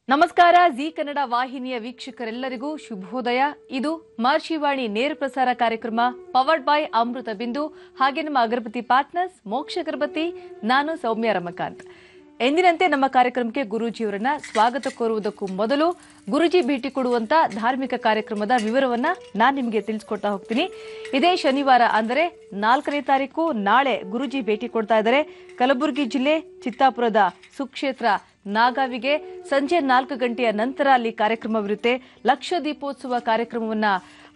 ನಮಸ್ಕಾರ. ಜಿ ಕನ್ನಡ ವಾಹಿನಿಯ ವೀಕ್ಷಕರೆಲ್ಲರಿಗೂ ಶುಭೋದಯ. ಇದು ಮಹರ್ಷಿವಾಣಿ ನೇರ ಪ್ರಸಾರ ಕಾರ್ಯಕ್ರಮ ಪವರ್ಡ್ ಬೈ ಅಮೃತ ಬಿಂದು, ಹಾಗೆ ನಮ್ಮ ಅಗರಬತ್ತಿ ಪಾರ್ಟ್ನರ್ಸ್ ಮೋಕ್ಷ ಅಗರಬತ್ತಿ. ನಾನು ಸೌಮ್ಯ ರಮಕಾಂತ್. ಎಂದಿನಂತೆ ನಮ್ಮ ಕಾರ್ಯಕ್ರಮಕ್ಕೆ ಗುರೂಜಿಯವರನ್ನ ಸ್ವಾಗತ ಕೋರುವುದಕ್ಕೂ ಮೊದಲು ಗುರೂಜಿ ಭೇಟಿ ಕೊಡುವಂತ ಧಾರ್ಮಿಕ ಕಾರ್ಯಕ್ರಮದ ವಿವರವನ್ನ ನಾನು ನಿಮಗೆ ತಿಳಿಸ್ಕೊಡ್ತಾ ಹೋಗ್ತೀನಿ. ಇದೇ ಶನಿವಾರ ಅಂದರೆ 4ನೇ ತಾರೀಕು ನಾಳೆ ಗುರೂಜಿ ಭೇಟಿ ಕೊಡ್ತಾ ಇದ್ದಾರೆ. ಕಲಬುರಗಿ ಜಿಲ್ಲೆ ಚಿತ್ತಾಪುರದ ಸುಕ್ಷೇತ್ರ ನಾಗಾವಿಗೆ ಸಂಜೆ 4 ಗಂಟೆಯ ನಂತರ ಅಲ್ಲಿ ಕಾರ್ಯಕ್ರಮವಿರುತ್ತೆ. ಲಕ್ಷ ದೀಪೋತ್ಸವ ಕಾರ್ಯಕ್ರಮವನ್ನ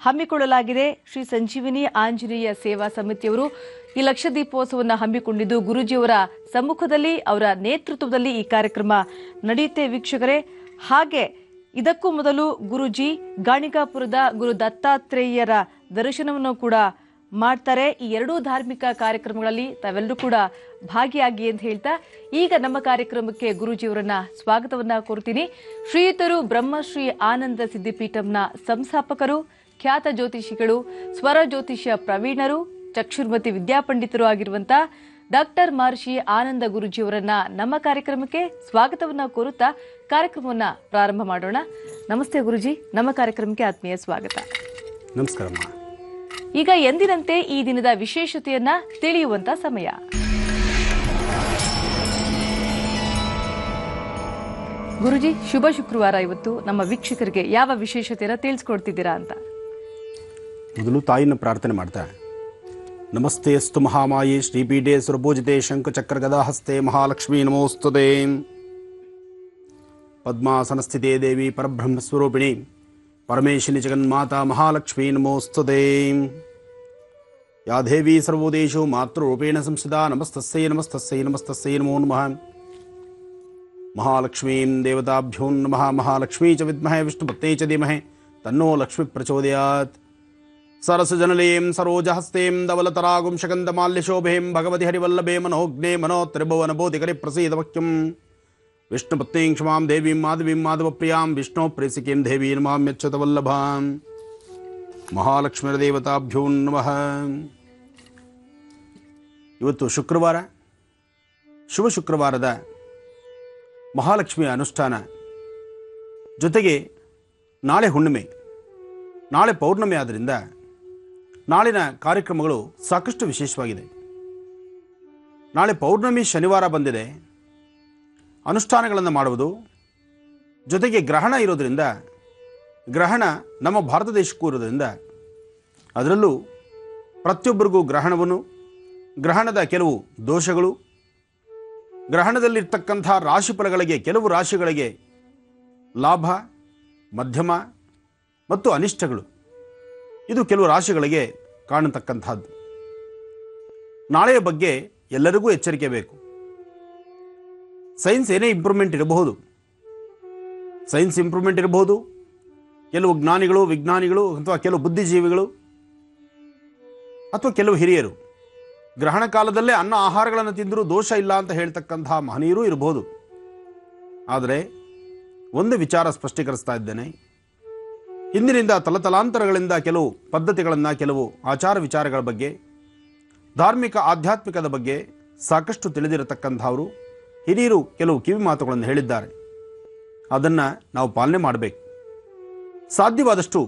ಹಮ್ಮಿಕೊಳ್ಳಲಾಗಿದೆ. ಶ್ರೀ ಸಂಜೀವಿನಿ ಆಂಜನೇಯ ಸೇವಾ ಸಮಿತಿಯವರು ಈ ಲಕ್ಷ ದೀಪೋತ್ಸವವನ್ನು ಹಮ್ಮಿಕೊಂಡಿದ್ದು ಗುರೂಜಿಯವರ ಸಮ್ಮುಖದಲ್ಲಿ, ಅವರ ನೇತೃತ್ವದಲ್ಲಿ ಈ ಕಾರ್ಯಕ್ರಮ ನಡೆಯುತ್ತೆ ವೀಕ್ಷಕರೇ. ಹಾಗೆ ಇದಕ್ಕೂ ಮೊದಲು ಗುರೂಜಿ ಗಾಣಿಗಾಪುರದ ಗುರು ದತ್ತಾತ್ರೇಯರ ದರ್ಶನವನ್ನು ಕೂಡ ಮಾಡ್ತಾರೆ. ಈ ಎರಡೂ ಧಾರ್ಮಿಕ ಕಾರ್ಯಕ್ರಮಗಳಲ್ಲಿ ತಾವೆಲ್ಲರೂ ಕೂಡ ಭಾಗಿಯಾಗಿ ಅಂತ ಹೇಳ್ತಾ ಈಗ ನಮ್ಮ ಕಾರ್ಯಕ್ರಮಕ್ಕೆ ಗುರೂಜಿಯವರನ್ನ ಸ್ವಾಗತವನ್ನ ಕೋರ್ತೀನಿ. ಶ್ರೀಯುತರು ಬ್ರಹ್ಮಶ್ರೀ ಆನಂದ ಸಿದ್ಧಿಪೀಠಂನ ಸಂಸ್ಥಾಪಕರು, ಖ್ಯಾತ ಜ್ಯೋತಿಷಿಗಳು, ಸ್ವರ ಜ್ಯೋತಿಷ್ಯ ಪ್ರವೀಣರು, ಚಕ್ಷುರ್ಮತಿ ವಿದ್ಯಾಪಂಡಿತರು ಆಗಿರುವಂತಹ ಡಾಕ್ಟರ್ ಮಹರ್ಷಿ ಆನಂದ ಗುರೂಜಿಯವರನ್ನ ನಮ್ಮ ಕಾರ್ಯಕ್ರಮಕ್ಕೆ ಸ್ವಾಗತವನ್ನ ಕೋರುತ್ತಾ ಕಾರ್ಯಕ್ರಮವನ್ನ ಪ್ರಾರಂಭ ಮಾಡೋಣ. ನಮಸ್ತೆ ಗುರೂಜಿ, ನಮ್ಮ ಕಾರ್ಯಕ್ರಮಕ್ಕೆ ಆತ್ಮೀಯ ಸ್ವಾಗತ. ನಮಸ್ಕಾರ. ಈಗ ಎಂದಿನಂತೆ ಈ ದಿನದ ವಿಶೇಷತೆಯನ್ನ ತಿಳಿಯುವಂತ ಸಮಯ. ಗುರೂಜಿ, ಶುಭ ಶುಕ್ರವಾರ. ಇವತ್ತು ನಮ್ಮ ವೀಕ್ಷಕರಿಗೆ ಯಾವ ವಿಶೇಷತೆಯನ್ನ ತಿಳಿಸ್ಕೊಡ್ತಿದ್ದೀರಾ ಅಂತ ಮೊದಲು ತಾಯಿನ ಪ್ರಾರ್ಥನೆ ಮಾಡ್ತಾ, ನಮಸ್ತೆ ಅಸ್ತು ಮಹಾಮಾಯೆ ಶ್ರೀಪೀಠೆ ಸುರಪೂಜಿತೆ ಶಂಖಚಕ್ರ ಗದಾಹಸ್ತೆ ಮಹಾಲಕ್ಷ್ಮೀ ನಮೋಸ್ತುತೆ. ಪದ್ಮಾಸನಸ್ಥಿತೆ ದೇವಿ ಪರಬ್ರಹ್ಮಸ್ವರೂಪಿಣಿ ಪರಮೇಶಿನಿ ಜಗನ್ಮಾತಾ ಮಹಾಲಕ್ಷ್ಮೀ ನಮೋಸ್ತುತೆ. ಯಾ ದೇವಿ ಸರ್ವೋದೇಶು ಮಾತೃರೂಪೇಣ ಸಂಸ್ಥಿತಾ ನಮಸ್ತಸ್ಸೈ ನಮಸ್ತಸ್ಸೈ ನಮಸ್ತಸ್ಸೈ ನಮೋ ನಮಃ. ಮಹಾಲಕ್ಷ್ಮೀಂ ದೇವತಾಭ್ಯೋ ನಮಃ. ಮಹಾಲಕ್ಷ್ಮೀ ಚ ವಿದ್ಮಹೇ ವಿಷ್ಣುಪತ್ನೇ ಚ ಧೀಮಹಿ ತನ್ನೋ ಲಕ್ಷ್ಮೀ ಪ್ರಚೋದಯಾತ್. ಸರಸಜನಲೀಂ ಸರೋಜಹಸ್ತೇಂ ಧವಲತರಾಗುಂ ಶಕಂದಮಾಲ್ಯಶೋಭೇಂ ಭಗವತಿ ಹರಿವಲ್ಲಭೇ ಮನೋಗ್ನೇ ಮನೋತ್ರಿಭುವನ ಬೋಧಿಕರಿ ಪ್ರಸೀದ ವಾಕ್ಯಂ. ವಿಷ್ಣುಪತ್ನೀಂ ಕ್ಷಮಾಂ ದೇವೀಂ ಮಾಧವೀಂ ಮಾಧವಪ್ರಿಯಾಂ ವಿಷ್ಣು ಪ್ರೇಸಿಕೀಂ ದೇವೀ ನಮಾಮ್ಯಚ್ಯುತ ವಲ್ಲಭಾಂ. ಮಹಾಲಕ್ಷ್ಮೀರ ದೇವತಾಭ್ಯೋ ನಮಃ. ಇವತ್ತು ಶುಕ್ರವಾರ, ಶುಭ ಶುಕ್ರವಾರದ ಮಹಾಲಕ್ಷ್ಮಿಯ ಅನುಷ್ಠಾನ ಜೊತೆಗೆ ನಾಳೆ ಹುಣ್ಣಿಮೆ, ನಾಳೆ ಪೌರ್ಣಮಿ. ಆದ್ದರಿಂದ ನಾಳಿನ ಕಾರ್ಯಕ್ರಮಗಳು ಸಾಕಷ್ಟು ವಿಶೇಷವಾಗಿದೆ. ನಾಳೆ ಪೌರ್ಣಮಿ ಶನಿವಾರ ಬಂದಿದೆ. ಅನುಷ್ಠಾನಗಳನ್ನು ಮಾಡುವುದು ಜೊತೆಗೆ ಗ್ರಹಣ ಇರೋದರಿಂದ, ಗ್ರಹಣ ನಮ್ಮ ಭಾರತ ದೇಶಕ್ಕೂ ಇರೋದರಿಂದ, ಅದರಲ್ಲೂ ಪ್ರತಿಯೊಬ್ಬರಿಗೂ ಗ್ರಹಣವನ್ನು, ಗ್ರಹಣದ ಕೆಲವು ದೋಷಗಳು, ಗ್ರಹಣದಲ್ಲಿರ್ತಕ್ಕಂಥ ರಾಶಿಫಲಗಳಿಗೆ, ಕೆಲವು ರಾಶಿಗಳಿಗೆ ಲಾಭ, ಮಧ್ಯಮ ಮತ್ತು ಅನಿಷ್ಟಗಳು, ಇದು ಕೆಲವು ರಾಶಿಗಳಿಗೆ ಕಾಣತಕ್ಕಂಥದ್ದು. ನಾಳೆಯ ಬಗ್ಗೆ ಎಲ್ಲರಿಗೂ ಎಚ್ಚರಿಕೆ ಬೇಕು. ಸೈನ್ಸ್ ಏನೇ ಇಂಪ್ರೂವ್ಮೆಂಟ್ ಇರಬಹುದು, ಸೈನ್ಸ್ ಇಂಪ್ರೂವ್ಮೆಂಟ್ ಇರಬಹುದು, ಕೆಲವು ಜ್ಞಾನಿಗಳು, ವಿಜ್ಞಾನಿಗಳು ಅಥವಾ ಕೆಲವು ಬುದ್ಧಿಜೀವಿಗಳು ಅಥವಾ ಕೆಲವು ಹಿರಿಯರು ಗ್ರಹಣ ಕಾಲದಲ್ಲೇ ಅನ್ನ ಆಹಾರಗಳನ್ನು ತಿಂದರೂ ದೋಷ ಇಲ್ಲ ಅಂತ ಹೇಳ್ತಕ್ಕಂತಹ ಮಹನೀಯರೂ ಇರಬಹುದು. ಆದರೆ ಒಂದು ವಿಚಾರ ಸ್ಪಷ್ಟೀಕರಿಸ್ತಾ ಇದ್ದೇನೆ. ಹಿಂದಿನಿಂದ ತಲತಲಾಂತರಗಳಿಂದ ಕೆಲವು ಪದ್ಧತಿಗಳನ್ನು, ಕೆಲವು ಆಚಾರ ವಿಚಾರಗಳ ಬಗ್ಗೆ, ಧಾರ್ಮಿಕ ಆಧ್ಯಾತ್ಮಿಕದ ಬಗ್ಗೆ ಸಾಕಷ್ಟು ತಿಳಿದಿರತಕ್ಕಂಥವರು ಹಿರಿಯರು ಕೆಲವು ಕಿವಿ ಮಾತುಗಳನ್ನು ಹೇಳಿದ್ದಾರೆ. ಅದನ್ನು ನಾವು ಪಾಲನೆ ಮಾಡಬೇಕು. ಸಾಧ್ಯವಾದಷ್ಟು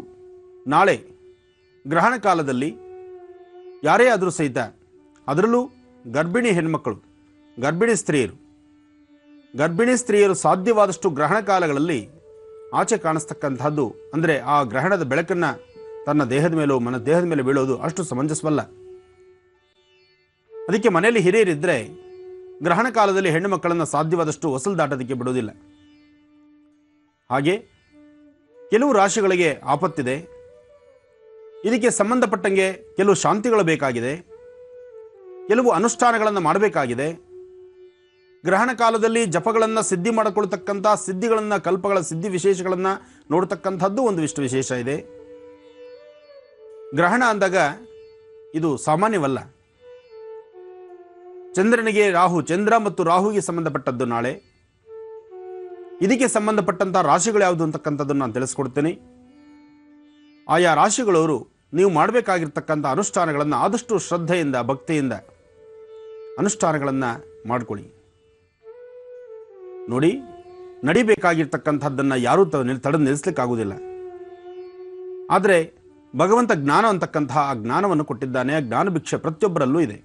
ನಾಳೆ ಗ್ರಹಣ ಕಾಲದಲ್ಲಿ ಯಾರೇ ಆದರೂ ಸಹಿತ, ಅದರಲ್ಲೂ ಗರ್ಭಿಣಿ ಹೆಣ್ಮಕ್ಕಳು, ಗರ್ಭಿಣಿ ಸ್ತ್ರೀಯರು ಸಾಧ್ಯವಾದಷ್ಟು ಗ್ರಹಣ ಕಾಲಗಳಲ್ಲಿ ಆಚೆ ಕಾಣಿಸ್ತಕ್ಕಂಥದ್ದು, ಅಂದರೆ ಆ ಗ್ರಹಣದ ಬೆಳಕನ್ನು ತನ್ನ ದೇಹದ ಮೇಲೆ ಬೀಳೋದು ಅಷ್ಟು ಸಮಂಜಸವಲ್ಲ. ಅದಕ್ಕೆ ಮನೆಯಲ್ಲಿ ಹಿರಿಯರಿದ್ದರೆ ಗ್ರಹಣ ಕಾಲದಲ್ಲಿ ಹೆಣ್ಣು ಮಕ್ಕಳನ್ನು ಸಾಧ್ಯವಾದಷ್ಟು ಹೊಸಲು ದಾಟೋದಕ್ಕೆ ಬಿಡೋದಿಲ್ಲ. ಹಾಗೆ ಕೆಲವು ರಾಶಿಗಳಿಗೆ ಆಪತ್ತಿದೆ. ಇದಕ್ಕೆ ಸಂಬಂಧಪಟ್ಟಂಗೆ ಕೆಲವು ಶಾಂತಿಗಳು ಬೇಕಾಗಿದೆ, ಕೆಲವು ಅನುಷ್ಠಾನಗಳನ್ನು ಮಾಡಬೇಕಾಗಿದೆ. ಗ್ರಹಣ ಕಾಲದಲ್ಲಿ ಜಪಗಳನ್ನು ಸಿದ್ಧಿ ಮಾಡಿಕೊಳ್ತಕ್ಕಂಥ ಸಿದ್ಧಿಗಳನ್ನು, ಕಲ್ಪಗಳ ಸಿದ್ಧಿ ವಿಶೇಷಗಳನ್ನು ನೋಡ್ತಕ್ಕಂಥದ್ದು ಒಂದಿಷ್ಟು ವಿಶೇಷ ಇದೆ. ಗ್ರಹಣ ಅಂದಾಗ ಇದು ಸಾಮಾನ್ಯವಲ್ಲ. ಚಂದ್ರನಿಗೆ ರಾಹು, ಚಂದ್ರ ಮತ್ತು ರಾಹುಗೆ ಸಂಬಂಧಪಟ್ಟದ್ದು ನಾಳೆ. ಇದಕ್ಕೆ ಸಂಬಂಧಪಟ್ಟಂಥ ರಾಶಿಗಳು ಯಾವುದು ಅಂತಕ್ಕಂಥದ್ದನ್ನು ನಾನು ತಿಳಿಸ್ಕೊಡ್ತೇನೆ. ಆಯಾ ರಾಶಿಗಳವರು ನೀವು ಮಾಡಬೇಕಾಗಿರ್ತಕ್ಕಂಥ ಅನುಷ್ಠಾನಗಳನ್ನು ಆದಷ್ಟು ಶ್ರದ್ಧೆಯಿಂದ, ಭಕ್ತಿಯಿಂದ ಅನುಷ್ಠಾನಗಳನ್ನು ಮಾಡಿಕೊಳ್ಳಿ. ನೋಡಿ, ನಡಿಬೇಕಾಗಿರ್ತಕ್ಕಂಥದ್ದನ್ನು ಯಾರೂ ತಡೆದು ನಿಲ್ಲಿಸ್ಲಿಕ್ಕಾಗುವುದಿಲ್ಲ. ಆದರೆ ಭಗವಂತ ಜ್ಞಾನ ಅಂತಕ್ಕಂತಹ ಆ ಜ್ಞಾನವನ್ನು ಕೊಟ್ಟಿದ್ದಾನೆ. ಆ ಜ್ಞಾನ ಭಿಕ್ಷೆ ಪ್ರತಿಯೊಬ್ಬರಲ್ಲೂ ಇದೆ.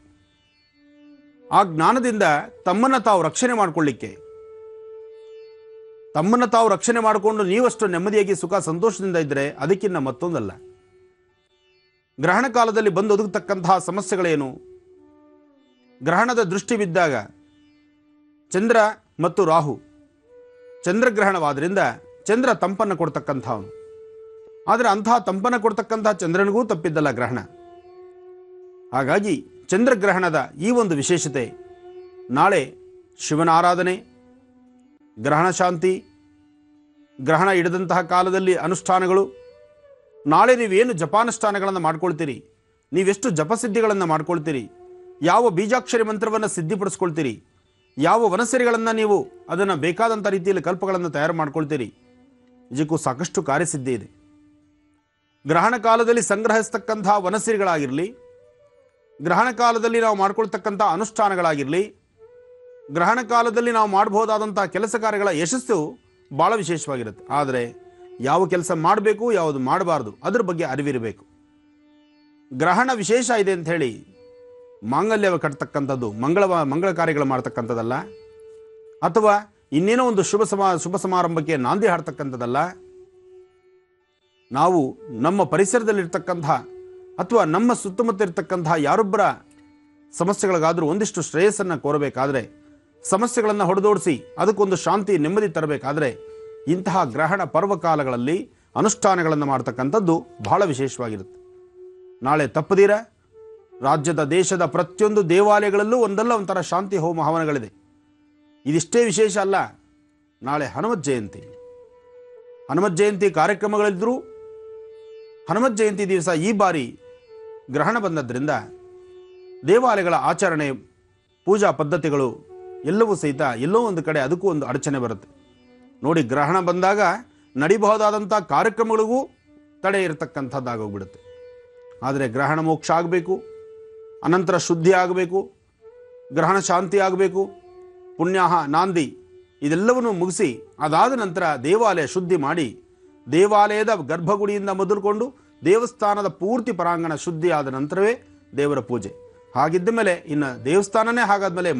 ಆ ಜ್ಞಾನದಿಂದ ತಮ್ಮನ್ನು ತಾವು ರಕ್ಷಣೆ ಮಾಡಿಕೊಳ್ಳಿಕ್ಕೆ, ತಮ್ಮನ್ನು ತಾವು ರಕ್ಷಣೆ ಮಾಡಿಕೊಂಡು ನೀವಷ್ಟು ನೆಮ್ಮದಿಯಾಗಿ ಸುಖ ಸಂತೋಷದಿಂದ ಇದ್ದರೆ ಅದಕ್ಕಿಂತ ಮತ್ತೊಂದಲ್ಲ. ಗ್ರಹಣ ಕಾಲದಲ್ಲಿ ಬಂದು ಒದಗತಕ್ಕಂತಹ ಸಮಸ್ಯೆಗಳೇನು? ಗ್ರಹಣದ ದೃಷ್ಟಿ ಬಿದ್ದಾಗ ಚಂದ್ರ ಮತ್ತು ರಾಹು, ಚಂದ್ರಗ್ರಹಣವಾದ್ರಿಂದ ಚಂದ್ರ ತಂಪನ್ನು ಕೊಡ್ತಕ್ಕಂಥವನು. ಆದರೆ ಅಂತಹ ತಂಪನ್ನು ಕೊಡ್ತಕ್ಕಂತಹ ಚಂದ್ರನಿಗೂ ತಪ್ಪಿದ್ದಲ್ಲ ಗ್ರಹಣ. ಹಾಗಾಗಿ ಚಂದ್ರಗ್ರಹಣದ ಈ ಒಂದು ವಿಶೇಷತೆ, ನಾಳೆ ಶಿವನ ಆರಾಧನೆ, ಗ್ರಹಣ ಶಾಂತಿ, ಗ್ರಹಣ ಹಿಡಿದಂತಹ ಕಾಲದಲ್ಲಿ ಅನುಷ್ಠಾನಗಳು, ನಾಳೆ ನೀವೇನು ಜಪಾನುಷ್ಠಾನಗಳನ್ನು ಮಾಡ್ಕೊಳ್ತೀರಿ, ನೀವೆಷ್ಟು ಜಪಸಿದ್ಧಿಗಳನ್ನು ಮಾಡ್ಕೊಳ್ತೀರಿ, ಯಾವ ಬೀಜಾಕ್ಷರಿ ಮಂತ್ರವನ್ನು ಸಿದ್ಧಿಪಡಿಸ್ಕೊಳ್ತೀರಿ, ಯಾವ ವನಸೆರೆಗಳನ್ನು ನೀವು ಅದನ್ನು ಬೇಕಾದಂಥ ರೀತಿಯಲ್ಲಿ ಕಲ್ಪಗಳನ್ನು ತಯಾರು ಮಾಡ್ಕೊಳ್ತೀರಿ, ನಿಜಕ್ಕೂ ಸಾಕಷ್ಟು ಕಾರ್ಯಸಿದ್ಧಿ ಇದೆ. ಗ್ರಹಣ ಕಾಲದಲ್ಲಿ ಸಂಗ್ರಹಿಸ್ತಕ್ಕಂಥ ವನಸಿರಿಗಳಾಗಿರಲಿ, ಗ್ರಹಣ ಕಾಲದಲ್ಲಿ ನಾವು ಮಾಡ್ಕೊಳ್ತಕ್ಕಂಥ ಅನುಷ್ಠಾನಗಳಾಗಿರಲಿ, ಗ್ರಹಣ ಕಾಲದಲ್ಲಿ ನಾವು ಮಾಡಬಹುದಾದಂಥ ಕೆಲಸ ಕಾರ್ಯಗಳ ಯಶಸ್ಸು ಭಾಳ ವಿಶೇಷವಾಗಿರುತ್ತೆ. ಆದರೆ ಯಾವ ಕೆಲಸ ಮಾಡಬೇಕು, ಯಾವುದು ಮಾಡಬಾರ್ದು, ಅದ್ರ ಬಗ್ಗೆ ಅರಿವಿರಬೇಕು. ಗ್ರಹಣ ವಿಶೇಷ ಇದೆ ಅಂತ ಹೇಳಿ ಮಾಂಗಲ್ಯ ಕಟ್ತಕ್ಕಂಥದ್ದು, ಮಂಗಳ ಕಾರ್ಯಗಳು ಮಾಡ್ತಕ್ಕಂಥದ್ದಲ್ಲ, ಅಥವಾ ಇನ್ನೇನೋ ಒಂದು ಶುಭ ಸಮಾರಂಭಕ್ಕೆ ನಾಂದಿ ಹಾಡ್ತಕ್ಕಂಥದ್ದಲ್ಲ. ನಾವು ನಮ್ಮ ಪರಿಸರದಲ್ಲಿರ್ತಕ್ಕಂಥ ಅಥವಾ ನಮ್ಮ ಸುತ್ತಮುತ್ತ ಇರ್ತಕ್ಕಂತಹ ಯಾರೊಬ್ಬರ ಸಮಸ್ಯೆಗಳಿಗಾದರೂ ಒಂದಿಷ್ಟು ಶ್ರೇಯಸ್ಸನ್ನು ಕೋರಬೇಕಾದ್ರೆ, ಸಮಸ್ಯೆಗಳನ್ನು ಹೊಡೆದೋಡಿಸಿ ಅದಕ್ಕೊಂದು ಶಾಂತಿ ನೆಮ್ಮದಿ ತರಬೇಕಾದ್ರೆ ಇಂತಹ ಗ್ರಹಣ ಪರ್ವಕಾಲಗಳಲ್ಲಿ ಅನುಷ್ಠಾನಗಳನ್ನು ಮಾಡ್ತಕ್ಕಂಥದ್ದು ಬಹಳ ವಿಶೇಷವಾಗಿರುತ್ತೆ. ನಾಳೆ ತಪ್ಪದಿರ ರಾಜ್ಯದ ದೇಶದ ಪ್ರತಿಯೊಂದು ದೇವಾಲಯಗಳಲ್ಲೂ ಒಂದಲ್ಲ ಒಂಥರ ಶಾಂತಿ ಹೋಮ ಹವನಗಳಿದೆ. ಇದಿಷ್ಟೇ ವಿಶೇಷ ಅಲ್ಲ, ನಾಳೆ ಹನುಮತ್ ಜಯಂತಿ ಕಾರ್ಯಕ್ರಮಗಳಿದ್ದರೂ ಹನುಮತ್ ಜಯಂತಿ ದಿವಸ ಈ ಬಾರಿ ಗ್ರಹಣ ಬಂದದ್ರಿಂದ ದೇವಾಲಯಗಳ ಆಚರಣೆ, ಪೂಜಾ ಪದ್ಧತಿಗಳು ಎಲ್ಲವೂ ಸಹಿತ ಎಲ್ಲೋ ಒಂದು ಕಡೆ ಅದಕ್ಕೂ ಒಂದು ಅಡಚಣೆ ಬರುತ್ತೆ. ನೋಡಿ, ಗ್ರಹಣ ಬಂದಾಗ ನಡಿಬಹುದಾದಂಥ ಕಾರ್ಯಕ್ರಮಗಳಿಗೂ ತಡೆ ಇರತಕ್ಕಂಥದ್ದಾಗೋಗ್ಬಿಡುತ್ತೆ. ಆದರೆ ಗ್ರಹಣ ಮೋಕ್ಷ ಆಗಬೇಕು, ಅನಂತರ ಶುದ್ಧಿ ಆಗಬೇಕು, ಗ್ರಹಣ ಶಾಂತಿ ಆಗಬೇಕು, ಪುಣ್ಯಾಹ ನಾಂದಿ ಇದೆಲ್ಲವನ್ನು ಮುಗಿಸಿ ಅದಾದ ನಂತರ ದೇವಾಲಯ ಶುದ್ಧಿ ಮಾಡಿ, ದೇವಾಲಯದ ಗರ್ಭಗುಡಿಯಿಂದ ಮೊದಲುಕೊಂಡು ದೇವಸ್ಥಾನದ ಪೂರ್ತಿ ಪರಾಂಗಣ ಶುದ್ಧಿ ಆದ ನಂತರವೇ ದೇವರ ಪೂಜೆ. ಹಾಗಿದ್ದ ಮೇಲೆ ಇನ್ನು ದೇವಸ್ಥಾನನೇ ಹಾಗಾದ್ಮೇಲೆ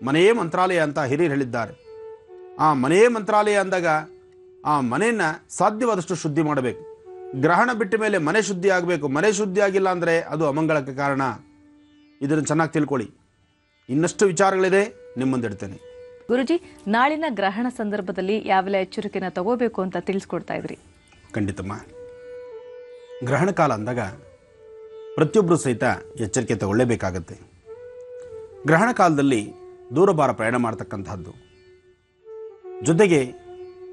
ಮನೆಯೇ ಮಂತ್ರಾಲಯ ಅಂತ ಹಿರಿಯರು ಹೇಳಿದ್ದಾರೆ. ಆ ಮನೆಯೇ ಮಂತ್ರಾಲಯ ಅಂದಾಗ ಆ ಮನೆಯನ್ನು ಸಾಧ್ಯವಾದಷ್ಟು ಶುದ್ಧಿ ಮಾಡಬೇಕು. ಗ್ರಹಣ ಬಿಟ್ಟ ಮೇಲೆ ಮನೆ ಶುದ್ಧಿ ಆಗಬೇಕು. ಮನೆ ಶುದ್ಧಿ ಆಗಿಲ್ಲ ಅಂದರೆ ಅದು ಅಮಂಗಳಕ್ಕೆ ಕಾರಣ. ಇದನ್ನು ಚೆನ್ನಾಗಿ ತಿಳ್ಕೊಳ್ಳಿ. ಇನ್ನಷ್ಟು ವಿಚಾರಗಳಿದೆ, ನಿಮ್ಮ ಮುಂದೆ ಇಡ್ತೇನೆ. ಗುರುಜಿ, ನಾಳಿನ ಗ್ರಹಣ ಸಂದರ್ಭದಲ್ಲಿ ಯಾವೆಲ್ಲ ಎಚ್ಚರಿಕೆನ ತಗೋಬೇಕು ಅಂತ ತಿಳಿಸ್ಕೊಡ್ತಾ ಇದ್ರಿ. ಖಂಡಿತಮ್ಮ. ಗ್ರಹಣ ಕಾಲ ಅಂದಾಗ ಪ್ರತಿಯೊಬ್ಬರು ಸಹಿತ ಎಚ್ಚರಿಕೆ ತಗೊಳ್ಳೇಬೇಕಾಗತ್ತೆ. ಗ್ರಹಣ ಕಾಲದಲ್ಲಿ ದೂರಭಾರ ಪ್ರಯಾಣ ಮಾಡ್ತಕ್ಕಂಥದ್ದು, ಜೊತೆಗೆ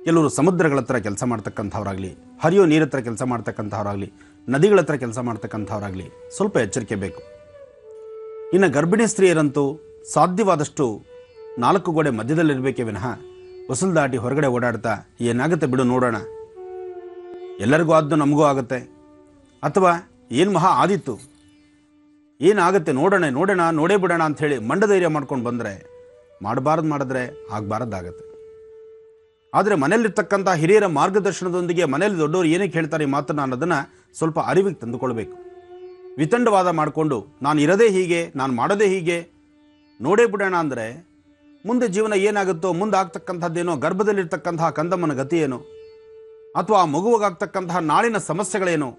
ಕೆಲವರು ಸಮುದ್ರಗಳ ಹತ್ರ ಕೆಲಸ ಮಾಡ್ತಕ್ಕಂಥವ್ರಾಗಲಿ, ಹರಿಯೋ ನೀರ ಹತ್ರ ಕೆಲಸ ಮಾಡ್ತಕ್ಕಂಥವ್ರಾಗಲಿ, ನದಿಗಳ ಹತ್ರ ಕೆಲಸ ಮಾಡ್ತಕ್ಕಂಥವ್ರಾಗಲಿ ಸ್ವಲ್ಪ ಎಚ್ಚರಿಕೆ ಬೇಕು. ಇನ್ನು ಗರ್ಭಿಣಿ ಸ್ತ್ರೀಯರಂತೂ ಸಾಧ್ಯವಾದಷ್ಟು 4 ಗೋಡೆ ಮಧ್ಯದಲ್ಲಿರಬೇಕೇ ವಿನಃ ಹೊಸಲು ದಾಟಿ ಹೊರಗಡೆ ಓಡಾಡ್ತಾ ಏನಾಗುತ್ತೆ ಬಿಡು ನೋಡೋಣ, ಎಲ್ಲರಿಗೂ ಆದ್ದು ನಮಗೂ ಆಗುತ್ತೆ, ಅಥವಾ ಏನು ಮಹಾ ಆದಿತ್ತು, ಏನಾಗುತ್ತೆ ನೋಡೋಣ ನೋಡೇ ಬಿಡೋಣ ಅಂಥೇಳಿ ಮಂಡಧೈರ್ಯ ಮಾಡ್ಕೊಂಡು ಬಂದರೆ, ಮಾಡಿದ್ರೆ ಆಗಬಾರದ್ದಾಗತ್ತೆ. ಆದರೆ ಮನೆಯಲ್ಲಿರ್ತಕ್ಕಂಥ ಹಿರಿಯರ ಮಾರ್ಗದರ್ಶನದೊಂದಿಗೆ ಮನೆಯಲ್ಲಿ ದೊಡ್ಡವರು ಏನಕ್ಕೆ ಹೇಳ್ತಾರೆ ಈ ಮಾತನ್ನು ಅನ್ನೋದನ್ನು ಸ್ವಲ್ಪ ಅರಿವಿಗೆ ತಂದುಕೊಳ್ಬೇಕು. ವಿತಂಡವಾದ ಮಾಡಿಕೊಂಡು ನಾನು ಇರೋದೇ ಹೀಗೆ, ನಾನು ಮಾಡೋದೇ ಹೀಗೆ, ನೋಡೇ ಬಿಡೋಣ ಅಂದರೆ ಮುಂದೆ ಜೀವನ ಏನಾಗುತ್ತೋ, ಮುಂದೆ ಆಗ್ತಕ್ಕಂಥದ್ದೇನೋ, ಗರ್ಭದಲ್ಲಿರ್ತಕ್ಕಂತಹ ಕಂದಮ್ಮನ ಗತಿ ಏನೋ, ಅಥವಾ ಆ ಮಗುವಾಗ್ತಕ್ಕಂತಹ ನಾಳಿನ ಸಮಸ್ಯೆಗಳೇನೋ.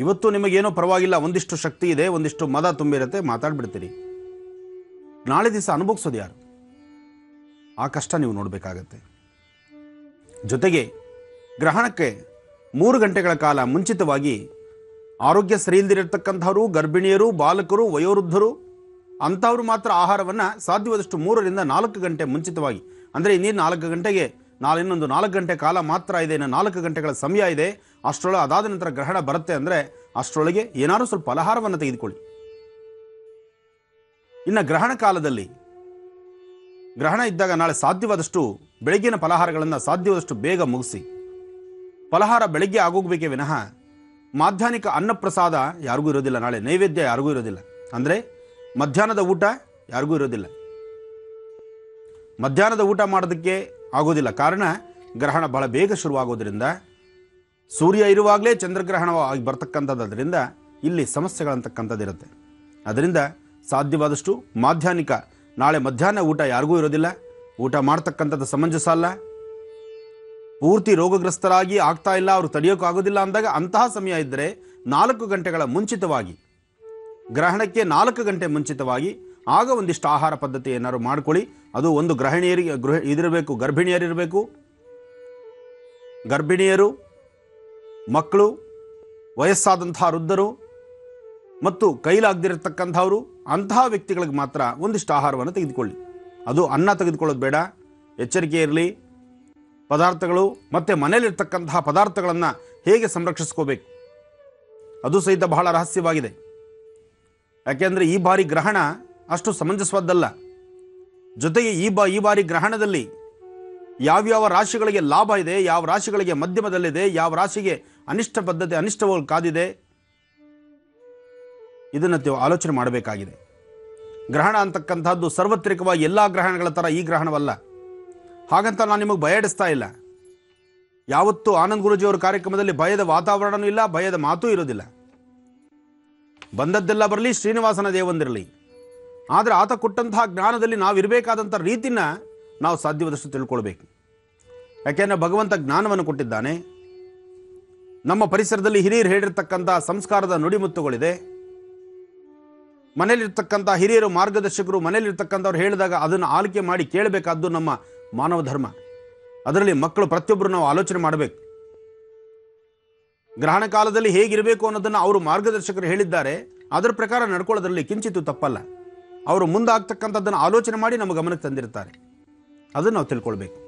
ಇವತ್ತು ನಿಮಗೇನೋ ಪರವಾಗಿಲ್ಲ, ಒಂದಿಷ್ಟು ಶಕ್ತಿ ಇದೆ, ಒಂದಿಷ್ಟು ಮದ ತುಂಬಿರುತ್ತೆ, ಮಾತಾಡ್ಬಿಡ್ತೀರಿ. ನಾಳೆ ದಿವಸ ಅನುಭವಿಸೋದು ಯಾರು? ಆ ಕಷ್ಟ ನೀವು ನೋಡಬೇಕಾಗತ್ತೆ. ಜೊತೆಗೆ ಗ್ರಹಣಕ್ಕೆ 3 ಗಂಟೆಗಳ ಕಾಲ ಮುಂಚಿತವಾಗಿ ಆರೋಗ್ಯ ಸರಿ ಇಲ್ದಿರತಕ್ಕಂಥವರು, ಗರ್ಭಿಣಿಯರು, ಬಾಲಕರು, ವಯೋವೃದ್ಧರು ಅಂಥವ್ರು ಮಾತ್ರ ಆಹಾರವನ್ನು ಸಾಧ್ಯವಾದಷ್ಟು 3 ರಿಂದ 4 ಗಂಟೆ ಮುಂಚಿತವಾಗಿ, ಅಂದರೆ ಇನ್ನೇನು 4 ಗಂಟೆಗೆ ಇನ್ನೊಂದು 4 ಗಂಟೆ ಕಾಲ ಮಾತ್ರ ಇದೆ, ಇನ್ನು 4 ಗಂಟೆಗಳ ಸಮಯ ಇದೆ, ಅಷ್ಟರೊಳಗೆ ಅದಾದ ನಂತರ ಗ್ರಹಣ ಬರುತ್ತೆ ಅಂದರೆ ಅಷ್ಟರೊಳಗೆ ಏನಾದರೂ ಸ್ವಲ್ಪ ಫಲಹಾರವನ್ನು ತೆಗೆದುಕೊಳ್ಳಿ. ಇನ್ನು ಗ್ರಹಣ ಕಾಲದಲ್ಲಿ ಗ್ರಹಣ ಇದ್ದಾಗ ನಾಳೆ ಸಾಧ್ಯವಾದಷ್ಟು ಬೆಳಗ್ಗಿನ ಫಲಹಾರಗಳನ್ನು ಸಾಧ್ಯವಾದಷ್ಟು ಬೇಗ ಮುಗಿಸಿ. ಫಲಹಾರ ಬೆಳಗ್ಗೆ ಆಗೋಗ್ಬೇಕೇ ವಿನಃ ಮಾಧ್ಯಾಹ್ನಿಕ ಅನ್ನಪ್ರಸಾದ ಯಾರಿಗೂ ಇರೋದಿಲ್ಲ, ನಾಳೆ ನೈವೇದ್ಯ ಯಾರಿಗೂ ಇರೋದಿಲ್ಲ, ಅಂದರೆ ಮಧ್ಯಾಹ್ನದ ಊಟ ಯಾರಿಗೂ ಇರೋದಿಲ್ಲ. ಮಧ್ಯಾಹ್ನದ ಊಟ ಮಾಡೋದಕ್ಕೆ ಆಗೋದಿಲ್ಲ. ಕಾರಣ ಗ್ರಹಣ ಬಹಳ ಬೇಗ ಶುರುವಾಗೋದ್ರಿಂದ, ಸೂರ್ಯ ಇರುವಾಗಲೇ ಚಂದ್ರಗ್ರಹಣವಾಗಿ ಬರ್ತಕ್ಕಂಥದ್ದರಿಂದ ಇಲ್ಲಿ ಸಮಸ್ಯೆಗಳಂತಕ್ಕಂಥದ್ದಿರುತ್ತೆ. ಅದರಿಂದ ಸಾಧ್ಯವಾದಷ್ಟು ಮಾಧ್ಯಾಹ್ನಿಕ, ನಾಳೆ ಮಧ್ಯಾಹ್ನ ಊಟ ಯಾರಿಗೂ ಇರೋದಿಲ್ಲ, ಊಟ ಮಾಡ್ತಕ್ಕಂಥದ್ದು ಸಮಂಜಸ ಅಲ್ಲ. ಪೂರ್ತಿ ರೋಗಗ್ರಸ್ತರಾಗಿ ಆಗ್ತಾ ಇಲ್ಲ, ಅವರು ತಡೆಯೋಕ್ಕಾಗೋದಿಲ್ಲ ಅಂದಾಗ ಅಂತಹ ಸಮಯ ಇದ್ದರೆ 4 ಗಂಟೆಗಳ ಮುಂಚಿತವಾಗಿ, ಗ್ರಹಣಕ್ಕೆ 4 ಗಂಟೆ ಮುಂಚಿತವಾಗಿ ಆಗ ಒಂದಿಷ್ಟು ಆಹಾರ ಪದ್ಧತಿ ಏನಾದ್ರು ಮಾಡ್ಕೊಳ್ಳಿ. ಅದು ಒಂದು ಇದಿರಬೇಕು, ಗರ್ಭಿಣಿಯರಿರಬೇಕು, ಗರ್ಭಿಣಿಯರು, ಮಕ್ಕಳು, ವಯಸ್ಸಾದಂತಹ ವೃದ್ಧರು ಮತ್ತು ಕೈಲಾಗದಿರತಕ್ಕಂಥವರು, ಅಂತಹ ವ್ಯಕ್ತಿಗಳಿಗೆ ಮಾತ್ರ ಒಂದಿಷ್ಟು ಆಹಾರವನ್ನು ತೆಗೆದುಕೊಳ್ಳಿ. ಅದು ಅನ್ನ ತೆಗೆದುಕೊಳ್ಳೋದು ಬೇಡ, ಎಚ್ಚರಿಕೆ ಇರಲಿ. ಪದಾರ್ಥಗಳು ಮತ್ತು ಮನೆಯಲ್ಲಿರ್ತಕ್ಕಂತಹ ಪದಾರ್ಥಗಳನ್ನು ಹೇಗೆ ಸಂರಕ್ಷಿಸ್ಕೋಬೇಕು ಅದು ಸಹಿತ ಬಹಳ ರಹಸ್ಯವಾಗಿದೆ. ಯಾಕೆಂದರೆ ಈ ಬಾರಿ ಗ್ರಹಣ ಅಷ್ಟು ಸಮಂಜಸವಾದ್ದಲ್ಲ. ಜೊತೆಗೆ ಈ ಬಾರಿ ಗ್ರಹಣದಲ್ಲಿ ಯಾವ್ಯಾವ ರಾಶಿಗಳಿಗೆ ಲಾಭ ಇದೆ, ಯಾವ ರಾಶಿಗಳಿಗೆ ಮಧ್ಯಮದಲ್ಲಿದೆ, ಯಾವ ರಾಶಿಗೆ ಅನಿಷ್ಟಗಳು ಕಾದಿದೆ, ಇದನ್ನು ಆಲೋಚನೆ ಮಾಡಬೇಕಾಗಿದೆ. ಗ್ರಹಣ ಅಂತಕ್ಕಂಥದ್ದು ಸಾರ್ವತ್ರಿಕವಾಗಿ ಎಲ್ಲ ಗ್ರಹಣಗಳ ಥರ ಈ ಗ್ರಹಣವಲ್ಲ. ಹಾಗಂತ ನಾನು ನಿಮಗೆ ಭಯಡಿಸ್ತಾ ಇಲ್ಲ. ಯಾವತ್ತೂ ಆನಂದ್ ಗುರೂಜಿಯವರ ಕಾರ್ಯಕ್ರಮದಲ್ಲಿ ಭಯದ ವಾತಾವರಣವೂ ಇಲ್ಲ, ಭಯದ ಮಾತೂ ಇರೋದಿಲ್ಲ. ಬಂದದ್ದೆಲ್ಲ ಬರಲಿ, ಶ್ರೀನಿವಾಸನ ದೇವಂದಿರಲಿ. ಆದರೆ ಆತ ಕೊಟ್ಟಂತಹ ಜ್ಞಾನದಲ್ಲಿ ನಾವಿರಬೇಕಾದಂಥ ರೀತಿನ ನಾವು ಸಾಧ್ಯವಾದಷ್ಟು ತಿಳ್ಕೊಳ್ಬೇಕು. ಯಾಕೆಂದರೆ ಭಗವಂತ ಜ್ಞಾನವನ್ನು ಕೊಟ್ಟಿದ್ದಾನೆ. ನಮ್ಮ ಪರಿಸರದಲ್ಲಿ ಹಿರಿಯರು ಹೇಳಿರ್ತಕ್ಕಂಥ ಸಂಸ್ಕಾರದ ನುಡಿಮುತ್ತುಗಳಿದೆ. ಮನೆಯಲ್ಲಿರ್ತಕ್ಕಂಥ ಹಿರಿಯರು, ಮಾರ್ಗದರ್ಶಕರು ಮನೆಯಲ್ಲಿರ್ತಕ್ಕಂಥವ್ರು ಹೇಳಿದಾಗ ಅದನ್ನು ಆಲಿಕೆ ಮಾಡಿ ಕೇಳಬೇಕಾದ್ದು ನಮ್ಮ ಮಾನವ ಧರ್ಮ. ಅದರಲ್ಲಿ ಮಕ್ಕಳು ಪ್ರತಿಯೊಬ್ಬರು ನಾವು ಆಲೋಚನೆ ಮಾಡಬೇಕು. ಗ್ರಹಣ ಕಾಲದಲ್ಲಿ ಹೇಗಿರಬೇಕು ಅನ್ನೋದನ್ನು ಅವರು ಮಾರ್ಗದರ್ಶಕರು ಹೇಳಿದ್ದಾರೆ, ಅದರ ಪ್ರಕಾರ ನಡ್ಕೊಳ್ಳೋದ್ರಲ್ಲಿ ಕಿಂಚಿತ್ತೂ ತಪ್ಪಲ್ಲ. ಅವರು ಮುಂದಾಗ್ತಕ್ಕಂಥದ್ದನ್ನು ಆಲೋಚನೆ ಮಾಡಿ ನಮ್ಮ ಗಮನಕ್ಕೆ ತಂದಿರ್ತಾರೆ, ಅದನ್ನು ನಾವು ತಿಳ್ಕೊಳ್ಬೇಕು.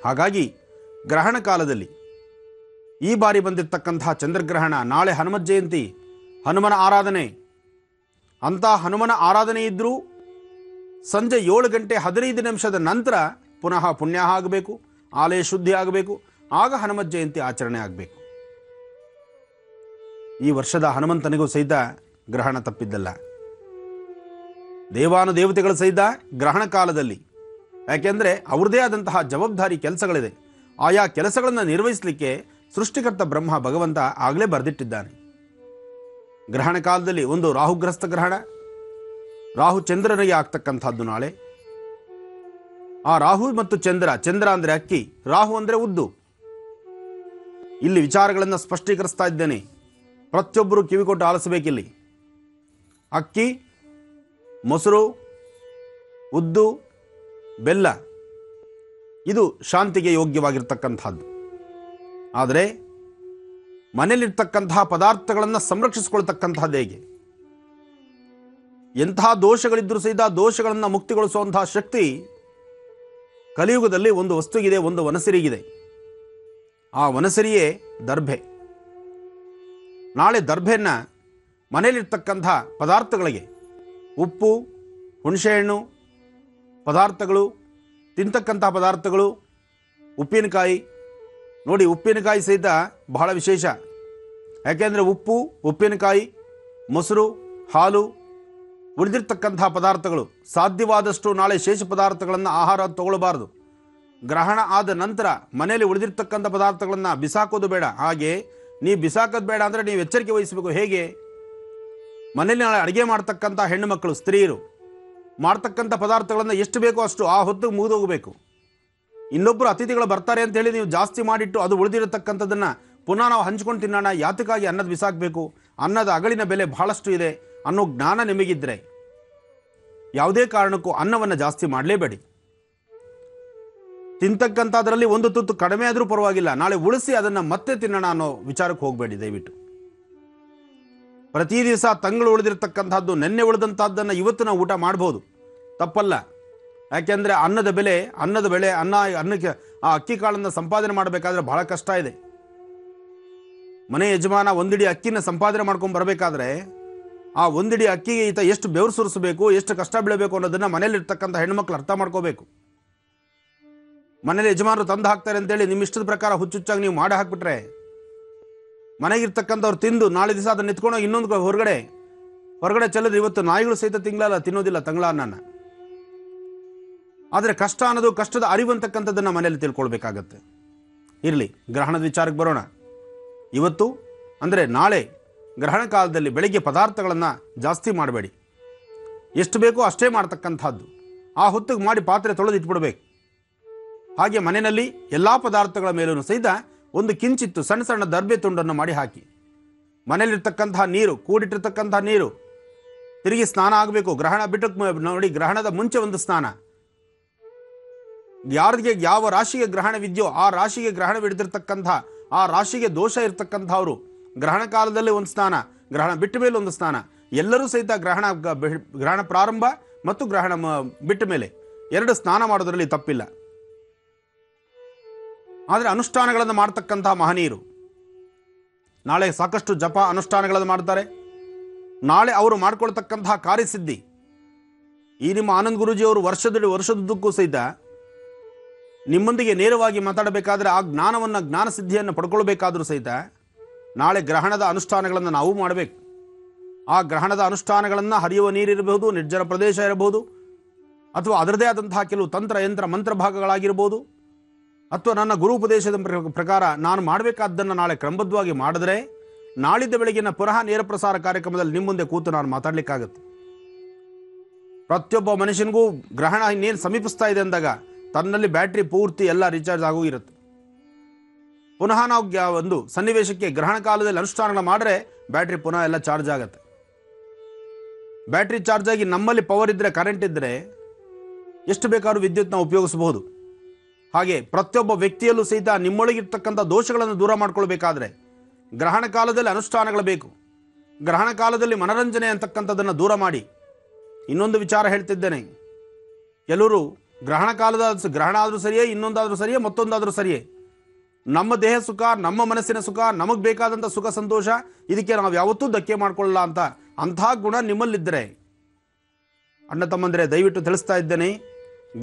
ಹಾಗಾಗಿ ಗ್ರಹಣ ಕಾಲದಲ್ಲಿ ಈ ಬಾರಿ ಬಂದಿರತಕ್ಕಂತಹ ಚಂದ್ರಗ್ರಹಣ, ನಾಳೆ ಹನುಮತ್ ಜಯಂತಿ, ಹನುಮನ ಆರಾಧನೆ, ಅಂಥ ಹನುಮನ ಆರಾಧನೆ ಇದ್ದರೂ ಸಂಜೆ 7 ಗಂಟೆ 15 ನಿಮಿಷದ ನಂತರ ಪುನಃ ಪುಣ್ಯಾಹ ಆಗಬೇಕು, ಆಲಯ ಶುದ್ಧಿ ಆಗಬೇಕು, ಆಗ ಹನುಮತ್ ಜಯಂತಿ ಆಚರಣೆ ಆಗಬೇಕು. ಈ ವರ್ಷದ ಹನುಮಂತನಿಗೂ ಸಹಿತ ಗ್ರಹಣ ತಪ್ಪಿದ್ದಲ್ಲ. ದೇವಾನುದೇವತೆಗಳು ಸಹಿತ ಗ್ರಹಣ ಕಾಲದಲ್ಲಿ, ಯಾಕೆಂದರೆ ಅವ್ರದೇ ಆದಂತಹ ಜವಾಬ್ದಾರಿ ಕೆಲಸಗಳಿದೆ. ಆಯಾ ಕೆಲಸಗಳನ್ನು ನಿರ್ವಹಿಸಲಿಕ್ಕೆ ಸೃಷ್ಟಿಕರ್ತ ಬ್ರಹ್ಮ ಭಗವಂತ ಆಗಲೇ ಬರೆದಿಟ್ಟಿದ್ದಾನೆ. ಗ್ರಹಣ ಕಾಲದಲ್ಲಿ ಒಂದು ರಾಹುಗ್ರಸ್ತ ಗ್ರಹಣ, ರಾಹು ಚಂದ್ರನಿಗೆ ಆಗ್ತಕ್ಕಂಥದ್ದು ನಾಳೆ. ಆ ರಾಹು ಮತ್ತು ಚಂದ್ರ ಅಂದರೆ ಅಕ್ಕಿ, ರಾಹು ಅಂದರೆ ಉದ್ದು. ಇಲ್ಲಿ ವಿಚಾರಗಳನ್ನು ಸ್ಪಷ್ಟೀಕರಿಸ್ತಾ ಇದ್ದೇನೆ, ಪ್ರತಿಯೊಬ್ಬರು ಕಿವಿಕೊಟ್ಟು ಆಲಿಸಬೇಕಿಲ್ಲಿ. ಅಕ್ಕಿ, ಮೊಸರು, ಉದ್ದು, ಬೆಲ್ಲ ಇದು ಶಾಂತಿಗೆ ಯೋಗ್ಯವಾಗಿರ್ತಕ್ಕಂಥದ್ದು. ಆದರೆ ಮನೆಯಲ್ಲಿರ್ತಕ್ಕಂತಹ ಪದಾರ್ಥಗಳನ್ನು ಸಂರಕ್ಷಿಸಿಕೊಳ್ತಕ್ಕಂಥದ್ದು ಹೇಗೆ? ಎಂತಹ ದೋಷಗಳಿದ್ದರೂ ಸಹಿತ ದೋಷಗಳನ್ನು ಮುಕ್ತಿಗೊಳಿಸುವಂತಹ ಶಕ್ತಿ ಕಲಿಯುಗದಲ್ಲಿ ಒಂದು ವಸ್ತುಗಿದೆ, ಒಂದು ವನಸಿರಿಗಿದೆ. ಆ ವನಸಿರಿಯೇ ದರ್ಭೆ. ನಾಳೆ ದರ್ಭೆಯನ್ನು ಮನೆಯಲ್ಲಿರ್ತಕ್ಕಂಥ ಪದಾರ್ಥಗಳಿಗೆ, ಉಪ್ಪು, ಹುಣಸೆಹಣ್ಣು ಪದಾರ್ಥಗಳು, ತಿಂತಕ್ಕಂಥ ಪದಾರ್ಥಗಳು, ಉಪ್ಪಿನಕಾಯಿ ನೋಡಿ, ಉಪ್ಪಿನಕಾಯಿ ಸಹಿತ ಬಹಳ ವಿಶೇಷ. ಯಾಕೆಂದರೆ ಉಪ್ಪು, ಉಪ್ಪಿನಕಾಯಿ, ಮೊಸರು, ಹಾಲು, ಉಳಿದಿರ್ತಕ್ಕಂಥ ಪದಾರ್ಥಗಳು ಸಾಧ್ಯವಾದಷ್ಟು ನಾಳೆ ಶೇಷ ಪದಾರ್ಥಗಳನ್ನು ಆಹಾರ ತಗೊಳ್ಬಾರ್ದು. ಗ್ರಹಣ ಆದ ನಂತರ ಮನೆಯಲ್ಲಿ ಉಳಿದಿರ್ತಕ್ಕಂಥ ಪದಾರ್ಥಗಳನ್ನು ಬಿಸಾಕೋದು ಬೇಡ. ಹಾಗೆ ನೀವು ಬಿಸಾಕೋದು ಬೇಡ ಅಂದರೆ ನೀವು ಎಚ್ಚರಿಕೆ ವಹಿಸಬೇಕು. ಹೇಗೆ? ಮನೆಯಲ್ಲಿ ನಾಳೆ ಅಡುಗೆ ಮಾಡ್ತಕ್ಕಂಥ ಹೆಣ್ಣು ಮಕ್ಕಳು, ಸ್ತ್ರೀಯರು ಮಾಡ್ತಕ್ಕಂಥ ಪದಾರ್ಥಗಳನ್ನು ಎಷ್ಟು ಬೇಕೋ ಅಷ್ಟು ಆ ಹೊತ್ತಿಗೆ ಮುಗಿದೋಗಬೇಕು. ಇನ್ನೊಬ್ಬರು ಅತಿಥಿಗಳು ಬರ್ತಾರೆ ಅಂತೇಳಿ ನೀವು ಜಾಸ್ತಿ ಮಾಡಿಟ್ಟು ಅದು ಉಳಿದಿರತಕ್ಕಂಥದ್ದನ್ನು ಪುನಃ ನಾವು ಹಂಚ್ಕೊಂಡು ತಿನ್ನೋಣ, ಯಾತಕ್ಕಾಗಿ ಅನ್ನದ ಬಿಸಾಕಬೇಕು? ಅನ್ನದ ಅಗಳಿನ ಬೆಲೆ ಬಹಳಷ್ಟು ಇದೆ ಅನ್ನೋ ಜ್ಞಾನ ನಿಮಗಿದ್ರೆ ಯಾವುದೇ ಕಾರಣಕ್ಕೂ ಅನ್ನವನ್ನು ಜಾಸ್ತಿ ಮಾಡಲೇಬೇಡಿ. ತಿಂತಕ್ಕಂಥದ್ರಲ್ಲಿ ಒಂದು ತುತ್ತು ಕಡಿಮೆ ಆದರೂ ಪರವಾಗಿಲ್ಲ, ನಾಳೆ ಉಳಿಸಿ ಅದನ್ನು ಮತ್ತೆ ತಿನ್ನೋಣ ಅನ್ನೋ ವಿಚಾರಕ್ಕೆ ಹೋಗಬೇಡಿ ದಯವಿಟ್ಟು. ಪ್ರತಿ ದಿವಸ ತಂಗಳು ಉಳಿದಿರ್ತಕ್ಕಂಥದ್ದು, ನೆನ್ನೆ ಉಳಿದಂಥದ್ದನ್ನು ಇವತ್ತು ನಾವು ಊಟ ಮಾಡ್ಬೋದು, ತಪ್ಪಲ್ಲ. ಯಾಕೆಂದರೆ ಅನ್ನದ ಬೆಲೆ ಅನ್ನಕ್ಕೆ ಆ ಅಕ್ಕಿ ಕಾಳನ್ನು ಸಂಪಾದನೆ ಮಾಡಬೇಕಾದ್ರೆ ಬಹಳ ಕಷ್ಟ ಇದೆ. ಮನೆ ಯಜಮಾನ ಒಂದಿಡಿ ಅಕ್ಕಿನ ಸಂಪಾದನೆ ಮಾಡ್ಕೊಂಡು ಬರಬೇಕಾದ್ರೆ ಆ ಒಂದಿಡಿ ಅಕ್ಕಿಗೆ ಈತ ಎಷ್ಟು ಬೆವರು ಸುರಿಸಬೇಕು, ಎಷ್ಟು ಕಷ್ಟ ಬೀಳಬೇಕು ಅನ್ನೋದನ್ನು ಮನೇಲಿರ್ತಕ್ಕಂಥ ಹೆಣ್ಮಕ್ಳು ಅರ್ಥ ಮಾಡ್ಕೋಬೇಕು. ಮನೇಲಿ ಯಜಮಾನರು ತಂದು ಹಾಕ್ತಾರೆ ಅಂತೇಳಿ ನಿಮ್ಮ ಇಷ್ಟದ ಪ್ರಕಾರ ಹುಚ್ಚುಚ್ಚಾಗಿ ನೀವು ಮಾಡಿ ಹಾಕ್ಬಿಟ್ರೆ ಮನೆಗಿರ್ತಕ್ಕಂಥವ್ರು ತಿಂದು ನಾಳೆ ದಿವಸ ಅದನ್ನು ನಿಂತ್ಕೊಂಡೋಗಿ ಇನ್ನೊಂದು ಹೊರಗಡೆ ಚೆಲ್ಲಿದ್ರೆ ಇವತ್ತು ನಾಯಿಗಳು ಸಹಿತ ತಿಂಗಳಲ್ಲ ತಿನ್ನೋದಿಲ್ಲ ತಂಗಳ ಅನ್ನನ. ಆದರೆ ಕಷ್ಟ ಅನ್ನೋದು ಕಷ್ಟದ ಅರಿವು ಅಂತಕ್ಕಂಥದ್ದನ್ನು ಮನೆಯಲ್ಲಿ ತಿಳ್ಕೊಳ್ಬೇಕಾಗತ್ತೆ. ಇರಲಿ, ಗ್ರಹಣದ ವಿಚಾರಕ್ಕೆ ಬರೋಣ. ಇವತ್ತು ಅಂದರೆ ನಾಳೆ ಗ್ರಹಣ ಕಾಲದಲ್ಲಿ ಬೆಳಿಗ್ಗೆ ಪದಾರ್ಥಗಳನ್ನು ಜಾಸ್ತಿ ಮಾಡಬೇಡಿ. ಎಷ್ಟು ಬೇಕೋ ಅಷ್ಟೇ ಮಾಡ್ತಕ್ಕಂಥದ್ದು. ಆ ಹೊತ್ತಿಗೆ ಮಾಡಿ ಪಾತ್ರೆ ತೊಳೆದಿಟ್ಬಿಡ್ಬೇಕು. ಹಾಗೆ ಮನೆಯಲ್ಲಿ ಎಲ್ಲ ಪದಾರ್ಥಗಳ ಮೇಲೂ ಸಹಿತ ಒಂದು ಕಿಂಚಿತ್ತು ಸಣ್ಣ ಸಣ್ಣ ದರ್ಬೆ ತುಂಡನ್ನು ಮಾಡಿ ಹಾಕಿ. ಮನೆಯಲ್ಲಿರ್ತಕ್ಕಂತಹ ನೀರು, ಕೂಡಿಟ್ಟಿರ್ತಕ್ಕಂತಹ ನೀರು ತಿರುಗಿ ಸ್ನಾನ ಆಗಬೇಕು. ಗ್ರಹಣ ಬಿಟ್ಟು ನೋಡಿ, ಗ್ರಹಣದ ಮುಂಚೆ ಒಂದು ಸ್ನಾನ. ಯಾರಿಗೆ ಯಾವ ರಾಶಿಗೆ ಗ್ರಹಣವಿದೆಯೋ ಆ ರಾಶಿಗೆ ಗ್ರಹಣವಿಡ್ದಿರ್ತಕ್ಕಂಥ, ಆ ರಾಶಿಗೆ ದೋಷ ಇರ್ತಕ್ಕಂಥವ್ರು ಗ್ರಹಣ ಕಾಲದಲ್ಲಿ ಒಂದು ಸ್ನಾನ, ಗ್ರಹಣ ಬಿಟ್ಟ ಮೇಲೆ ಒಂದು ಸ್ನಾನ. ಎಲ್ಲರೂ ಸಹಿತ ಗ್ರಹಣ ಪ್ರಾರಂಭ ಮತ್ತು ಗ್ರಹಣ ಬಿಟ್ಟ ಮೇಲೆ 2 ಸ್ನಾನ ಮಾಡೋದ್ರಲ್ಲಿ ತಪ್ಪಿಲ್ಲ. ಆದರೆ ಅನುಷ್ಠಾನಗಳನ್ನು ಮಾಡ್ತಕ್ಕಂತಹ ಮಹನೀಯರು ನಾಳೆ ಸಾಕಷ್ಟು ಜಪ ಅನುಷ್ಠಾನಗಳನ್ನು ಮಾಡ್ತಾರೆ. ನಾಳೆ ಅವರು ಮಾಡ್ಕೊಳ್ತಕ್ಕಂತಹ ಕಾರ್ಯಸಿದ್ಧಿ, ಈ ನಿಮ್ಮ ಆನಂದ್ ಗುರೂಜಿಯವರು ವರ್ಷದುದ್ದಕ್ಕೂ ಸಹಿತ ನಿಮ್ಮೊಂದಿಗೆ ನೇರವಾಗಿ ಮಾತಾಡಬೇಕಾದ್ರೆ ಆ ಜ್ಞಾನ ಸಿದ್ಧಿಯನ್ನು ಪಡ್ಕೊಳ್ಬೇಕಾದ್ರೂ ಸಹಿತ ನಾಳೆ ಗ್ರಹಣದ ಅನುಷ್ಠಾನಗಳನ್ನು ನಾವು ಮಾಡಬೇಕು. ಆ ಗ್ರಹಣದ ಅನುಷ್ಠಾನಗಳನ್ನು ಹರಿಯುವ ನೀರಿರಬಹುದು, ನಿರ್ಜನ ಪ್ರದೇಶ ಇರಬಹುದು, ಅಥವಾ ಅದರದೇ ಆದಂತಹ ಕೆಲವು ತಂತ್ರ ಯಂತ್ರ ಮಂತ್ರ ಭಾಗಗಳಾಗಿರ್ಬೋದು, ಅಥವಾ ನನ್ನ ಗುರು ಉಪದೇಶದ ಪ್ರಕಾರ ನಾನು ಮಾಡಬೇಕಾದ್ದನ್ನು ನಾಳೆ ಕ್ರಮಬದ್ಧವಾಗಿ ಮಾಡಿದ್ರೆ ನಾಳಿದ್ದ ಬೆಳಗಿನ ಪುನಃ ನೇರ ಪ್ರಸಾರ ಕಾರ್ಯಕ್ರಮದಲ್ಲಿ ನಿಮ್ಮ ಮುಂದೆ ಕೂತು ನಾನು ಮಾತಾಡಲಿಕ್ಕಾಗತ್ತೆ. ಪ್ರತಿಯೊಬ್ಬ ಮನುಷ್ಯನಿಗೂ ಗ್ರಹಣ ಇನ್ನೇನು ಸಮೀಪಿಸ್ತಾ ಇದೆ ಅಂದಾಗ ತನ್ನಲ್ಲಿ ಬ್ಯಾಟ್ರಿ ಪೂರ್ತಿ ಎಲ್ಲ ರೀಚಾರ್ಜ್ ಆಗೋಗಿರುತ್ತೆ. ಪುನಃ ನಾವು ಒಂದು ಸನ್ನಿವೇಶಕ್ಕೆ ಗ್ರಹಣ ಕಾಲದಲ್ಲಿ ಅನುಷ್ಠಾನ ಮಾಡಿದ್ರೆ ಬ್ಯಾಟ್ರಿ ಪುನಃ ಎಲ್ಲ ಚಾರ್ಜ್ ಆಗುತ್ತೆ. ಬ್ಯಾಟ್ರಿ ಚಾರ್ಜ್ ಆಗಿ ನಮ್ಮಲ್ಲಿ ಪವರ್ ಇದ್ದರೆ, ಕರೆಂಟ್ ಇದ್ದರೆ ಎಷ್ಟು ಬೇಕಾದ್ರೂ ವಿದ್ಯುತ್ನ ಉಪಯೋಗಿಸಬಹುದು. ಹಾಗೆ ಪ್ರತಿಯೊಬ್ಬ ವ್ಯಕ್ತಿಯಲ್ಲೂ ಸಹಿತ ನಿಮ್ಮೊಳಗಿರ್ತಕ್ಕಂಥ ದೋಷಗಳನ್ನು ದೂರ ಮಾಡ್ಕೊಳ್ಬೇಕಾದ್ರೆ ಗ್ರಹಣ ಕಾಲದಲ್ಲಿ ಅನುಷ್ಠಾನಗಳು ಬೇಕು. ಗ್ರಹಣ ಕಾಲದಲ್ಲಿ ಮನರಂಜನೆ ಅಂತಕ್ಕಂಥದ್ದನ್ನು ದೂರ ಮಾಡಿ. ಇನ್ನೊಂದು ವಿಚಾರ ಹೇಳ್ತಿದ್ದೇನೆ, ಕೆಲವರು ಗ್ರಹಣ ಆದರೂ ಸರಿಯೇ, ಇನ್ನೊಂದಾದರೂ ಸರಿಯೇ, ಮತ್ತೊಂದಾದರೂ ಸರಿಯೇ, ನಮ್ಮ ದೇಹ ಸುಖ, ನಮ್ಮ ಮನಸ್ಸಿನ ಸುಖ, ನಮಗೆ ಬೇಕಾದಂಥ ಸುಖ ಸಂತೋಷ, ಇದಕ್ಕೆ ನಾವು ಯಾವತ್ತೂ ಧಕ್ಕೆ ಮಾಡ್ಕೊಳ್ಳಲ್ಲ ಅಂತ ಅಂಥ ಗುಣ ನಿಮ್ಮಲ್ಲಿದ್ದರೆ ಅಣ್ಣ ತಮ್ಮಂದರೆ ದಯವಿಟ್ಟು ತಿಳಿಸ್ತಾ ಇದ್ದೇನೆ,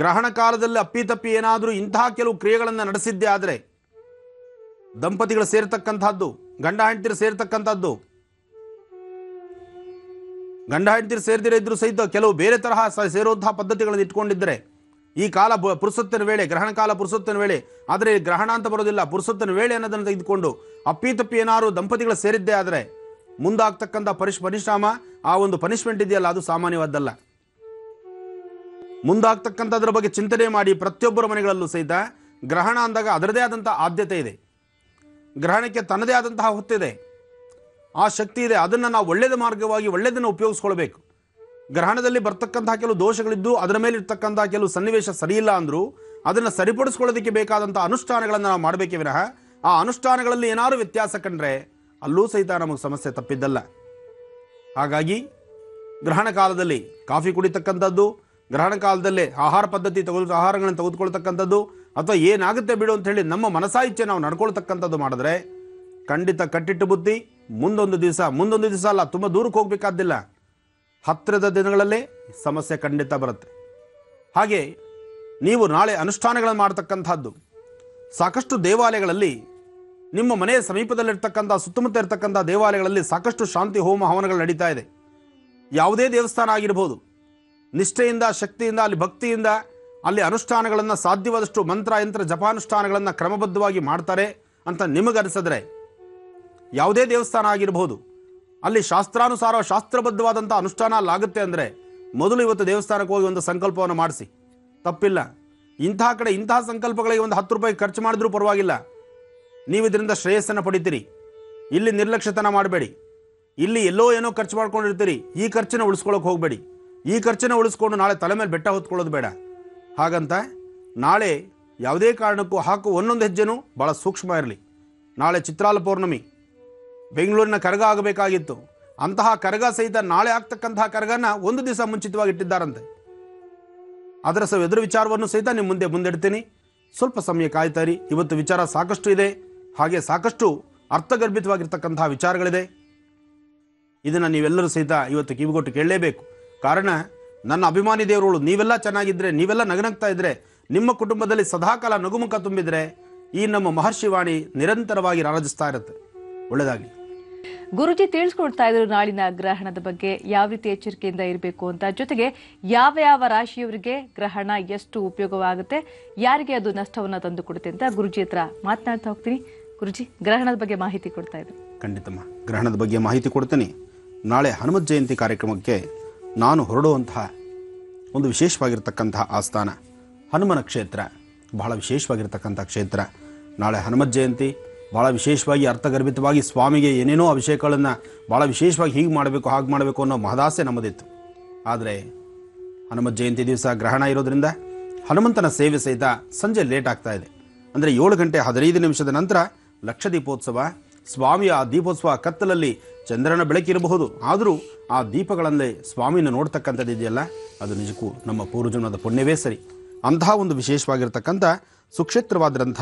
ಗ್ರಹಣ ಕಾಲದಲ್ಲಿ ಅಪ್ಪಿತಪ್ಪಿ ಏನಾದರೂ ಇಂತಹ ಕೆಲವು ಕ್ರಿಯೆಗಳನ್ನು ನಡೆಸಿದ್ದೇ ಆದರೆ ದಂಪತಿಗಳು ಸೇರ್ತಕ್ಕಂಥದ್ದು, ಗಂಡ ಹೆಂಡತಿರು ಸೇರ್ತಕ್ಕಂಥದ್ದು, ಗಂಡ ಹೆಂಡತಿರು ಸೇರ್ದಿರ ಇದ್ರೂ ಸಹಿತ ಕೆಲವು ಬೇರೆ ತರಹ ಸೇರುವಂತಹ ಪದ್ಧತಿಗಳನ್ನು ಇಟ್ಕೊಂಡಿದ್ದರೆ ಈ ಕಾಲ ಪುರುಸೊತ್ತಿನ ವೇಳೆ, ಗ್ರಹಣ ಕಾಲ ಪುರುಸೊತ್ತಿನ ವೇಳೆ, ಆದರೆ ಗ್ರಹಣ ಅಂತ ಬರೋದಿಲ್ಲ, ಪುರುಸೊತ್ತಿನ ವೇಳೆ ಅನ್ನೋದನ್ನು ತೆಗೆದುಕೊಂಡು ಅಪ್ಪಿತಪ್ಪಿ ಏನಾದ್ರು ದಂಪತಿಗಳು ಸೇರಿದ್ದೇ ಆದರೆ ಮುಂದಾಗ್ತಕ್ಕಂಥ ಪರಿಶ್ರಮ, ಆ ಒಂದು ಪನಿಷ್ಮೆಂಟ್ ಇದೆಯಲ್ಲ, ಅದು ಸಾಮಾನ್ಯವಾದ್ದಲ್ಲ. ಮುಂದಾಗ್ತಕ್ಕಂಥದ್ರ ಬಗ್ಗೆ ಚಿಂತನೆ ಮಾಡಿ ಪ್ರತಿಯೊಬ್ಬರ ಮನೆಗಳಲ್ಲೂ ಸಹಿತ ಗ್ರಹಣ ಅಂದಾಗ ಅದರದೇ ಆದಂತಹ ಆದ್ಯತೆ ಇದೆ. ಗ್ರಹಣಕ್ಕೆ ತನ್ನದೇ ಆದಂತಹ ಹೊತ್ತಿದೆ, ಆ ಶಕ್ತಿ ಇದೆ. ಅದನ್ನು ನಾವು ಒಳ್ಳೆಯದ ಮಾರ್ಗವಾಗಿ ಒಳ್ಳೆಯದನ್ನು ಉಪಯೋಗಿಸ್ಕೊಳ್ಬೇಕು. ಗ್ರಹಣದಲ್ಲಿ ಬರ್ತಕ್ಕಂತಹ ಕೆಲವು ದೋಷಗಳಿದ್ದು ಅದರ ಮೇಲೆ ಇರ್ತಕ್ಕಂತಹ ಕೆಲವು ಸನ್ನಿವೇಶ ಸರಿಯಿಲ್ಲ ಅಂದರೂ ಅದನ್ನು ಸರಿಪಡಿಸ್ಕೊಳ್ಳೋದಕ್ಕೆ ಬೇಕಾದಂಥ ಅನುಷ್ಠಾನಗಳನ್ನು ನಾವು ಮಾಡಬೇಕೇ ವಿನಃ ಆ ಅನುಷ್ಠಾನಗಳಲ್ಲಿ ಏನಾದರೂ ವ್ಯತ್ಯಾಸ ಕಂಡ್ರೆ ಅಲ್ಲೂ ಸಹಿತ ನಮಗೆ ಸಮಸ್ಯೆ ತಪ್ಪಿದ್ದಲ್ಲ. ಹಾಗಾಗಿ ಗ್ರಹಣ ಕಾಲದಲ್ಲಿ ಕಾಫಿ ಕುಡಿತಕ್ಕಂಥದ್ದು, ಗ್ರಹಣ ಕಾಲದಲ್ಲೇ ಆಹಾರ ಪದ್ಧತಿ ಆಹಾರಗಳನ್ನು ತೆಗೆದುಕೊಳ್ತಕ್ಕಂಥದ್ದು, ಅಥವಾ ಏನಾಗುತ್ತೆ ಬಿಡು ಅಂತ ಹೇಳಿ ನಮ್ಮ ಮನಸಾ ಇಚ್ಛೆ ನಾವು ನಡ್ಕೊಳ್ತಕ್ಕಂಥದ್ದು ಮಾಡಿದ್ರೆ ಖಂಡಿತ ಕಟ್ಟಿಟ್ಟು ಬುದ್ಧಿ ಮುಂದೊಂದು ದಿವಸ ಅಲ್ಲ, ತುಂಬ ದೂರಕ್ಕೆ ಹೋಗಬೇಕಾದ್ದಿಲ್ಲ, ಹತ್ತಿರದ ದಿನಗಳಲ್ಲೇ ಸಮಸ್ಯೆ ಖಂಡಿತ ಬರುತ್ತೆ. ಹಾಗೆ ನೀವು ನಾಳೆ ಅನುಷ್ಠಾನಗಳನ್ನು ಮಾಡ್ತಕ್ಕಂಥದ್ದು, ಸಾಕಷ್ಟು ದೇವಾಲಯಗಳಲ್ಲಿ ನಿಮ್ಮ ಮನೆಯ ಸಮೀಪದಲ್ಲಿರ್ತಕ್ಕಂಥ ಸುತ್ತಮುತ್ತ ಇರ್ತಕ್ಕಂಥ ದೇವಾಲಯಗಳಲ್ಲಿ ಸಾಕಷ್ಟು ಶಾಂತಿ ಹೋಮ ಹವನಗಳು ನಡೀತಾ ಇದೆ. ಯಾವುದೇ ದೇವಸ್ಥಾನ ಆಗಿರ್ಬೋದು, ನಿಷ್ಠೆಯಿಂದ ಶಕ್ತಿಯಿಂದ ಅಲ್ಲಿ ಭಕ್ತಿಯಿಂದ ಅಲ್ಲಿ ಅನುಷ್ಠಾನಗಳನ್ನು ಸಾಧ್ಯವಾದಷ್ಟು ಮಂತ್ರ ಯಂತ್ರ ಜಪಾನುಷ್ಠಾನಗಳನ್ನು ಕ್ರಮಬದ್ಧವಾಗಿ ಮಾಡ್ತಾರೆ ಅಂತ ನಿಮಗನಿಸಿದ್ರೆ, ಯಾವುದೇ ದೇವಸ್ಥಾನ ಆಗಿರ್ಬೋದು ಅಲ್ಲಿ ಶಾಸ್ತ್ರಾನುಸಾರ ಶಾಸ್ತ್ರಬದ್ಧವಾದಂಥ ಅನುಷ್ಠಾನ ಅಲ್ಲಾಗುತ್ತೆ ಅಂದರೆ ಮೊದಲು ಇವತ್ತು ದೇವಸ್ಥಾನಕ್ಕೆ ಹೋಗಿ ಒಂದು ಸಂಕಲ್ಪವನ್ನು ಮಾಡಿಸಿ, ತಪ್ಪಿಲ್ಲ. ಇಂತಹ ಕಡೆ ಇಂತಹ ಸಂಕಲ್ಪಗಳಿಗೆ ಒಂದು 10 ರೂಪಾಯಿ ಖರ್ಚು ಮಾಡಿದ್ರೂ ಪರವಾಗಿಲ್ಲ, ನೀವು ಇದರಿಂದ ಶ್ರೇಯಸ್ಸನ್ನು ಪಡಿತೀರಿ. ಇಲ್ಲಿ ನಿರ್ಲಕ್ಷ್ಯತನ ಮಾಡಬೇಡಿ. ಇಲ್ಲಿ ಎಲ್ಲೋ ಏನೋ ಖರ್ಚು ಮಾಡ್ಕೊಂಡಿರ್ತೀರಿ, ಈ ಖರ್ಚನ್ನು ಉಳಿಸ್ಕೊಳ್ಳೋಕೆ ಹೋಗಬೇಡಿ. ಈ ಖರ್ಚನ್ನು ಉಳಿಸ್ಕೊಂಡು ನಾಳೆ ತಲೆ ಮೇಲೆ ಬೆಟ್ಟ ಹೊತ್ಕೊಳ್ಳೋದು ಬೇಡ. ಹಾಗಂತ ನಾಳೆ ಯಾವುದೇ ಕಾರಣಕ್ಕೂ ಹಾಕು ಒಂದೊಂದು ಹೆಜ್ಜೆನೂ ಭಾಳ ಸೂಕ್ಷ್ಮ ಇರಲಿ. ನಾಳೆ ಚಿತ್ರಾಲ ಪೌರ್ಣಮಿ, ಬೆಂಗಳೂರಿನ ಕರಗ ಆಗಬೇಕಾಗಿತ್ತು, ಅಂತಹ ಕರಗ ಸಹಿತ ನಾಳೆ ಆಗ್ತಕ್ಕಂತಹ ಕರಗನ ಒಂದು ದಿವಸ ಮುಂಚಿತವಾಗಿ ಇಟ್ಟಿದ್ದಾರಂತೆ. ಅದರ ಎದುರು ವಿಚಾರವನ್ನು ಸಹಿತ ನಿಮ್ಮ ಮುಂದಿಡ್ತೀನಿ, ಸ್ವಲ್ಪ ಸಮಯ ಕಾಯ್ತಾರಿ. ಇವತ್ತು ವಿಚಾರ ಸಾಕಷ್ಟು ಇದೆ, ಹಾಗೆ ಸಾಕಷ್ಟು ಅರ್ಥಗರ್ಭಿತವಾಗಿರ್ತಕ್ಕಂತಹ ವಿಚಾರಗಳಿದೆ. ಇದನ್ನು ನೀವೆಲ್ಲರೂ ಸಹಿತ ಇವತ್ತು ಕಿವಿಗೊಟ್ಟು ಕೇಳಲೇಬೇಕು. ಕಾರಣ ನನ್ನ ಅಭಿಮಾನಿ ದೇವರುಗಳು ನೀವೆಲ್ಲ ಚೆನ್ನಾಗಿದ್ದರೆ, ನೀವೆಲ್ಲ ನಗನಗ್ತಾ ಇದ್ದರೆ, ನಿಮ್ಮ ಕುಟುಂಬದಲ್ಲಿ ಸದಾಕಾಲ ನಗುಮುಖ ತುಂಬಿದರೆ ಈ ನಮ್ಮ ಮಹರ್ಷಿವಾಣಿ ನಿರಂತರವಾಗಿ ರಾರಾಜಿಸ್ತಾ ಇರುತ್ತೆ. ಒಳ್ಳೆಯದಾಗಲಿ. ಗುರುಜಿ ತಿಳಿಸ್ಕೊಡ್ತಾ ಇದ್ರು ನಾಳಿನ ಗ್ರಹಣದ ಬಗ್ಗೆ ಯಾವ ರೀತಿ ಎಚ್ಚರಿಕೆಯಿಂದ ಇರಬೇಕು ಅಂತ, ಜೊತೆಗೆ ಯಾವ ಯಾವ ರಾಶಿಯವರಿಗೆ ಗ್ರಹಣ ಎಷ್ಟು ಉಪಯೋಗವಾಗುತ್ತೆ, ಯಾರಿಗೆ ಅದು ನಷ್ಟವನ್ನ ತಂದು ಕೊಡುತ್ತೆ ಅಂತ ಗುರುಜಿ ಹತ್ರ ಮಾತನಾಡ್ತಾ ಹೋಗ್ತೀನಿ. ಗುರುಜಿ, ಗ್ರಹಣದ ಬಗ್ಗೆ ಮಾಹಿತಿ ಕೊಡ್ತಾ ಇದ್ರು. ಖಂಡಿತಮ್ಮ, ಗ್ರಹಣದ ಬಗ್ಗೆ ಮಾಹಿತಿ ಕೊಡ್ತೀನಿ. ನಾಳೆ ಹನುಮತ್ ಜಯಂತಿ ಕಾರ್ಯಕ್ರಮಕ್ಕೆ ನಾನು ಹೊರಡುವಂತಹ ಒಂದು ವಿಶೇಷವಾಗಿರ್ತಕ್ಕಂತಹ ಆಸ್ಥಾನ ಹನುಮನ ಕ್ಷೇತ್ರ, ಬಹಳ ವಿಶೇಷವಾಗಿರ್ತಕ್ಕಂಥ ಕ್ಷೇತ್ರ. ನಾಳೆ ಹನುಮತ್ ಜಯಂತಿ ಭಾಳ ವಿಶೇಷವಾಗಿ ಅರ್ಥಗರ್ಭಿತವಾಗಿ ಸ್ವಾಮಿಗೆ ಏನೇನೋ ಅಭಿಷೇಕಗಳನ್ನು ಭಾಳ ವಿಶೇಷವಾಗಿ ಹೀಗೆ ಮಾಡಬೇಕು ಹಾಗೆ ಮಾಡಬೇಕು ಅನ್ನೋ ಮಹದಾಸೆ ನಮ್ಮದಿತ್ತು. ಆದರೆ ಹನುಮತ್ ಜಯಂತಿ ದಿವಸ ಗ್ರಹಣ ಇರೋದ್ರಿಂದ ಹನುಮಂತನ ಸೇವೆ ಸಹಿತ ಸಂಜೆ ಲೇಟ್ ಆಗ್ತಾ ಇದೆ. ಅಂದರೆ 7 ಗಂಟೆ 15 ನಿಮಿಷದ ನಂತರ ಲಕ್ಷ ದೀಪೋತ್ಸವ. ಸ್ವಾಮಿಯ ಆ ದೀಪೋತ್ಸವ ಕತ್ತಲಲ್ಲಿ ಚಂದ್ರನ ಬೆಳಕಿರಬಹುದು, ಆದರೂ ಆ ದೀಪಗಳಲ್ಲೇ ಸ್ವಾಮಿನ ನೋಡ್ತಕ್ಕಂಥದ್ದು ಇದೆಯಲ್ಲ, ಅದು ನಿಜಕ್ಕೂ ನಮ್ಮ ಪೂರ್ವಜನ್ಮದ ಪುಣ್ಯವೇ ಸರಿ. ಅಂತಹ ಒಂದು ವಿಶೇಷವಾಗಿರ್ತಕ್ಕಂಥ ಸುಕ್ಷೇತ್ರವಾದಂಥ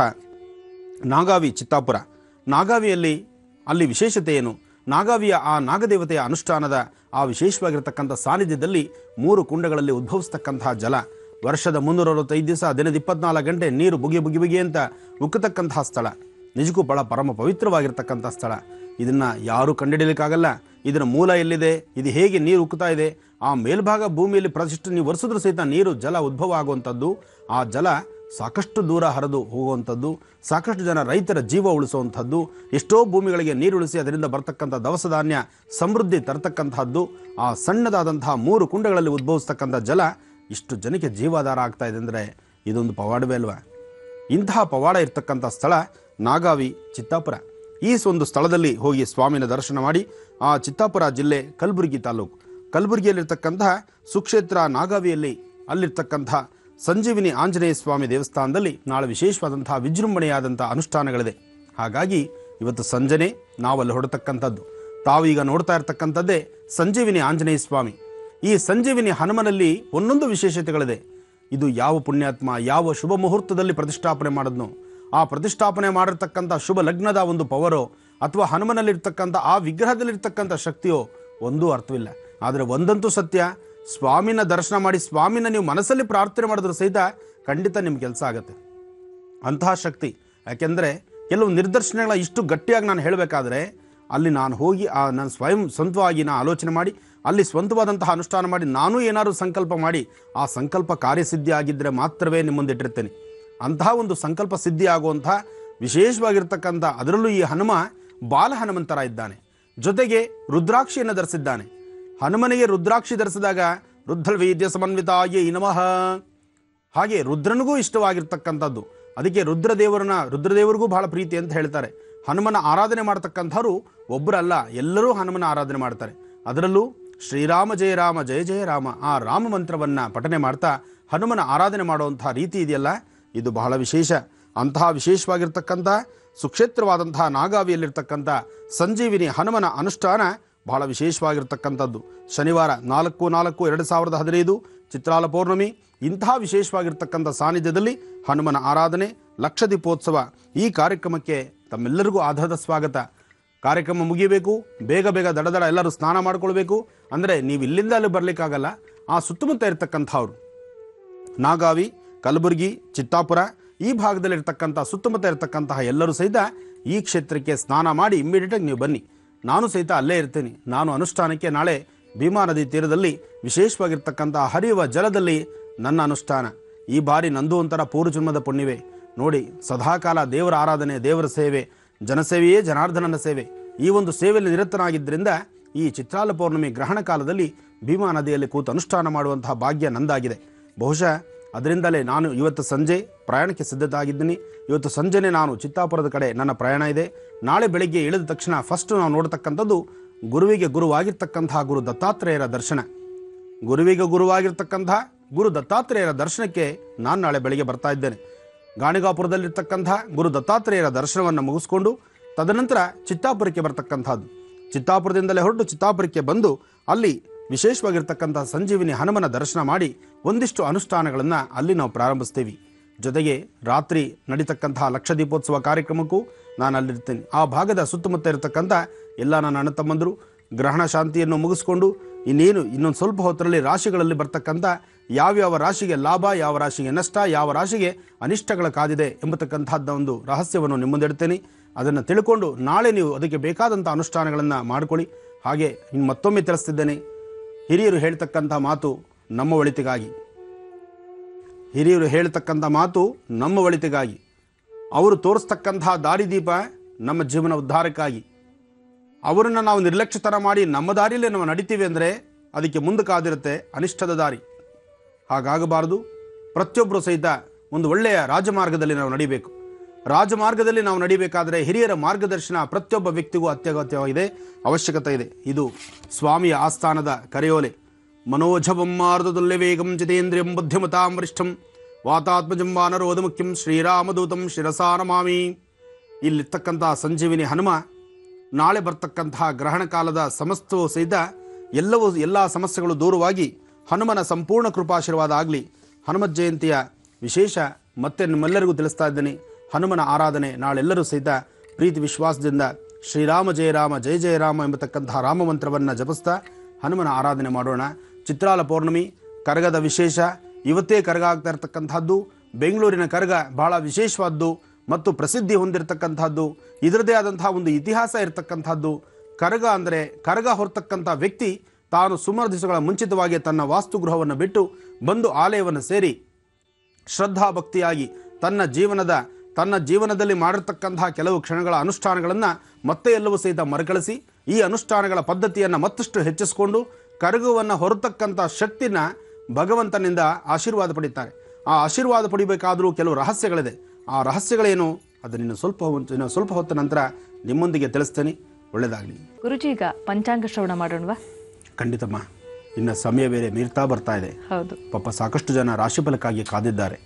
ನಾಗಾವಿ ಚಿತ್ತಾಪುರ. ನಾಗಾವಿಯಲ್ಲಿ ಅಲ್ಲಿ ವಿಶೇಷತೆ ಏನು? ನಾಗಾವಿಯ ಆ ನಾಗದೇವತೆಯ ಅನುಷ್ಠಾನದ ಆ ವಿಶೇಷವಾಗಿರ್ತಕ್ಕಂಥ ಸಾನ್ನಿಧ್ಯದಲ್ಲಿ 3 ಕುಂಡಗಳಲ್ಲಿ ಉದ್ಭವಿಸ್ತಕ್ಕಂತಹ ಜಲ, ವರ್ಷದ 365 ದಿವಸ ದಿನದ 24 ಗಂಟೆ ನೀರು ಬುಗಿ ಬುಗಿ ಬುಗಿ ಅಂತ ಉಕ್ಕತಕ್ಕಂತಹ ಸ್ಥಳ, ನಿಜಕ್ಕೂ ಬಹಳ ಪರಮ ಪವಿತ್ರವಾಗಿರ್ತಕ್ಕಂಥ ಸ್ಥಳ. ಇದನ್ನು ಯಾರೂ ಕಂಡುಹಿಡಿಯಲಿಕ್ಕಾಗಲ್ಲ. ಇದರ ಮೂಲ ಎಲ್ಲಿದೆ, ಇದು ಹೇಗೆ ನೀರು ಉಕ್ಕುತ್ತಾ ಇದೆ, ಆ ಮೇಲ್ಭಾಗ ಭೂಮಿಯಲ್ಲಿ ಪ್ರತಿಷ್ಠೆ ನೀವು ಒರೆಸಿದ್ರೂ ಸಹಿತ ನೀರು ಜಲ ಉದ್ಭವ ಆಗುವಂಥದ್ದು, ಆ ಜಲ ಸಾಕಷ್ಟು ದೂರ ಹರಿದು ಹೋಗುವಂಥದ್ದು, ಸಾಕಷ್ಟು ಜನ ರೈತರ ಜೀವ ಉಳಿಸುವಂಥದ್ದು, ಎಷ್ಟೋ ಭೂಮಿಗಳಿಗೆ ನೀರು ಉಳಿಸಿ ಅದರಿಂದ ಬರ್ತಕ್ಕಂಥ ದವಸ ಧಾನ್ಯ ಸಮೃದ್ಧಿ ತರತಕ್ಕಂಥದ್ದು, ಆ ಸಣ್ಣದಾದಂತಹ 3 ಕುಂಡಗಳಲ್ಲಿ ಉದ್ಭವಿಸ್ತಕ್ಕಂಥ ಜಲ ಇಷ್ಟು ಜನಕ್ಕೆ ಜೀವಾಧಾರ ಆಗ್ತಾ ಇದೆ ಅಂದರೆ ಇದೊಂದು ಪವಾಡವೇ ಅಲ್ವಾ? ಇಂತಹ ಪವಾಡ ಇರ್ತಕ್ಕಂಥ ಸ್ಥಳ ನಾಗಾವಿ ಚಿತ್ತಾಪುರ. ಈ ಒಂದು ಸ್ಥಳದಲ್ಲಿ ಹೋಗಿ ಸ್ವಾಮಿನ ದರ್ಶನ ಮಾಡಿ, ಆ ಚಿತ್ತಾಪುರ ಜಿಲ್ಲೆ ಕಲಬುರಗಿ ತಾಲೂಕು, ಕಲಬುರಗಿಯಲ್ಲಿರ್ತಕ್ಕಂತಹ ಸುಕ್ಷೇತ್ರ ನಾಗಾವಿಯಲ್ಲಿ ಅಲ್ಲಿರ್ತಕ್ಕಂಥ ಸಂಜೀವಿನಿ ಆಂಜನೇಯ ಸ್ವಾಮಿ ದೇವಸ್ಥಾನದಲ್ಲಿ ನಾಳೆ ವಿಶೇಷವಾದಂತಹ ವಿಜೃಂಭಣೆಯಾದಂಥ ಅನುಷ್ಠಾನಗಳಿದೆ. ಹಾಗಾಗಿ ಇವತ್ತು ಸಂಜೆನೆ ನಾವಲ್ಲಿ ಹೊರಡತಕ್ಕಂಥದ್ದು. ತಾವೀಗ ನೋಡ್ತಾ ಇರ್ತಕ್ಕಂಥದ್ದೇ ಸಂಜೀವಿನಿ ಆಂಜನೇಯ ಸ್ವಾಮಿ. ಈ ಸಂಜೀವಿನಿ ಹನುಮನಲ್ಲಿ ಒಂದೊಂದು ವಿಶೇಷತೆಗಳಿದೆ. ಇದು ಯಾವ ಪುಣ್ಯಾತ್ಮ ಯಾವ ಶುಭ ಮುಹೂರ್ತದಲ್ಲಿ ಪ್ರತಿಷ್ಠಾಪನೆ ಮಾಡಿದ್ನೋ, ಆ ಪ್ರತಿಷ್ಠಾಪನೆ ಮಾಡಿರ್ತಕ್ಕಂಥ ಶುಭ ಲಗ್ನದ ಒಂದು ಪವರೋ ಅಥವಾ ಹನುಮನಲ್ಲಿರ್ತಕ್ಕಂಥ ಆ ವಿಗ್ರಹದಲ್ಲಿರ್ತಕ್ಕಂಥ ಶಕ್ತಿಯೋ ಒಂದೂ ಅರ್ಥವಿಲ್ಲ. ಆದರೆ ಒಂದಂತೂ ಸತ್ಯ, ಸ್ವಾಮಿನ ದರ್ಶನ ಮಾಡಿ ಸ್ವಾಮಿನ ನೀವು ಮನಸ್ಸಲ್ಲಿ ಪ್ರಾರ್ಥನೆ ಮಾಡಿದ್ರೂ ಸಹಿತ ಖಂಡಿತ ನಿಮ್ಮ ಕೆಲಸ ಆಗುತ್ತೆ. ಅಂತಹ ಶಕ್ತಿ. ಯಾಕೆಂದರೆ ಕೆಲವು ನಿದರ್ಶನಗಳ ಇಷ್ಟು ಗಟ್ಟಿಯಾಗಿ ನಾನು ಹೇಳಬೇಕಾದ್ರೆ ಅಲ್ಲಿ ನಾನು ಹೋಗಿ ನಾನು ಸ್ವಯಂ ಸ್ವಂತವಾಗಿ ನಾನು ಆಲೋಚನೆ ಮಾಡಿ ಅಲ್ಲಿ ಸ್ವಂತವಾದಂತಹ ಅನುಷ್ಠಾನ ಮಾಡಿ ನಾನು ಏನಾದರೂ ಸಂಕಲ್ಪ ಮಾಡಿ ಆ ಸಂಕಲ್ಪ ಕಾರ್ಯಸಿದ್ಧಿ ಆಗಿದ್ದರೆ ಮಾತ್ರವೇ ನಿಮ್ಮ ಮುಂದೆ ಇಟ್ಟಿರ್ತೇನೆ. ಅಂತಹ ಒಂದು ಸಂಕಲ್ಪ ಸಿದ್ಧಿ ಆಗುವಂಥ ವಿಶೇಷವಾಗಿರ್ತಕ್ಕಂಥ, ಅದರಲ್ಲೂ ಈ ಹನುಮ ಬಾಲ ಹನುಮಂತರ ಇದ್ದಾನೆ, ಜೊತೆಗೆ ರುದ್ರಾಕ್ಷಿಯನ್ನು ಧರಿಸಿದ್ದಾನೆ. ಹನುಮನಿಗೆ ರುದ್ರಾಕ್ಷಿ ಧರಿಸಿದಾಗ ರುದ್ರವೈದ್ಯ ಸಮನ್ವಿತಾಯ ನಮಃ, ಹಾಗೆ ರುದ್ರನಿಗೂ ಇಷ್ಟವಾಗಿರ್ತಕ್ಕಂಥದ್ದು. ಅದಕ್ಕೆ ರುದ್ರದೇವರಿಗೂ ಬಹಳ ಪ್ರೀತಿ ಅಂತ ಹೇಳ್ತಾರೆ. ಹನುಮನ ಆರಾಧನೆ ಮಾಡ್ತಕ್ಕಂಥವ್ರು ಒಬ್ಬರಲ್ಲ, ಎಲ್ಲರೂ ಹನುಮನ ಆರಾಧನೆ ಮಾಡ್ತಾರೆ. ಅದರಲ್ಲೂ ಶ್ರೀರಾಮ ಜಯ ರಾಮ ಜಯ ಜಯ ರಾಮ ಆ ರಾಮ ಮಂತ್ರವನ್ನು ಪಠನೆ ಮಾಡ್ತಾ ಹನುಮನ ಆರಾಧನೆ ಮಾಡುವಂತಹ ರೀತಿ ಇದೆಯಲ್ಲ, ಇದು ಬಹಳ ವಿಶೇಷ. ಅಂತಹ ವಿಶೇಷವಾಗಿರ್ತಕ್ಕಂಥ ಸುಕ್ಷೇತ್ರವಾದಂತಹ ನಾಗಾವಿಯಲ್ಲಿರ್ತಕ್ಕಂಥ ಸಂಜೀವಿನಿ ಹನುಮನ ಅನುಷ್ಠಾನ ಬಹಳ ವಿಶೇಷವಾಗಿರ್ತಕ್ಕಂಥದ್ದು. ಶನಿವಾರ 4/4/2015 ಚಿತ್ರಾಲ ಪೌರ್ಣಮಿ. ಇಂತಹ ವಿಶೇಷವಾಗಿರ್ತಕ್ಕಂಥ ಸಾನ್ನಿಧ್ಯದಲ್ಲಿ ಹನುಮನ ಆರಾಧನೆ, ಲಕ್ಷ ದೀಪೋತ್ಸವ. ಈ ಕಾರ್ಯಕ್ರಮಕ್ಕೆ ತಮ್ಮೆಲ್ಲರಿಗೂ ಆಧಾರದ ಸ್ವಾಗತ. ಕಾರ್ಯಕ್ರಮ ಮುಗಿಯಬೇಕು, ಬೇಗ ಬೇಗ ದಡದಡ ಎಲ್ಲರೂ ಸ್ನಾನ ಮಾಡ್ಕೊಳ್ಬೇಕು. ಅಂದರೆ ನೀವು ಇಲ್ಲಿಂದ ಅಲ್ಲಿ ಬರಲಿಕ್ಕಾಗಲ್ಲ, ಆ ಸುತ್ತಮುತ್ತ ಇರತಕ್ಕಂಥವ್ರು ನಾಗಾವಿ, ಕಲಬುರಗಿ, ಚಿತ್ತಾಪುರ ಈ ಭಾಗದಲ್ಲಿರ್ತಕ್ಕಂಥ ಸುತ್ತಮುತ್ತ ಇರತಕ್ಕಂತಹ ಎಲ್ಲರೂ ಸಹಿತ ಈ ಕ್ಷೇತ್ರಕ್ಕೆ ಸ್ನಾನ ಮಾಡಿ ಇಮ್ಮಿಡಿಯೇಟಾಗಿ ನೀವು ಬನ್ನಿ. ನಾನು ಸಹಿತ ಅಲ್ಲೇ ಇರ್ತೀನಿ. ನಾನು ಅನುಷ್ಠಾನಕ್ಕೆ ನಾಳೆ ಭೀಮಾ ನದಿ ತೀರದಲ್ಲಿ ವಿಶೇಷವಾಗಿರ್ತಕ್ಕಂಥ ಹರಿಯುವ ಜಲದಲ್ಲಿ ನನ್ನ ಅನುಷ್ಠಾನ. ಈ ಬಾರಿ ನಂದು ಒಂಥರ ಪೂರ್ವಜನ್ಮದ ಪುಣ್ಯವೇ ನೋಡಿ. ಸದಾಕಾಲ ದೇವರ ಆರಾಧನೆ, ದೇವರ ಸೇವೆ, ಜನಸೇವೆಯೇ ಜನಾರ್ದನನ ಸೇವೆ, ಈ ಒಂದು ಸೇವೆಯಲ್ಲಿ ನಿರತನಾಗಿದ್ದರಿಂದ ಈ ಚಿತ್ರಾಲ ಪೌರ್ಣಮಿ ಗ್ರಹಣ ಕಾಲದಲ್ಲಿ ಭೀಮಾ ನದಿಯಲ್ಲಿ ಕೂತು ಅನುಷ್ಠಾನ ಮಾಡುವಂತಹ ಭಾಗ್ಯ ನಂದಾಗಿದೆ. ಬಹುಶಃ ಅದರಿಂದಲೇ ನಾನು ಇವತ್ತು ಸಂಜೆ ಪ್ರಯಾಣಕ್ಕೆ ಸಿದ್ಧತೆ ಆಗಿದ್ದೀನಿ. ಇವತ್ತು ಸಂಜೆನೇ ನಾನು ಚಿತ್ತಾಪುರದ ಕಡೆ ನನ್ನ ಪ್ರಯಾಣ ಇದೆ. ನಾಳೆ ಬೆಳಗ್ಗೆ ಇಳಿದ ತಕ್ಷಣ ಫಸ್ಟ್ ನಾವು ನೋಡ್ತಕ್ಕಂಥದ್ದು ಗುರುವಿಗೆ ಗುರುವಾಗಿರ್ತಕ್ಕಂತಹ ಗುರು ದತ್ತಾತ್ರೇಯರ ದರ್ಶನ. ಗುರುವಿಗೆ ಗುರುವಾಗಿರ್ತಕ್ಕಂತಹ ಗುರು ದತ್ತಾತ್ರೇಯರ ದರ್ಶನಕ್ಕೆ ನಾನು ನಾಳೆ ಬೆಳಗ್ಗೆ ಬರ್ತಾ ಇದ್ದೇನೆ. ಗಾಣಿಗಾಪುರದಲ್ಲಿರ್ತಕ್ಕಂಥ ಗುರು ದತ್ತಾತ್ರೇಯರ ದರ್ಶನವನ್ನು ಮುಗಿಸ್ಕೊಂಡು ತದನಂತರ ಚಿತ್ತಾಪುರಕ್ಕೆ ಬರ್ತಕ್ಕಂಥದ್ದು. ಚಿತ್ತಾಪುರದಿಂದಲೇ ಹೊರಟು ಚಿತ್ತಾಪುರಕ್ಕೆ ಬಂದು ಅಲ್ಲಿ ವಿಶೇಷವಾಗಿರ್ತಕ್ಕಂಥ ಸಂಜೀವಿನಿ ಹನುಮನ ದರ್ಶನ ಮಾಡಿ ಒಂದಿಷ್ಟು ಅನುಷ್ಠಾನಗಳನ್ನು ಅಲ್ಲಿ ನಾವು ಪ್ರಾರಂಭಿಸ್ತೀವಿ. ಜೊತೆಗೆ ರಾತ್ರಿ ನಡೀತಕ್ಕಂತಹ ಲಕ್ಷ ದೀಪೋತ್ಸವ ಕಾರ್ಯಕ್ರಮಕ್ಕೂ ನಾನು ಅಲ್ಲಿರ್ತೀನಿ. ಆ ಭಾಗದ ಸುತ್ತಮುತ್ತ ಇರತಕ್ಕಂಥ ಎಲ್ಲ ನನ್ನ ಅಣ್ಣ ತಮ್ಮಂದರು ಗ್ರಹಣ ಶಾಂತಿಯನ್ನು ಮುಗಿಸ್ಕೊಂಡು ಇನ್ನೊಂದು ಸ್ವಲ್ಪ ಹೊತ್ತರಲ್ಲಿ ರಾಶಿಗಳಲ್ಲಿ ಬರ್ತಕ್ಕಂಥ ಯಾವ್ಯಾವ ರಾಶಿಗೆ ಲಾಭ, ಯಾವ ರಾಶಿಗೆ ನಷ್ಟ, ಯಾವ ರಾಶಿಗೆ ಅನಿಷ್ಟಗಳ ಕಾದಿದೆ ಎಂಬತಕ್ಕಂಥದ್ದು ಒಂದು ರಹಸ್ಯವನ್ನು ನಿಮ್ಮುಂದಿಡ್ತೇನೆ. ಅದನ್ನು ತಿಳ್ಕೊಂಡು ನಾಳೆ ನೀವು ಅದಕ್ಕೆ ಬೇಕಾದಂಥ ಅನುಷ್ಠಾನಗಳನ್ನು ಮಾಡಿಕೊಳ್ಳಿ. ಹಾಗೆ ಇನ್ನು ಮತ್ತೊಮ್ಮೆ ತಿಳಿಸ್ತಿದ್ದೇನೆ, ಹಿರಿಯರು ಹೇಳ್ತಕ್ಕಂಥ ಮಾತು ನಮ್ಮ ಒಳಿತಿಗಾಗಿ, ಹಿರಿಯರು ಹೇಳ್ತಕ್ಕಂಥ ಮಾತು ನಮ್ಮ ಒಳಿತಿಗಾಗಿ, ಅವರು ತೋರಿಸ್ತಕ್ಕಂಥ ದಾರಿದೀಪ ನಮ್ಮ ಜೀವನ ಉದ್ಧಾರಕ್ಕಾಗಿ. ಅವರನ್ನು ನಾವು ನಿರ್ಲಕ್ಷ್ಯತನ ಮಾಡಿ ನಮ್ಮ ದಾರಿಯಲ್ಲೇ ನಾವು ನಡಿತೀವಿ ಅಂದರೆ ಅದಕ್ಕೆ ಮುಂದಕ್ಕಾದಿರುತ್ತೆ ಅನಿಷ್ಟದ ದಾರಿ. ಹಾಗಾಗಬಾರದು. ಪ್ರತಿಯೊಬ್ಬರು ಸಹಿತ ಒಂದು ಒಳ್ಳೆಯ ರಾಜಮಾರ್ಗದಲ್ಲಿ ನಾವು ನಡಿಬೇಕು. ರಾಜಮಾರ್ಗದಲ್ಲಿ ನಾವು ನಡಿಬೇಕಾದರೆ ಹಿರಿಯರ ಮಾರ್ಗದರ್ಶನ ಪ್ರತಿಯೊಬ್ಬ ವ್ಯಕ್ತಿಗೂ ಅತ್ಯಗತ್ಯವಾಗಿದೆ, ಅವಶ್ಯಕತೆ ಇದೆ. ಇದು ಸ್ವಾಮಿಯ ಆಸ್ಥಾನದ ಕರೆಯೋಲೆ. ಮನೋಜವಂ ಮಾರುತದುಲ್ಯ ವೇಗಂ ಜಿತೇಂದ್ರಿಯಂ ಬುದ್ಧಿಮತಾಂ ವರಿಷ್ಠಂ ವಾತಾತ್ಮಜಂ ವಾನರೋಧ ಮುಖ್ಯಂ ಶ್ರೀರಾಮದೂತಂ ಶಿರಸಾ ನಮಾಮಿ. ಇಲ್ಲಿರ್ತಕ್ಕಂಥ ಸಂಜೀವಿನಿ ಹನುಮ ನಾಳೆ ಬರ್ತಕ್ಕಂತಹ ಗ್ರಹಣ ಕಾಲದ ಸಮಸ್ತವೂ ಸಹಿತ ಎಲ್ಲ ಸಮಸ್ಯೆಗಳು ದೂರವಾಗಿ ಹನುಮನ ಸಂಪೂರ್ಣ ಕೃಪಾಶೀರ್ವಾದ ಆಗಲಿ. ಹನುಮತ್ ಜಯಂತಿಯ ವಿಶೇಷ ಮತ್ತೆ ನಿಮ್ಮೆಲ್ಲರಿಗೂ ತಿಳಿಸ್ತಾ ಇದ್ದೇನೆ. ಹನುಮನ ಆರಾಧನೆ ನಾಳೆಲ್ಲರೂ ಸಹಿತ ಪ್ರೀತಿ ವಿಶ್ವಾಸದಿಂದ ಶ್ರೀರಾಮ ಜಯ ರಾಮ ಜಯ ಜಯ ರಾಮ ಎಂಬತಕ್ಕಂತಹ ರಾಮ ಮಂತ್ರವನ್ನು ಜಪಿಸ್ತಾ ಹನುಮನ ಆರಾಧನೆ ಮಾಡೋಣ. ಚಿತ್ರಾಲ ಪೌರ್ಣಮಿ ಕರಗದ ವಿಶೇಷ ಇವತ್ತೇ ಕರಗ ಆಗ್ತಾ ಇರತಕ್ಕಂಥದ್ದು. ಬೆಂಗಳೂರಿನ ಕರಗ ಬಹಳ ವಿಶೇಷವಾದ್ದು ಮತ್ತು ಪ್ರಸಿದ್ಧಿ ಹೊಂದಿರತಕ್ಕಂಥದ್ದು. ಇದರದೇ ಆದಂತಹ ಒಂದು ಇತಿಹಾಸ ಇರತಕ್ಕಂಥದ್ದು. ಕರಗ ಅಂದರೆ ಕರಗ ಹೊರತಕ್ಕಂಥ ವ್ಯಕ್ತಿ ತಾನು ಸುಮಾರು ದಿವಸಗಳ ಮುಂಚಿತವಾಗಿ ತನ್ನ ವಾಸ್ತುಗೃಹವನ್ನು ಬಿಟ್ಟು ಬಂದು ಆಲಯವನ್ನು ಸೇರಿ ಶ್ರದ್ಧಾಭಕ್ತಿಯಾಗಿ ತನ್ನ ಜೀವನದಲ್ಲಿ ಮಾಡಿರ್ತಕ್ಕಂತಹ ಕೆಲವು ಕ್ಷಣಗಳ ಅನುಷ್ಠಾನಗಳನ್ನು ಮತ್ತೆ ಎಲ್ಲವೂ ಸಹಿತ ಮರುಕಳಿಸಿ ಈ ಅನುಷ್ಠಾನಗಳ ಪದ್ಧತಿಯನ್ನು ಮತ್ತಷ್ಟು ಹೆಚ್ಚಿಸಿಕೊಂಡು ಕರಗವನ್ನು ಹೊರತಕ್ಕಂಥ ಶಕ್ತಿನ ಭಗವಂತನಿಂದ ಆಶೀರ್ವಾದ ಪಡಿತಾರೆ. ಆ ಆಶೀರ್ವಾದ ಪಡಿಬೇಕಾದರೂ ಕೆಲವು ರಹಸ್ಯಗಳಿದೆ. ಆ ರಹಸ್ಯಗಳೇನು ಅದನ್ನು ಸ್ವಲ್ಪ ಹೊತ್ತ ನಂತರ ನಿಮ್ಮೊಂದಿಗೆ ತಿಳಿಸ್ತೇನೆ. ಒಳ್ಳೆಯದಾಗಲಿ. ಗುರುಜಿ, ಈಗ ಪಂಚಾಂಗ ಶ್ರವಣ ಮಾಡೋಣವಾ? ಖಂಡಿತಮ್ಮ. ಇನ್ನು ಸಮಯ ಬೇರೆ ಮೀರ್ತಾ ಬರ್ತಾ ಇದೆ. ಹೌದು, ಪಾಪ ಸಾಕಷ್ಟು ಜನ ರಾಶಿಫಲಕ್ಕಾಗಿ ಕಾದಿದ್ದಾರೆ.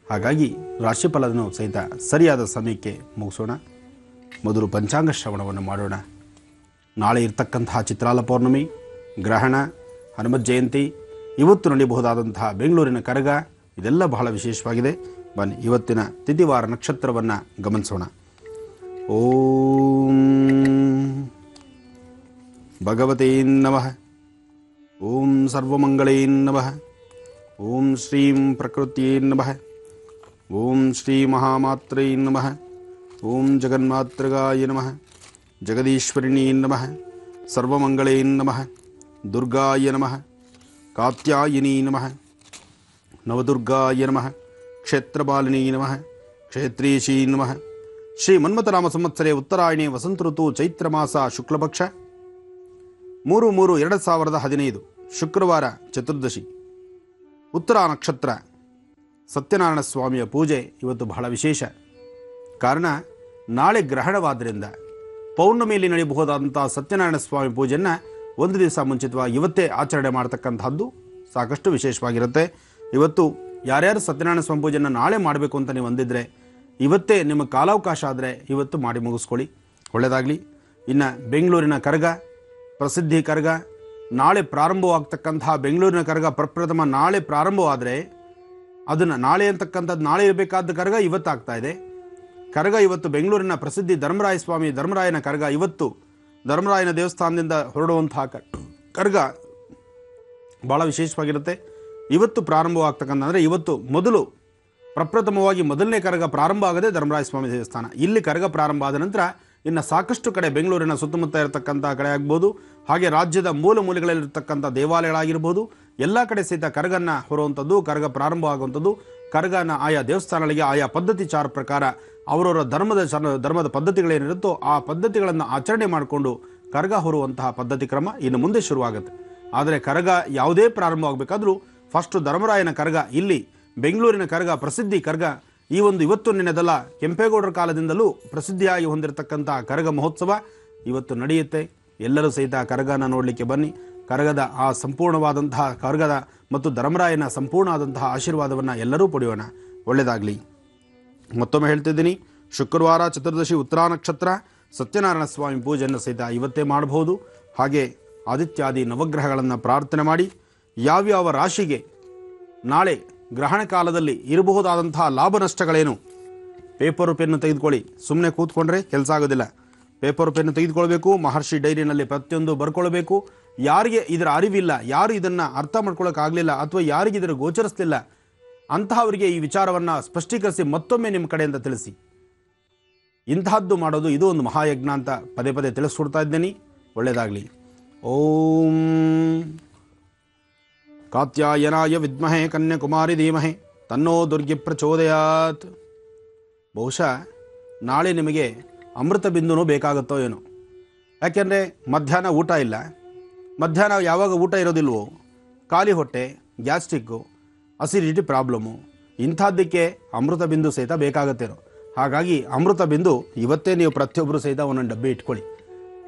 ಹಾಗಾಗಿ ರಾಶಿಫಲವನ್ನು ಸಹಿತ ಸರಿಯಾದ ಸಮಯಕ್ಕೆ ಮುಗಿಸೋಣ. ಮೊದಲು ಪಂಚಾಂಗ ಶ್ರವಣವನ್ನು ಮಾಡೋಣ. ನಾಳೆ ಇರ್ತಕ್ಕಂತಹ ಚಿತ್ರಾಲ ಪೌರ್ಣಮಿ, ಗ್ರಹಣ, ಹನುಮತ್ ಜಯಂತಿ, ಇವತ್ತು ನಡೆಯಬಹುದಾದಂತಹ ಬೆಂಗಳೂರಿನ ಕರಗ, ಇದೆಲ್ಲ ಬಹಳ ವಿಶೇಷವಾಗಿದೆ. ಬನ್ನಿ ಇವತ್ತಿನ ತಿಥಿವಾರ ನಕ್ಷತ್ರವನ್ನು ಗಮನಿಸೋಣ. ಓಂ ಭಗವತೇ ನಮಃ. ಓಂ ಸರ್ವಮಂಗಳೇ ನಮಃ. ಓಂ ಶ್ರೀಂ ಪ್ರಕೃತಿಯೇ ನಮಃ. ಓಂ ಶ್ರೀ ಮಹಾಮಾತ್ರೇ ನಮಃ. ಓಂ ಜಗನ್ಮಾತೃಗಾಯ ನಮಃ. ಜಗದೀಶ್ವರಿಣೀ ನಮಃ. ಸರ್ವಮಂಗಳೇ ನಮಃ. ದುರ್ಗಾಯ ನಮಃ. ಕಾತ್ಯಾಯಿನೀ ನಮಃ. ನವದುರ್ಗಾಯ ನಮಃ. ಕ್ಷೇತ್ರಪಾಲಿನೀ ನಮಃ. ಕ್ಷೇತ್ರೀಶೀ ನಮಃ. ಶ್ರೀ ಮನ್ಮಥನಾಮ ಸಂವತ್ಸರೆ ಉತ್ತರಾಯಣಿ ವಸಂತ ಋತು ಚೈತ್ರ ಮಾಸ ಶುಕ್ಲಪಕ್ಷ 3/3/2015 ಶುಕ್ರವಾರ ಚತುರ್ದಶಿ, ಉತ್ತರ ನಕ್ಷತ್ರ. ಸತ್ಯನಾರಾಯಣ ಸ್ವಾಮಿಯ ಪೂಜೆ ಇವತ್ತು ಬಹಳ ವಿಶೇಷ. ಕಾರಣ ನಾಳೆ ಗ್ರಹಣವಾದ್ದರಿಂದ ಪೌರ್ಣಮಿಯಲ್ಲಿ ನಡೆಯಬಹುದಾದಂಥ ಸತ್ಯನಾರಾಯಣ ಸ್ವಾಮಿ ಪೂಜೆಯನ್ನು ಒಂದು ದಿವಸ ಮುಂಚಿತವಾಗಿ ಇವತ್ತೇ ಆಚರಣೆ ಮಾಡತಕ್ಕಂಥದ್ದು ಸಾಕಷ್ಟು ವಿಶೇಷವಾಗಿರುತ್ತೆ. ಇವತ್ತು ಯಾರ್ಯಾರು ಸತ್ಯನಾರಾಯಣ ಸ್ವಾಮಿ ಪೂಜೆಯನ್ನು ನಾಳೆ ಮಾಡಬೇಕು ಅಂತ ನೀವು ಅಂದಿದ್ರೆ ಇವತ್ತೇ ನಿಮ್ಮ ಕಾಲಾವಕಾಶ ಆದರೆ ಇವತ್ತು ಮಾಡಿ ಮುಗಿಸ್ಕೊಳ್ಳಿ, ಒಳ್ಳೆಯದಾಗಲಿ. ಇನ್ನು ಬೆಂಗಳೂರಿನ ಕರಗ, ಪ್ರಸಿದ್ಧಿ ಕರಗ, ನಾಳೆ ಪ್ರಾರಂಭವಾಗ್ತಕ್ಕಂತಹ ಬೆಂಗಳೂರಿನ ಕರಗ ಪ್ರಪ್ರಥಮ ನಾಳೆ ಪ್ರಾರಂಭವಾದರೆ ಅದನ್ನು ನಾಳೆ ಅಂತಕ್ಕಂಥದ್ದು ನಾಳೆ ಇರಬೇಕಾದ ಕರಗ ಇವತ್ತಾಗ್ತಾ ಇದೆ. ಕರಗ ಇವತ್ತು ಬೆಂಗಳೂರಿನ ಪ್ರಸಿದ್ಧಿ ಧರ್ಮರಾಯನ ಕರಗ ಇವತ್ತು ಧರ್ಮರಾಯನ ದೇವಸ್ಥಾನದಿಂದ ಹೊರಡುವಂತಹ ಕರಗ ಭಾಳ ವಿಶೇಷವಾಗಿರುತ್ತೆ. ಇವತ್ತು ಪ್ರಾರಂಭವಾಗ್ತಕ್ಕಂಥ ಅಂದರೆ ಇವತ್ತು ಮೊದಲು ಪ್ರಪ್ರಥಮವಾಗಿ ಮೊದಲನೇ ಕರಗ ಪ್ರಾರಂಭ ಆಗದೆ ಧರ್ಮರಾಯ ಸ್ವಾಮಿ ದೇವಸ್ಥಾನ. ಇಲ್ಲಿ ಕರಗ ಪ್ರಾರಂಭ ಆದ ನಂತರ ಇನ್ನು ಸಾಕಷ್ಟು ಕಡೆ ಬೆಂಗಳೂರಿನ ಸುತ್ತಮುತ್ತ ಇರತಕ್ಕಂಥ ಕಡೆ ಆಗ್ಬೋದು, ಹಾಗೆ ರಾಜ್ಯದ ಮೂಲೆಗಳಲ್ಲಿರ್ತಕ್ಕಂಥ ದೇವಾಲಯಗಳಾಗಿರ್ಬೋದು, ಎಲ್ಲ ಕಡೆ ಸಹಿತ ಕರಗನ್ನು ಹೊರುವಂಥದ್ದು, ಕರಗ ಪ್ರಾರಂಭ ಆಗುವಂಥದ್ದು. ಕರಗನ ಆಯಾ ದೇವಸ್ಥಾನಗಳಿಗೆ ಆಯಾ ಪದ್ಧತಿಚಾರ ಪ್ರಕಾರ ಅವರವರ ಧರ್ಮದ ಪದ್ಧತಿಗಳೇನಿರುತ್ತೋ ಆ ಪದ್ಧತಿಗಳನ್ನು ಆಚರಣೆ ಮಾಡಿಕೊಂಡು ಕರಗ ಹೊರುವಂತಹ ಪದ್ಧತಿ ಕ್ರಮ ಇನ್ನು ಮುಂದೆ ಶುರುವಾಗುತ್ತೆ. ಆದರೆ ಕರಗ ಯಾವುದೇ ಪ್ರಾರಂಭ ಆಗಬೇಕಾದ್ರೂ ಫಸ್ಟು ಧರ್ಮರಾಯನ ಕರಗ, ಇಲ್ಲಿ ಬೆಂಗಳೂರಿನ ಕರಗ ಪ್ರಸಿದ್ಧಿ ಕರಗ ಇವತ್ತು ನಿನ್ನೆದಲ್ಲ ಕೆಂಪೇಗೌಡರ ಕಾಲದಿಂದಲೂ ಪ್ರಸಿದ್ಧಿಯಾಗಿ ಹೊಂದಿರತಕ್ಕಂಥ ಕರಗ ಮಹೋತ್ಸವ ಇವತ್ತು ನಡೆಯುತ್ತೆ. ಎಲ್ಲರೂ ಸಹಿತ ಕರಗನ ನೋಡಲಿಕ್ಕೆ ಬನ್ನಿ. ಕರಗದ ಆ ಸಂಪೂರ್ಣವಾದಂತಹ ಕರಗದ ಮತ್ತು ಧರ್ಮರಾಯನ ಸಂಪೂರ್ಣವಾದಂತಹ ಆಶೀರ್ವಾದವನ್ನು ಎಲ್ಲರೂ ಪಡೆಯೋಣ, ಒಳ್ಳೆಯದಾಗಲಿ. ಮತ್ತೊಮ್ಮೆ ಹೇಳ್ತಿದ್ದೀನಿ, ಶುಕ್ರವಾರ ಚತುರ್ದಶಿ ಉತ್ತರ ನಕ್ಷತ್ರ, ಸತ್ಯನಾರಾಯಣ ಸ್ವಾಮಿ ಪೂಜೆಯನ್ನು ಸಹಿತ ಇವತ್ತೇ ಮಾಡಬಹುದು. ಹಾಗೆ ಆದಿತ್ಯಾದಿ ನವಗ್ರಹಗಳನ್ನು ಪ್ರಾರ್ಥನೆ ಮಾಡಿ ಯಾವ್ಯಾವ ರಾಶಿಗೆ ನಾಳೆ ಗ್ರಹಣ ಕಾಲದಲ್ಲಿ ಇರಬಹುದಾದಂತಹ ಲಾಭ ನಷ್ಟಗಳೇನು, ಪೇಪರು ಪೆನ್ನು ತೆಗೆದುಕೊಳ್ಳಿ. ಸುಮ್ಮನೆ ಕೂತ್ಕೊಂಡ್ರೆ ಕೆಲಸ ಆಗೋದಿಲ್ಲ. ಪೇಪರು ಪೆನ್ನು ತೆಗೆದುಕೊಳ್ಬೇಕು, ಮಹರ್ಷಿ ಡೈರಿನಲ್ಲಿ ಪ್ರತಿಯೊಂದು ಬರ್ಕೊಳ್ಬೇಕು. ಯಾರಿಗೆ ಇದರ ಅರಿವಿಲ್ಲ, ಯಾರು ಇದನ್ನು ಅರ್ಥ ಮಾಡ್ಕೊಳ್ಳೋಕ್ಕಾಗಲಿಲ್ಲ ಅಥವಾ ಯಾರಿಗೆ ಇದರ ಗೋಚರಿಸಲಿಲ್ಲ ಅಂತಹವರಿಗೆ ಈ ವಿಚಾರವನ್ನು ಸ್ಪಷ್ಟೀಕರಿಸಿ ಮತ್ತೊಮ್ಮೆ ನಿಮ್ಮ ಕಡೆಯಿಂದ ತಿಳಿಸಿ. ಇಂತಹದ್ದು ಮಾಡೋದು ಇದು ಒಂದು ಮಹಾಯಜ್ಞ ಅಂತ ಪದೇ ಪದೇ ತಿಳಿಸ್ಕೊಡ್ತಾ ಇದ್ದೇನೆ. ಒಳ್ಳೆಯದಾಗಲಿ. ಓಂ ಕಾತ್ಯಾಯನಾಯ ವಿದ್ಮಹೆ ಕನ್ಯಾಕುಮಾರಿ ಧೀಮಹೆ ತನ್ನೋ ದುರ್ಗಿ ಪ್ರಚೋದಯಾತ್. ಬಹುಶಃ ನಾಳೆ ನಿಮಗೆ ಅಮೃತ ಬಿಂದುನೂ ಬೇಕಾಗುತ್ತೋ ಏನೋ. ಯಾಕೆಂದರೆ ಮಧ್ಯಾಹ್ನ ಊಟ ಇಲ್ಲ. ಮಧ್ಯಾಹ್ನ ಯಾವಾಗ ಊಟ ಇರೋದಿಲ್ವೋ ಖಾಲಿ ಹೊಟ್ಟೆ, ಗ್ಯಾಸ್ಟ್ರಿಕ್ಕು, ಅಸಿಡಿಟಿ ಪ್ರಾಬ್ಲಮ್ಮು, ಇಂಥದ್ದಕ್ಕೆ ಅಮೃತ ಬಿಂದು ಸಹಿತ ಬೇಕಾಗುತ್ತೇನೋ. ಹಾಗಾಗಿ ಅಮೃತ ಬಿಂದು ಇವತ್ತೇ ನೀವು ಪ್ರತಿಯೊಬ್ಬರು ಸಹಿತ ಒಂದೊಂದು ಡಬ್ಬಿ ಇಟ್ಕೊಳ್ಳಿ.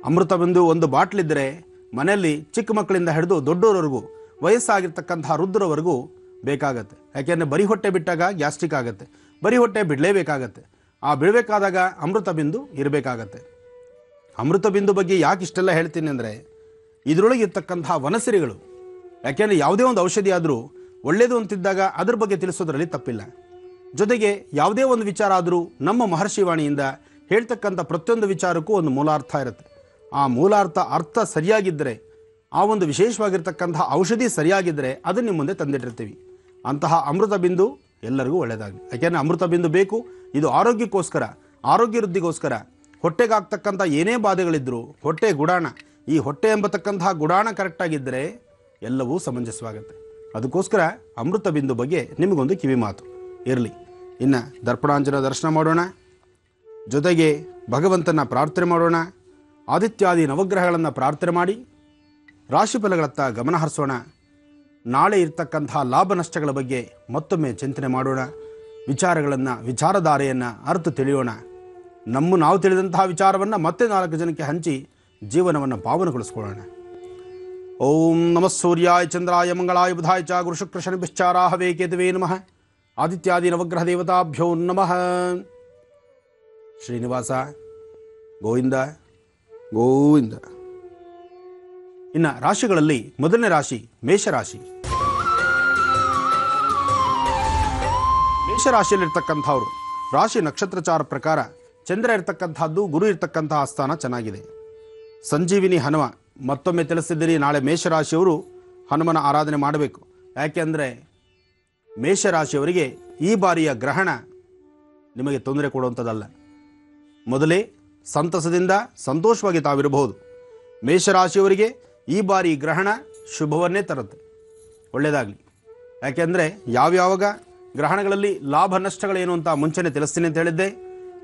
ಅಮೃತ ಬಿಂದು ಒಂದು ಬಾಟ್ಲಿದ್ದರೆ ಮನೆಯಲ್ಲಿ ಚಿಕ್ಕ ಮಕ್ಕಳಿಂದ ಹಿಡಿದು ದೊಡ್ಡವರವರೆಗೂ, ವಯಸ್ಸಾಗಿರ್ತಕ್ಕಂಥ ವೃದ್ಧರವರೆಗೂ ಬೇಕಾಗತ್ತೆ. ಯಾಕೆಂದರೆ ಬರೀ ಹೊಟ್ಟೆ ಬಿಟ್ಟಾಗ ಗ್ಯಾಸ್ಟ್ರಿಕ್ ಆಗುತ್ತೆ, ಬರೀ ಹೊಟ್ಟೆ ಬಿಡಲೇಬೇಕಾಗತ್ತೆ. ಆ ಬಿಡಬೇಕಾದಾಗ ಅಮೃತ ಬಿಂದು ಇರಬೇಕಾಗತ್ತೆ. ಅಮೃತ ಬಿಂದು ಬಗ್ಗೆ ಯಾಕೆ ಇಷ್ಟೆಲ್ಲ ಹೇಳ್ತೀನಿ ಅಂದರೆ, ಇದರೊಳಗೆ ಇರ್ತಕ್ಕಂಥ ವನಸಿರಿಗಳು, ಯಾಕೆಂದರೆ ಯಾವುದೇ ಒಂದು ಔಷಧಿ ಆದರೂ ಒಳ್ಳೆಯದು ಅಂತಿದ್ದಾಗ ಅದ್ರ ಬಗ್ಗೆ ತಿಳಿಸೋದ್ರಲ್ಲಿ ತಪ್ಪಿಲ್ಲ. ಜೊತೆಗೆ ಯಾವುದೇ ಒಂದು ವಿಚಾರ ಆದರೂ ನಮ್ಮ ಮಹರ್ಷಿವಾಣಿಯಿಂದ ಹೇಳ್ತಕ್ಕಂಥ ಪ್ರತಿಯೊಂದು ವಿಚಾರಕ್ಕೂ ಒಂದು ಮೂಲಾರ್ಥ ಇರುತ್ತೆ. ಆ ಅರ್ಥ ಸರಿಯಾಗಿದ್ದರೆ, ಆ ಒಂದು ವಿಶೇಷವಾಗಿರ್ತಕ್ಕಂಥ ಔಷಧಿ ಸರಿಯಾಗಿದ್ದರೆ ಅದನ್ನು ನಿಮ್ಮ ಮುಂದೆ ತಂದಿಟ್ಟಿರ್ತೀವಿ. ಅಂತಹ ಅಮೃತ ಬಿಂದು ಎಲ್ಲರಿಗೂ ಒಳ್ಳೆಯದಾಗಲಿ. ಯಾಕೆಂದರೆ ಅಮೃತ ಬಿಂದು ಬೇಕು. ಇದು ಆರೋಗ್ಯಕ್ಕೋಸ್ಕರ, ಆರೋಗ್ಯ ವೃದ್ಧಿಗೋಸ್ಕರ. ಹೊಟ್ಟೆಗಾಗ್ತಕ್ಕಂಥ ಏನೇ ಬಾಧೆಗಳಿದ್ದರೂ ಹೊಟ್ಟೆ ಗುಡಾಣ, ಈ ಹೊಟ್ಟೆ ಎಂಬತಕ್ಕಂತಹ ಗುಡಾಣ ಕರೆಕ್ಟಾಗಿದ್ದರೆ ಎಲ್ಲವೂ ಸಮಂಜಸವಾಗುತ್ತೆ. ಅದಕ್ಕೋಸ್ಕರ ಅಮೃತ ಬಿಂದು ಬಗ್ಗೆ ನಿಮಗೊಂದು ಕಿವಿ ಮಾತು ಇರಲಿ. ಇನ್ನು ದರ್ಪಣಾಂಜನ ದರ್ಶನ ಮಾಡೋಣ, ಜೊತೆಗೆ ಭಗವಂತನ ಪ್ರಾರ್ಥನೆ ಮಾಡೋಣ, ಆದಿತ್ಯಾದಿ ನವಗ್ರಹಗಳನ್ನು ಪ್ರಾರ್ಥನೆ ಮಾಡಿ ರಾಶಿಫಲಗಳತ್ತ ಗಮನ ಹರಿಸೋಣ. ನಾಳೆ ಇರ್ತಕ್ಕಂಥ ಲಾಭ ನಷ್ಟಗಳ ಬಗ್ಗೆ ಮತ್ತೊಮ್ಮೆ ಚಿಂತನೆ ಮಾಡೋಣ. ವಿಚಾರಧಾರೆಯನ್ನು ಅರ್ಥ ತಿಳಿಯೋಣ. ನಾವು ತಿಳಿದಂತಹ ವಿಚಾರವನ್ನು ಮತ್ತೆ 4 ಜನಕ್ಕೆ ಹಂಚಿ ಜೀವನವನ್ನು ಪಾವನಗೊಳಿಸ್ಕೊಳ್ಳೋಣ. ಓಂ ನಮಃ ಸೂರ್ಯಾಯ ಚಂದ್ರಾಯ ಮಂಗಳಾಯ ಬುಧಾಯ ಚ ಗುರು ಶುಕ್ರ ಶನಿಶ್ಚಾರಾಹವೇ ಕೇತುವೇ ನಮಃ. ಆದಿತ್ಯಾದಿ ನವಗ್ರಹ ದೇವತಾಭ್ಯೋ ನಮಃ. ಶ್ರೀನಿವಾಸ ಗೋವಿಂದ ಗೋವಿಂದ. ಇನ್ನು ರಾಶಿಗಳಲ್ಲಿ ಮೊದಲನೇ ರಾಶಿ ಮೇಷರಾಶಿ. ಮೇಷರಾಶಿಯಲ್ಲಿರ್ತಕ್ಕಂಥವ್ರು ರಾಶಿ ನಕ್ಷತ್ರಚಾರ ಪ್ರಕಾರ ಚಂದ್ರ ಇರ್ತಕ್ಕಂಥದ್ದು, ಗುರು ಇರ್ತಕ್ಕಂತಹ ಸ್ಥಾನ ಚೆನ್ನಾಗಿದೆ. ಸಂಜೀವಿನಿ ಹನುಮ ಮತ್ತೊಮ್ಮೆ ತಿಳಿಸಿದ್ದೀರಿ. ನಾಳೆ ಮೇಷರಾಶಿಯವರು ಹನುಮನ ಆರಾಧನೆ ಮಾಡಬೇಕು. ಯಾಕೆಂದರೆ ಮೇಷರಾಶಿಯವರಿಗೆ ಈ ಬಾರಿಯ ಗ್ರಹಣ ನಿಮಗೆ ತೊಂದರೆ ಕೊಡುವಂಥದ್ದಲ್ಲ. ಮೊದಲೇ ಸಂತಸದಿಂದ ಸಂತೋಷವಾಗಿ ತಾವಿರಬಹುದು. ಮೇಷರಾಶಿಯವರಿಗೆ ಈ ಬಾರಿ ಗ್ರಹಣ ಶುಭವನ್ನೇ ತರುತ್ತೆ. ಒಳ್ಳೆಯದಾಗಲಿ. ಯಾಕೆಂದರೆ ಯಾವ್ಯಾವಾಗ ಗ್ರಹಣಗಳಲ್ಲಿ ಲಾಭ ನಷ್ಟಗಳೇನು ಅಂತ ಮುಂಚೆನೇ ತಿಳಿಸ್ತೀನಿ ಅಂತ ಹೇಳಿದ್ದೆ.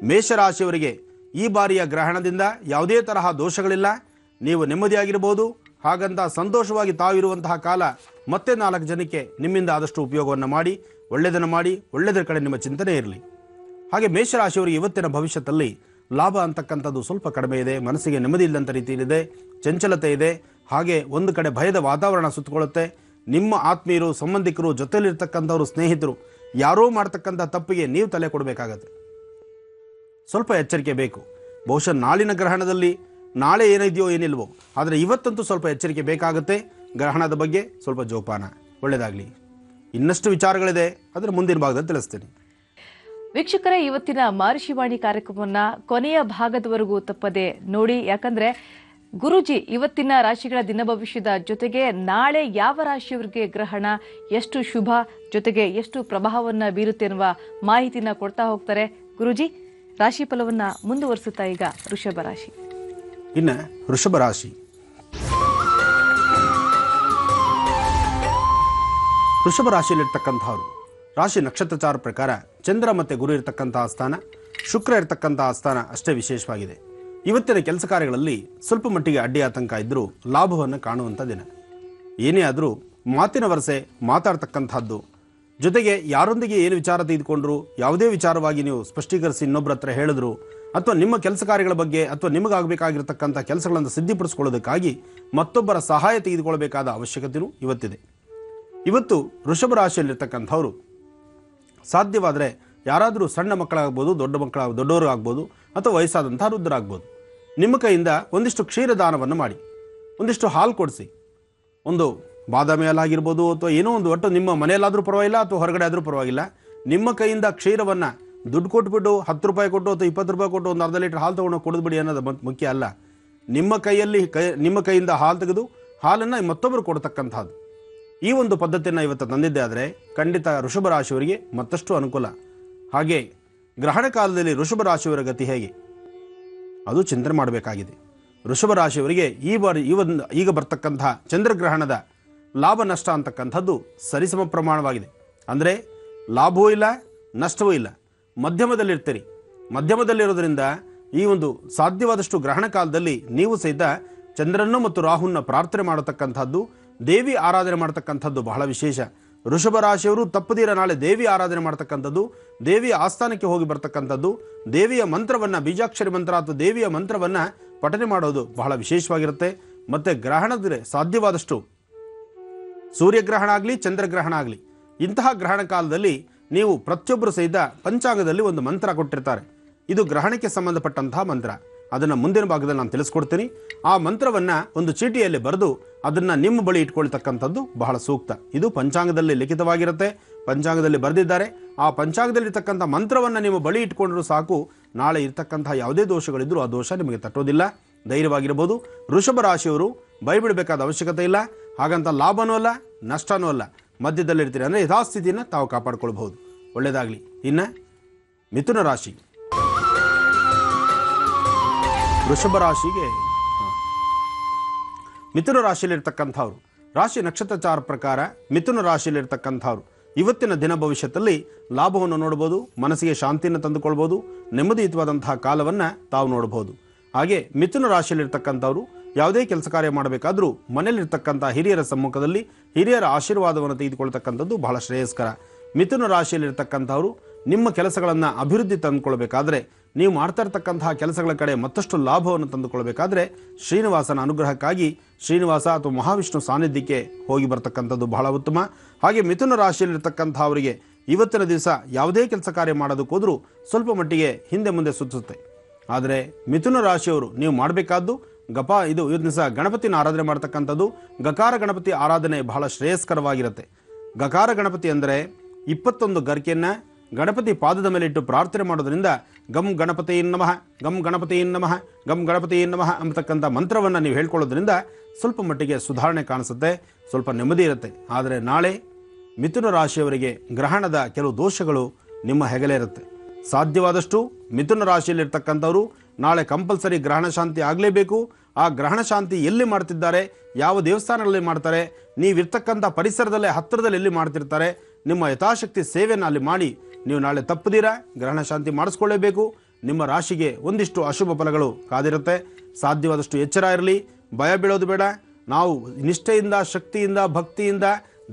ಮೇಷರಾಶಿಯವರಿಗೆ ಈ ಬಾರಿಯ ಗ್ರಹಣದಿಂದ ಯಾವುದೇ ತರಹ ದೋಷಗಳಿಲ್ಲ. ನೀವು ನೆಮ್ಮದಿಯಾಗಿರ್ಬೋದು. ಹಾಗಂತ ಸಂತೋಷವಾಗಿ ತಾವಿರುವಂತಹ ಕಾಲ ಮತ್ತೆ 4 ಜನಕ್ಕೆ ನಿಮ್ಮಿಂದ ಆದಷ್ಟು ಉಪಯೋಗವನ್ನು ಮಾಡಿ, ಒಳ್ಳೆಯದನ್ನು ಮಾಡಿ, ಒಳ್ಳೆಯದರ ಕಡೆ ನಿಮ್ಮ ಚಿಂತನೆ ಇರಲಿ. ಹಾಗೆ ಮೇಷರಾಶಿಯವರಿಗೆ ಇವತ್ತಿನ ಭವಿಷ್ಯದಲ್ಲಿ ಲಾಭ ಅಂತಕ್ಕಂಥದ್ದು ಸ್ವಲ್ಪ ಕಡಿಮೆ ಇದೆ. ಮನಸ್ಸಿಗೆ ನೆಮ್ಮದಿ ಇಲ್ಲದಂಥ ರೀತಿಯಲ್ಲಿದೆ, ಚಂಚಲತೆ ಇದೆ. ಹಾಗೆ ಒಂದು ಕಡೆ ಭಯದ ವಾತಾವರಣ ಸುತ್ತಕೊಳ್ಳುತ್ತೆ. ನಿಮ್ಮ ಆತ್ಮೀಯರು, ಸಂಬಂಧಿಕರು, ಜೊತೆಯಲ್ಲಿರ್ತಕ್ಕಂಥವ್ರು, ಸ್ನೇಹಿತರು ಯಾರೋ ಮಾಡ್ತಕ್ಕಂಥ ತಪ್ಪಿಗೆ ನೀವು ತಲೆ ಕೊಡಬೇಕಾಗತ್ತೆ. ಸ್ವಲ್ಪ ಎಚ್ಚರಿಕೆ ಬೇಕು. ಬಹುಶಃ ನಾಳಿನ ಗ್ರಹಣದಲ್ಲಿ ನಾಳೆ ಏನಿದೆಯೋ ಏನಿಲ್ವೋ, ಆದರೆ ಇವತ್ತಂತೂ ಸ್ವಲ್ಪ ಎಚ್ಚರಿಕೆ ಬೇಕಾಗುತ್ತೆ. ಗ್ರಹಣದ ಬಗ್ಗೆ ಸ್ವಲ್ಪ ಜೋಪಾನ. ಒಳ್ಳೆಯದಾಗಲಿ. ಇನ್ನಷ್ಟು ವಿಚಾರಗಳಿದೆ, ಅದರ ಮುಂದಿನ ಭಾಗದಲ್ಲಿ ತಿಳಿಸ್ತೀನಿ. ವೀಕ್ಷಕರೇ, ಇವತ್ತಿನ ಮಹರ್ಷಿವಾಣಿ ಕಾರ್ಯಕ್ರಮವನ್ನ ಕೊನೆಯ ಭಾಗದವರೆಗೂ ತಪ್ಪದೆ ನೋಡಿ. ಯಾಕಂದ್ರೆ ಗುರೂಜಿ ಇವತ್ತಿನ ರಾಶಿಗಳ ದಿನ ಭವಿಷ್ಯದ ಜೊತೆಗೆ ನಾಳೆ ಯಾವ ರಾಶಿಯವರಿಗೆ ಗ್ರಹಣ ಎಷ್ಟು ಶುಭ, ಜೊತೆಗೆ ಎಷ್ಟು ಪ್ರಭಾವವನ್ನ ಬೀರುತ್ತೆ ಎನ್ನುವ ಮಾಹಿತಿನ ಕೊಡ್ತಾ ಹೋಗ್ತಾರೆ. ಗುರೂಜಿ, ರಾಶಿ ಫಲವನ್ನ ಮುಂದುವರಿಸುತ್ತಾ ಈಗ ವೃಷಭ ರಾಶಿ. ಇನ್ನು ವೃಷಭ ರಾಶಿ. ವೃಷಭ ರಾಶಿಯಲ್ಲಿರ್ತಕ್ಕಂಥವ್ರು ರಾಶಿ ನಕ್ಷತ್ರಚಾರ ಪ್ರಕಾರ ಚಂದ್ರ ಮತ್ತು ಗುರು ಇರತಕ್ಕಂತಹ ಸ್ಥಾನ, ಶುಕ್ರ ಇರತಕ್ಕಂತಹ ಸ್ಥಾನ ಅಷ್ಟೇ ವಿಶೇಷವಾಗಿದೆ. ಇವತ್ತಿನ ಕೆಲಸ ಕಾರ್ಯಗಳಲ್ಲಿ ಸ್ವಲ್ಪ ಮಟ್ಟಿಗೆ ಅಡ್ಡಿ ಆತಂಕ ಇದ್ದರೂ ಲಾಭವನ್ನು ಕಾಣುವಂಥ ದಿನ. ಏನೇ ಆದರೂ ಮಾತಿನ ವರಸೆ ಮಾತಾಡ್ತಕ್ಕಂಥದ್ದು, ಜೊತೆಗೆ ಯಾರೊಂದಿಗೆ ಏನು ವಿಚಾರ ತೆಗೆದುಕೊಂಡ್ರು, ಯಾವುದೇ ವಿಚಾರವಾಗಿ ನೀವು ಸ್ಪಷ್ಟೀಕರಿಸಿ ಇನ್ನೊಬ್ಬರ ಹತ್ರ ಹೇಳಿದ್ರು, ಅಥವಾ ನಿಮ್ಮ ಕೆಲಸ ಕಾರ್ಯಗಳ ಬಗ್ಗೆ ಅಥವಾ ನಿಮಗಾಗಬೇಕಾಗಿರ್ತಕ್ಕಂಥ ಕೆಲಸಗಳನ್ನು ಸಿದ್ಧಿಪಡಿಸ್ಕೊಳ್ಳೋದಕ್ಕಾಗಿ ಮತ್ತೊಬ್ಬರ ಸಹಾಯ ತೆಗೆದುಕೊಳ್ಬೇಕಾದ ಅವಶ್ಯಕತೆಯೂ ಇವತ್ತಿದೆ. ಇವತ್ತು ವೃಷಭ ರಾಶಿಯಲ್ಲಿರ್ತಕ್ಕಂಥವ್ರು ಸಾಧ್ಯವಾದರೆ ಯಾರಾದರೂ ಸಣ್ಣ ಮಕ್ಕಳಾಗ್ಬೋದು, ದೊಡ್ಡವರು ಆಗ್ಬೋದು, ಅಥವಾ ವಯಸ್ಸಾದಂಥ ವೃದ್ಧರಾಗ್ಬೋದು, ನಿಮ್ಮ ಕೈಯಿಂದ ಒಂದಿಷ್ಟು ಕ್ಷೀರದಾನವನ್ನು ಮಾಡಿ, ಒಂದಿಷ್ಟು ಹಾಲು ಕೊಡಿಸಿ. ಒಂದು ಬಾದಾಮಿ ಹಾಲಾಗಿರ್ಬೋದು, ಅಥವಾ ಏನೋ ಒಂದು, ಒಟ್ಟು ನಿಮ್ಮ ಮನೆಯಲ್ಲಾದರೂ ಪರವಾಗಿಲ್ಲ ಅಥವಾ ಹೊರಗಡೆ ಆದರೂ ಪರವಾಗಿಲ್ಲ, ನಿಮ್ಮ ಕೈಯಿಂದ ಕ್ಷೀರವನ್ನು ದುಡ್ಡು ಕೊಟ್ಬಿಟ್ಟು 10 ರೂಪಾಯಿ ಕೊಟ್ಟು ಅಥವಾ 20 ರೂಪಾಯಿ ಕೊಟ್ಟು ಒಂದು ಅರ್ಧ ಲೀಟರ್ ಹಾಲು ತೊಗೊಂಡು ಕೊಡದ್ಬಿಡಿ ಅನ್ನೋದು ಮುಖ್ಯ ಅಲ್ಲ. ನಿಮ್ಮ ಕೈಯಿಂದ ಹಾಲು ತೆಗೆದು ಹಾಲನ್ನು ಮತ್ತೊಬ್ಬರು ಕೊಡ್ತಕ್ಕಂಥದ್ದು. ಈ ಒಂದು ಪದ್ಧತಿಯನ್ನು ಇವತ್ತು ತಂದಿದ್ದೆ ಆದರೆ ಖಂಡಿತ ವೃಷಭ ರಾಶಿಯವರಿಗೆ ಮತ್ತಷ್ಟು ಅನುಕೂಲ. ಹಾಗೆ ಗ್ರಹಣ ಕಾಲದಲ್ಲಿ ವೃಷಭ ರಾಶಿಯವರ ಗತಿ ಹೇಗೆ? ಅದು ಚಿಂತನೆ ಮಾಡಬೇಕಾಗಿದೆ. ವೃಷಭ ರಾಶಿಯವರಿಗೆ ಈ ಬಾರಿ ಈಗ ಬರ್ತಕ್ಕಂತಹ ಚಂದ್ರಗ್ರಹಣದ ಲಾಭ ನಷ್ಟ ಅಂತಕ್ಕಂಥದ್ದು ಸರಿಸಮ ಪ್ರಮಾಣವಾಗಿದೆ. ಅಂದರೆ ಲಾಭವೂ ಇಲ್ಲ, ನಷ್ಟವೂ ಇಲ್ಲ, ಮಧ್ಯಮದಲ್ಲಿರ್ತೀರಿ. ಮಧ್ಯಮದಲ್ಲಿರೋದ್ರಿಂದ ಈ ಒಂದು ಸಾಧ್ಯವಾದಷ್ಟು ಗ್ರಹಣ ಕಾಲದಲ್ಲಿ ನೀವು ಸಹಿತ ಚಂದ್ರನ್ನು ಮತ್ತು ರಾಹುನ ಪ್ರಾರ್ಥನೆ ಮಾಡತಕ್ಕಂಥದ್ದು, ದೇವಿ ಆರಾಧನೆ ಮಾಡತಕ್ಕಂಥದ್ದು ಬಹಳ ವಿಶೇಷ. ವೃಷಭ ರಾಶಿಯವರು ತಪ್ಪದಿರ ನಾಳೆ ದೇವಿ ಆರಾಧನೆ ಮಾಡ್ತಕ್ಕಂಥದ್ದು, ದೇವಿಯ ಆಸ್ಥಾನಕ್ಕೆ ಹೋಗಿ ಬರ್ತಕ್ಕಂಥದ್ದು, ದೇವಿಯ ಮಂತ್ರವನ್ನು, ಬೀಜಾಕ್ಷರಿ ಮಂತ್ರ ಅಥವಾ ದೇವಿಯ ಮಂತ್ರವನ್ನು ಪಠನೆ ಮಾಡೋದು ಬಹಳ ವಿಶೇಷವಾಗಿರುತ್ತೆ. ಮತ್ತು ಗ್ರಹಣದ್ರೆ ಸಾಧ್ಯವಾದಷ್ಟು ಸೂರ್ಯಗ್ರಹಣ ಆಗಲಿ, ಚಂದ್ರಗ್ರಹಣ ಆಗಲಿ, ಇಂತಹ ಗ್ರಹಣ ಕಾಲದಲ್ಲಿ ನೀವು ಪ್ರತಿಯೊಬ್ಬರು ಸಹಿತ ಪಂಚಾಂಗದಲ್ಲಿ ಒಂದು ಮಂತ್ರ ಕೊಟ್ಟಿರ್ತಾರೆ. ಇದು ಗ್ರಹಣಕ್ಕೆ ಸಂಬಂಧಪಟ್ಟಂತಹ ಮಂತ್ರ. ಅದನ್ನು ಮುಂದಿನ ಭಾಗದಲ್ಲಿ ನಾನು ತಿಳಿಸ್ಕೊಡ್ತೀನಿ. ಆ ಮಂತ್ರವನ್ನು ಒಂದು ಚೀಟಿಯಲ್ಲಿ ಬರೆದು ಅದನ್ನು ನಿಮ್ಮ ಬಳಿ ಇಟ್ಕೊಳ್ತಕ್ಕಂಥದ್ದು ಬಹಳ ಸೂಕ್ತ. ಇದು ಪಂಚಾಂಗದಲ್ಲಿ ಲಿಖಿತವಾಗಿರುತ್ತೆ, ಪಂಚಾಂಗದಲ್ಲಿ ಬರೆದಿದ್ದಾರೆ. ಆ ಪಂಚಾಂಗದಲ್ಲಿರ್ತಕ್ಕಂಥ ಮಂತ್ರವನ್ನು ನಿಮ್ಮ ಬಳಿ ಇಟ್ಕೊಂಡ್ರೂ ಸಾಕು, ನಾಳೆ ಇರ್ತಕ್ಕಂತಹ ಯಾವುದೇ ದೋಷಗಳಿದ್ರೂ ಆ ದೋಷ ನಿಮಗೆ ತಟ್ಟೋದಿಲ್ಲ. ಧೈರ್ಯವಾಗಿರ್ಬೋದು. ವೃಷಭ ರಾಶಿಯವರು ಭಯಬಿಡಬೇಕಾದ ಅವಶ್ಯಕತೆ ಇಲ್ಲ. ಹಾಗಂತ ಲಾಭನೂ ಅಲ್ಲ, ನಷ್ಟನೂ ಅಲ್ಲ, ಮಧ್ಯದಲ್ಲಿರ್ತೀರಿ. ಅಂದರೆ ಯಥಾಸ್ಥಿತಿಯನ್ನು ತಾವು ಕಾಪಾಡ್ಕೊಳ್ಬಹುದು. ಒಳ್ಳೆಯದಾಗಲಿ. ಇನ್ನು ಮಿಥುನ ರಾಶಿ. ವೃಷಭ ರಾಶಿಗೆ ಮಿಥುನ ರಾಶಿಯಲ್ಲಿರ್ತಕ್ಕಂಥವ್ರು, ರಾಶಿ ನಕ್ಷತ್ರಚಾರ ಪ್ರಕಾರ ಮಿಥುನ ರಾಶಿಯಲ್ಲಿರ್ತಕ್ಕಂಥವ್ರು ಇವತ್ತಿನ ದಿನ ಭವಿಷ್ಯದಲ್ಲಿ ಲಾಭವನ್ನು ನೋಡ್ಬೋದು, ಮನಸ್ಸಿಗೆ ಶಾಂತಿಯನ್ನು ತಂದುಕೊಳ್ಬೋದು, ನೆಮ್ಮದಿಯುತವಾದಂತಹ ಕಾಲವನ್ನು ತಾವು ನೋಡ್ಬೋದು. ಹಾಗೆ ಮಿಥುನ ರಾಶಿಯಲ್ಲಿರ್ತಕ್ಕಂಥವ್ರು ಯಾವುದೇ ಕೆಲಸ ಕಾರ್ಯ ಮಾಡಬೇಕಾದ್ರೂ ಮನೆಯಲ್ಲಿರ್ತಕ್ಕಂಥ ಹಿರಿಯರ ಸಮ್ಮುಖದಲ್ಲಿ ಹಿರಿಯರ ಆಶೀರ್ವಾದವನ್ನು ತೆಗೆದುಕೊಳ್ತಕ್ಕಂಥದ್ದು ಬಹಳ ಶ್ರೇಯಸ್ಕರ. ಮಿಥುನ ರಾಶಿಯಲ್ಲಿರ್ತಕ್ಕಂಥವ್ರು ನಿಮ್ಮ ಕೆಲಸಗಳನ್ನು ಅಭಿವೃದ್ಧಿ ತಂದುಕೊಳ್ಬೇಕಾದ್ರೆ, ನೀವು ಮಾಡ್ತಾ ಇರ್ತಕ್ಕಂತಹ ಕೆಲಸಗಳ ಕಡೆ ಮತ್ತಷ್ಟು ಲಾಭವನ್ನು ತಂದುಕೊಳ್ಬೇಕಾದ್ರೆ ಶ್ರೀನಿವಾಸನ ಅನುಗ್ರಹಕ್ಕಾಗಿ ಶ್ರೀನಿವಾಸ ಅಥವಾ ಮಹಾವಿಷ್ಣು ಸಾನ್ನಿಧ್ಯಕ್ಕೆ ಹೋಗಿ ಬರ್ತಕ್ಕಂಥದ್ದು ಬಹಳ ಉತ್ತಮ. ಹಾಗೆ ಮಿಥುನ ರಾಶಿಯಲ್ಲಿರ್ತಕ್ಕಂಥವರಿಗೆ ಇವತ್ತಿನ ದಿವಸ ಯಾವುದೇ ಕೆಲಸ ಕಾರ್ಯ ಮಾಡೋದಕ್ಕೋದ್ರೂ ಸ್ವಲ್ಪ ಮಟ್ಟಿಗೆ ಹಿಂದೆ ಮುಂದೆ ಸುತ್ತಿಸುತ್ತೆ. ಆದರೆ ಮಿಥುನ ರಾಶಿಯವರು ನೀವು ಮಾಡಬೇಕಾದ್ದು ಇವತ್ತಿನ ದಿವಸ ಗಣಪತಿನ ಆರಾಧನೆ ಮಾಡ್ತಕ್ಕಂಥದ್ದು. ಗಕಾರ ಗಣಪತಿ ಆರಾಧನೆ ಬಹಳ ಶ್ರೇಯಸ್ಕರವಾಗಿರುತ್ತೆ. ಗಕಾರ ಗಣಪತಿ ಅಂದರೆ 21 ಗರಿಕೆಯನ್ನು ಗಣಪತಿ ಪಾದದ ಮೇಲೆ ಇಟ್ಟು ಪ್ರಾರ್ಥನೆ ಮಾಡೋದ್ರಿಂದ ಗಂ ಗಣಪತಿಯನ್ ನಮಃ, ಗಂ ಗಣಪತಿಯನ್ ನಮಃ, ಗಂ ಗಣಪತಿಯನ್ ನಮಃ ಅಂತಕ್ಕಂಥ ಮಂತ್ರವನ್ನು ನೀವು ಹೇಳ್ಕೊಳ್ಳೋದ್ರಿಂದ ಸ್ವಲ್ಪ ಮಟ್ಟಿಗೆ ಸುಧಾರಣೆ ಕಾಣಿಸುತ್ತೆ, ಸ್ವಲ್ಪ ನೆಮ್ಮದಿ ಇರುತ್ತೆ. ಆದರೆ ನಾಳೆ ಮಿಥುನ ರಾಶಿಯವರಿಗೆ ಗ್ರಹಣದ ಕೆಲವು ದೋಷಗಳು ನಿಮ್ಮ ಹೆಗಲೇ ಇರುತ್ತೆ. ಸಾಧ್ಯವಾದಷ್ಟು ಮಿಥುನ ರಾಶಿಯಲ್ಲಿರ್ತಕ್ಕಂಥವ್ರು ನಾಳೆ ಕಂಪಲ್ಸರಿ ಗ್ರಹಣ ಶಾಂತಿ ಆಗಲೇಬೇಕು. ಆ ಗ್ರಹಣ ಶಾಂತಿ ಎಲ್ಲಿ ಮಾಡ್ತಿದ್ದಾರೆ, ಯಾವ ದೇವಸ್ಥಾನಗಳಲ್ಲಿ ಮಾಡ್ತಾರೆ, ನೀವಿರ್ತಕ್ಕಂಥ ಪರಿಸರದಲ್ಲೇ ಹತ್ತಿರದಲ್ಲಿ ಎಲ್ಲಿ ಮಾಡ್ತಿರ್ತಾರೆ, ನಿಮ್ಮ ಯಥಾಶಕ್ತಿ ಸೇವೆಯನ್ನು ಅಲ್ಲಿ ಮಾಡಿ ನೀವು ನಾಳೆ ತಪ್ಪದಿರ ಗ್ರಹಣ ಶಾಂತಿ ಮಾಡಿಸ್ಕೊಳ್ಳೇಬೇಕು. ನಿಮ್ಮ ರಾಶಿಗೆ ಒಂದಿಷ್ಟು ಅಶುಭ ಫಲಗಳು ಕಾದಿರುತ್ತೆ. ಸಾಧ್ಯವಾದಷ್ಟು ಎಚ್ಚರ ಇರಲಿ, ಭಯ ಬೀಳೋದು ಬೇಡ. ನಾವು ನಿಷ್ಠೆಯಿಂದ, ಶಕ್ತಿಯಿಂದ, ಭಕ್ತಿಯಿಂದ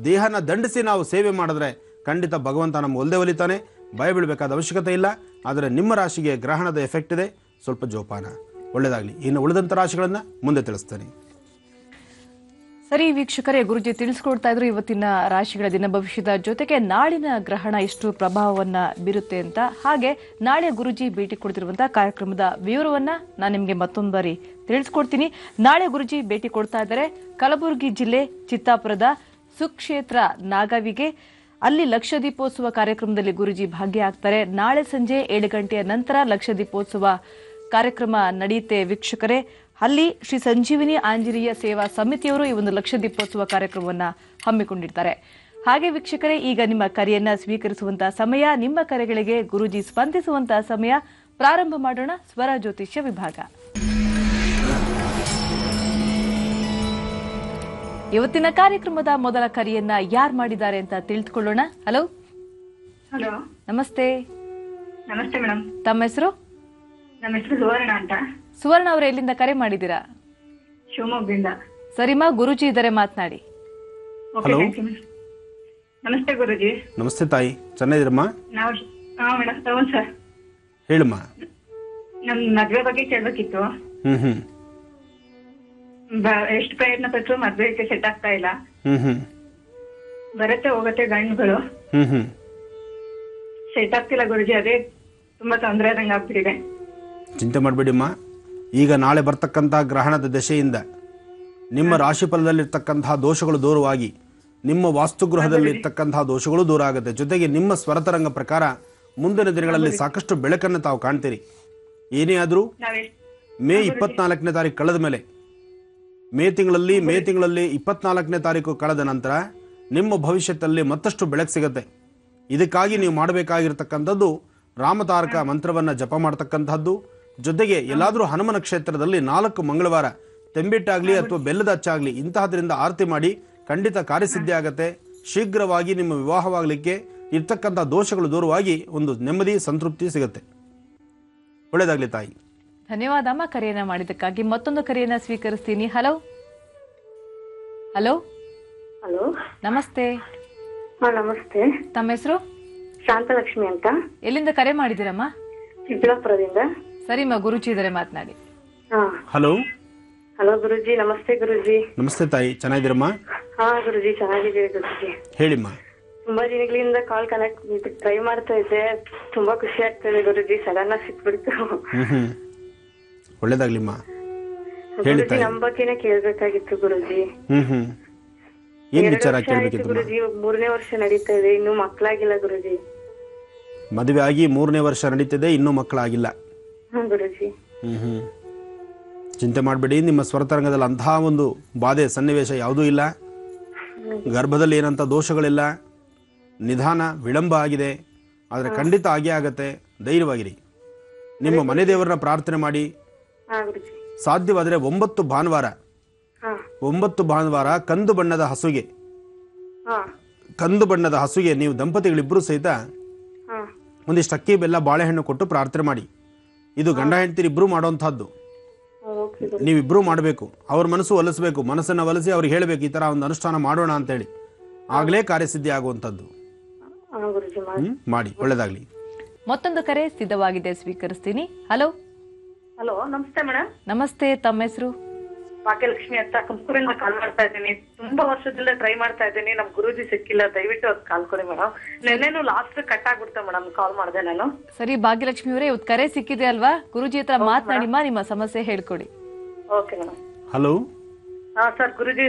ದೇಹನ ದಂಡಿಸಿ ನಾವು ಸೇವೆ ಮಾಡಿದ್ರೆ ಖಂಡಿತ ಭಗವಂತ ನಮ್ಮ ಒಲ್ದೆ ಒಲಿತಾನೆ. ಭಯ ಬೀಳಬೇಕಾದ ಅವಶ್ಯಕತೆ ಇಲ್ಲ. ಆದರೆ ನಿಮ್ಮ ರಾಶಿಗೆ ಗ್ರಹಣದ ಎಫೆಕ್ಟ್ ಇದೆ, ಸ್ವಲ್ಪ ಜೋಪಾನ. ಒಳ್ಳೆಯದಾಗಲಿ. ಇನ್ನು ಉಳಿದಂಥ ರಾಶಿಗಳನ್ನು ಮುಂದೆ ತಿಳಿಸ್ತೇನೆ. ಸರಿ ವೀಕ್ಷಕರೇ, ಗುರುಜಿ ತಿಳಿಸ್ಕೊಡ್ತಾ ಇದ್ರು ಇವತ್ತಿನ ರಾಶಿಗಳ ದಿನ ಭವಿಷ್ಯದ ಜೊತೆಗೆ ನಾಳಿನ ಗ್ರಹಣ ಎಷ್ಟು ಪ್ರಭಾವವನ್ನ ಬೀರುತ್ತೆ ಅಂತ. ಹಾಗೆ ನಾಳೆ ಗುರುಜಿ ಭೇಟಿ ಕೊಡ್ತಿರುವಂತಹ ಕಾರ್ಯಕ್ರಮದ ವಿವರವನ್ನ ನಾನು ನಿಮಗೆ ಮತ್ತೊಂದು ಬಾರಿ ತಿಳಿಸ್ಕೊಡ್ತೀನಿ. ನಾಳೆ ಗುರುಜಿ ಭೇಟಿ ಕೊಡ್ತಾ ಇದ್ದಾರೆ ಕಲಬುರಗಿ ಜಿಲ್ಲೆ ಚಿತ್ತಾಪುರದ ಸುಕ್ಷೇತ್ರ ನಾಗವಿಗೆ. ಅಲ್ಲಿ ಲಕ್ಷ ದೀಪೋತ್ಸವ ಕಾರ್ಯಕ್ರಮದಲ್ಲಿ ಗುರುಜಿ ಭಾಗಿಯಾಗ್ತಾರೆ. ನಾಳೆ ಸಂಜೆ 7 ಗಂಟೆಯ ನಂತರ ಲಕ್ಷ ದೀಪೋತ್ಸವ ಕಾರ್ಯಕ್ರಮ ನಡೆಯುತ್ತೆ ವೀಕ್ಷಕರೇ. ಅಲ್ಲಿ ಶ್ರೀ ಸಂಜೀವಿನಿ ಆಂಜನೇಯ ಸೇವಾ ಸಮಿತಿಯವರು ಈ ಒಂದು ಲಕ್ಷ ದೀಪೋತ್ಸವ ಕಾರ್ಯಕ್ರಮವನ್ನು ಹಮ್ಮಿಕೊಂಡಿರ್ತಾರೆ. ಹಾಗೆ ವೀಕ್ಷಕರೇ, ಈಗ ನಿಮ್ಮ ಕರೆಯನ್ನ ಸ್ವೀಕರಿಸುವಂತಹ ಸಮಯ, ನಿಮ್ಮ ಕರೆಗಳಿಗೆ ಗುರುಜಿ ಸ್ಪಂದಿಸುವಂತಹ ಸಮಯ. ಪ್ರಾರಂಭ ಮಾಡೋಣ ಸ್ವರ ಜ್ಯೋತಿಷ್ಯ ವಿಭಾಗ. ಇವತ್ತಿನ ಕಾರ್ಯಕ್ರಮದ ಮೊದಲ ಕರೆಯನ್ನ ಯಾರು ಮಾಡಿದ್ದಾರೆ ಅಂತ ತಿಳಿದುಕೊಳ್ಳೋಣ. ಹಲೋ. ಹಲೋ, ನಮಸ್ತೆ. ನಮಸ್ತೆ ಮೇಡಮ್. ತಮ್ಮ ಹೆಸರು? ನಮ್ಮ ಹೆಸರು ಸುವರ್ಣ ಅಂತ. ಸುವರ್ಣ ಅವರು ಎಲ್ಲಿಂದ ಕರೆ ಮಾಡಿದ್ದೀರಾ? ಶಿವಮೊಗ್ಗದಿಂದ. ಸರಿಮಾ, ಗುರುಜಿ ಇದ್ದಾರೆ, ಮಾತನಾಡಿ. Okay, thank you madam. ನಮಸ್ತೆ ಗುರುಜಿ. ನಮಸ್ತೆ ತಾಯಿ, ಚೆನ್ನಾಗಿದ್ದೀರಮ್ಮ? ಹಾ ಮೇಡಮ್, ತಗೊಂಡ್ ಸರ್. ಹೇಳಮ್ಮ. ನಮ್ ಮದ್ವೆ ಬಗ್ಗೆ ಕೇಳ್ಬೇಕಿತ್ತು. ಎಷ್ಟು ಪ್ರಯತ್ನ ಪಟ್ಟರು ಮದ್ವೆಗೆ ಸೆಟ್ ಆಗ್ತಾ ಇಲ್ಲ. ಬರತ್ತೆ ಹೋಗತ್ತೆ ಗಂಡುಗಳು, ಸೆಟ್ ಆಗ್ತಿಲ್ಲ ಗುರುಜಿ. ಅದೇ ತುಂಬಾ ತೊಂದರೆ ಆದಂಗೆ ಆಗ್ಬಿಟ್ಟಿದೆ. ಚಿಂತೆ ಮಾಡಬೇಡಿಮ್ಮ. ಈಗ ನಾಳೆ ಬರ್ತಕ್ಕಂತಹ ಗ್ರಹಣದ ದಶೆಯಿಂದ ನಿಮ್ಮ ರಾಶಿ ಫಲದಲ್ಲಿರ್ತಕ್ಕಂತಹ ದೋಷಗಳು ದೂರವಾಗಿ ನಿಮ್ಮ ವಾಸ್ತುಗೃಹದಲ್ಲಿರ್ತಕ್ಕಂತಹ ದೋಷಗಳು ದೂರ ಆಗುತ್ತೆ. ಜೊತೆಗೆ ನಿಮ್ಮ ಸ್ವರತರಂಗ ಪ್ರಕಾರ ಮುಂದಿನ ದಿನಗಳಲ್ಲಿ ಸಾಕಷ್ಟು ಬೆಳಕನ್ನು ತಾವು ಕಾಣ್ತೀರಿ. ಏನೇ ಆದರೂ ಮೇ 24ನೇ ತಾರೀಕು ಕಳೆದ ಮೇಲೆ, ಮೇ ತಿಂಗಳಲ್ಲಿ 24ನೇ ತಾರೀಕು ಕಳೆದ ನಂತರ ನಿಮ್ಮ ಭವಿಷ್ಯದಲ್ಲಿ ಮತ್ತಷ್ಟು ಬೆಳಕು ಸಿಗುತ್ತೆ. ಇದಕ್ಕಾಗಿ ನೀವು ಮಾಡಬೇಕಾಗಿರ್ತಕ್ಕಂಥದ್ದು ರಾಮತಾರಕ ಮಂತ್ರವನ್ನು ಜಪ ಮಾಡ್ತಕ್ಕಂಥದ್ದು. ಜೊತೆಗೆ ಎಲ್ಲಾದರೂ ಹನುಮನ ಕ್ಷೇತ್ರದಲ್ಲಿ 4 ಮಂಗಳವಾರ ತೆಂಬಿಟ್ಟಾಗ್ಲಿ ಅಥವಾ ಬೆಲ್ಲದ ಅಚ್ಚಾಗ್ಲಿ ಇಂತಹದ್ರಿಂದ ಆರತಿ ಮಾಡಿ ಖಂಡಿತ ಕಾರ್ಯಸಿದ್ಧಿ ಆಗತ್ತೆ. ಶೀಘ್ರವಾಗಿ ನಿಮ್ಮ ವಿವಾಹವಾಗಲಿಕ್ಕೆ ಇರ್ತಕ್ಕಂಥ ದೋಷಗಳು ದೂರವಾಗಿ ಒಂದು ನೆಮ್ಮದಿ ಸಂತೃಪ್ತಿ ಸಿಗುತ್ತೆ. ಒಳ್ಳೇದಾಗ್ಲಿ ತಾಯಿ. ಧನ್ಯವಾದ ಅಮ್ಮ ಕರೆಯನ್ನ ಮಾಡಿದ್ದಕ್ಕಾಗಿ. ಮತ್ತೊಂದು ಕರೆಯನ್ನ ಸ್ವೀಕರಿಸ್ತೀನಿ. ಹಲೋ ಹಲೋ ಹಲೋ, ನಮಸ್ತೆ. ಹಾ ನಮಸ್ತೆ. ತಮ್ಮ ಹೆಸರು? ಶಾಂತಲಕ್ಷ್ಮಿ ಅಂತ, ಎಲ್ಲಿಂದ ಕರೆ ಮಾಡಿದ್ದೀರಮ್ಮ? ಚಿಕ್ಕಬಳ್ಳಾಪುರದಿಂದ. ಸರಿಮ್ಮ, ಗುರುಜಿ ಇದಾರೆ, ಮಾತನಾಡಿ. ಹಾ ಹಲೋ ಹಲೋ ಗುರುಜಿ, ನಮಸ್ತೆ ಗುರುಜಿ. ನಮಸ್ತೆ ತಾಯಿ, ಚೆನ್ನಾಗಿದ್ದೀರಮ್ಮ? ಹಾ ಗುರುಜಿ, ಚೆನ್ನಾಗಿದ್ದೀವಿ ಗುರುಜಿ. ಹೇಳಿಮ್ಮ. ತುಂಬಾ ದಿನಗಳಿಂದ ಕಾಲ್ ಕನೆಕ್ಟ್ ಟ್ರೈ ಮಾಡ್ತಾ ಇದ್ದೆ, ತುಂಬಾ ಖುಷಿ ಆಗ್ತದೆ ಗುರುಜಿ, ಸಡನ್ ಆಗಿ ಸಿಕ್ಬಿಡ್ತು. ಒಳ್ಳೇದಾಗ್ಲಿಮ್ಮ, ಹೇಳಿ ಗುರುಜಿ. ನಮ್ ಬಗ್ಗೆನೇ ಕೇಳ್ಬೇಕಾಗಿತ್ತು ಗುರುಜಿ. ಏನ್ 2 ವಿಚಾರ ವರ್ಷ ಆಯ್ತು ಕೇಳ್ಬೇಕಿತ್ತು? ಗುರುಜಿ, 3ನೇ ವರ್ಷ ನಡೀತಾ ಇದೆ, ಇನ್ನು ಮಕ್ಳಾಗಿಲ್ಲ ಗುರುಜಿ. ಮದುವೆ ಆಗಿ 3ನೇ ವರ್ಷ ನಡೀತಿದೆ, ಇನ್ನೂ ಮಕ್ಕಳಾಗಿಲ್ಲ. ಹಾ ಗುರುಜಿ. ಚಿಂತೆ ಮಾಡಬೇಡಿ, ನಿಮ್ಮ ಸ್ವರತರಂಗದಲ್ಲಿ ಅಂತಹ ಒಂದು ಬಾಧೆ ಸನ್ನಿವೇಶ ಯಾವುದೂ ಇಲ್ಲ. ಗರ್ಭದಲ್ಲಿ ಏನಂತ ದೋಷಗಳಿಲ್ಲ, ನಿಧಾನ ವಿಳಂಬ ಆಗಿದೆ, ಆದರೆ ಖಂಡಿತ ಆಗೇ ಆಗತ್ತೆ. ಧೈರ್ಯವಾಗಿರಿ. ನಿಮ್ಮ ಮನೆ ದೇವರನ್ನ ಪ್ರಾರ್ಥನೆ ಮಾಡಿ. ಹಾ ಗುರುಜಿ. ಸಾಧ್ಯವಾದರೆ 9 ಭಾನುವಾರ ಹಾ 9 ಭಾನುವಾರ ಕಂದು ಬಣ್ಣದ ಹಸುಗೆ ಹಾ ಕಂದು ಬಣ್ಣದ ಹಸುಗೆ ನೀವು ದಂಪತಿಗಳಿಬ್ಬರು ಸಹಿತ ಹಾ ಒಂದಿಷ್ಟು ಅಕ್ಕಿ ಬೆಲ್ಲ ಬಾಳೆಹಣ್ಣು ಕೊಟ್ಟು ಪ್ರಾರ್ಥನೆ ಮಾಡಿ. ಇದು ಗಂಡ ಹೆಂಡತಿರು ಇಬ್ಬರು ಮಾಡುವಂತಹದ್ದು. ಓಕೆ ಗುರುಜಿ. ನೀವಿಬ್ಬರು ಮಾಡಬೇಕು. ಅವ್ರ ಮನಸ್ಸು ಒಲಿಸಬೇಕು, ಮನಸ್ಸನ್ನು ಒಲಿಸಿ ಅವ್ರಿಗೆ ಹೇಳಬೇಕು ಈ ತರ ಒಂದು ಅನುಷ್ಠಾನ ಮಾಡೋಣ ಅಂತೇಳಿ. ಆಗಲೇ ಕಾರ್ಯಸಿದ್ಧಿ ಆಗುವಂಥದ್ದು. ಹಾ ಗುರುಜಿ, ಮಾಡಿ. ಮಾಡಿ. ಒಳ್ಳೇದಾಗ್ಲಿ. ಮತ್ತೊಂದು ಕರೆ ಸಿದ್ಧವಾಗಿದೆ, ಸ್ವೀಕರಿಸ್ತೀನಿ. ಹಲೋ ಹಲೋ, ನಮಸ್ತೆ ಮೇಡಮ್. ನಮಸ್ತೆ. ತಮ್ಮ ಹೆಸರು? ಭಾಗ್ಯಲಕ್ಷ್ಮಿ ಅಂತ, ತುಮಕೂರಿಂದ ಕಾಲ್ ಮಾಡ್ತಾ ಇದ್ದೀನಿ. ತುಂಬಾ ವರ್ಷದಿಂದ ಟ್ರೈ ಮಾಡ್ತಾ ಇದ್ದೀನಿ, ನಮ್ ಗುರೂಜಿ ಸಿಕ್ಕಿಲ್ಲ. ದಯವಿಟ್ಟು ಅವ್ರು ಕಾಲ್ ಕೊಡಿ ಮೇಡಮ್. ನೆನ್ನೆನು ಲಾಸ್ಟ್ ಕಟ್ ಆಗ್ಬಿಡ್ತೆ ಮೇಡಮ್, ಕಾಲ್ ಮಾಡಿದೆ ನಾನು. ಸರಿ ಭಾಗ್ಯಲಕ್ಷ್ಮಿ ಅವರೇ, ಇವತ್ತು ಕರೆ ಸಿಕ್ಕಿದೆ ಅಲ್ವಾ, ಗುರುಜಿ ಹತ್ರ ಮಾತನಾಡಿಮ್ಮ, ನಿಮ್ಮ ಸಮಸ್ಯೆ ಹೇಳ್ಕೊಡಿ. Okay madam. ಹಲೋ. ಹಾ ಸರ್, ಗುರುಜಿ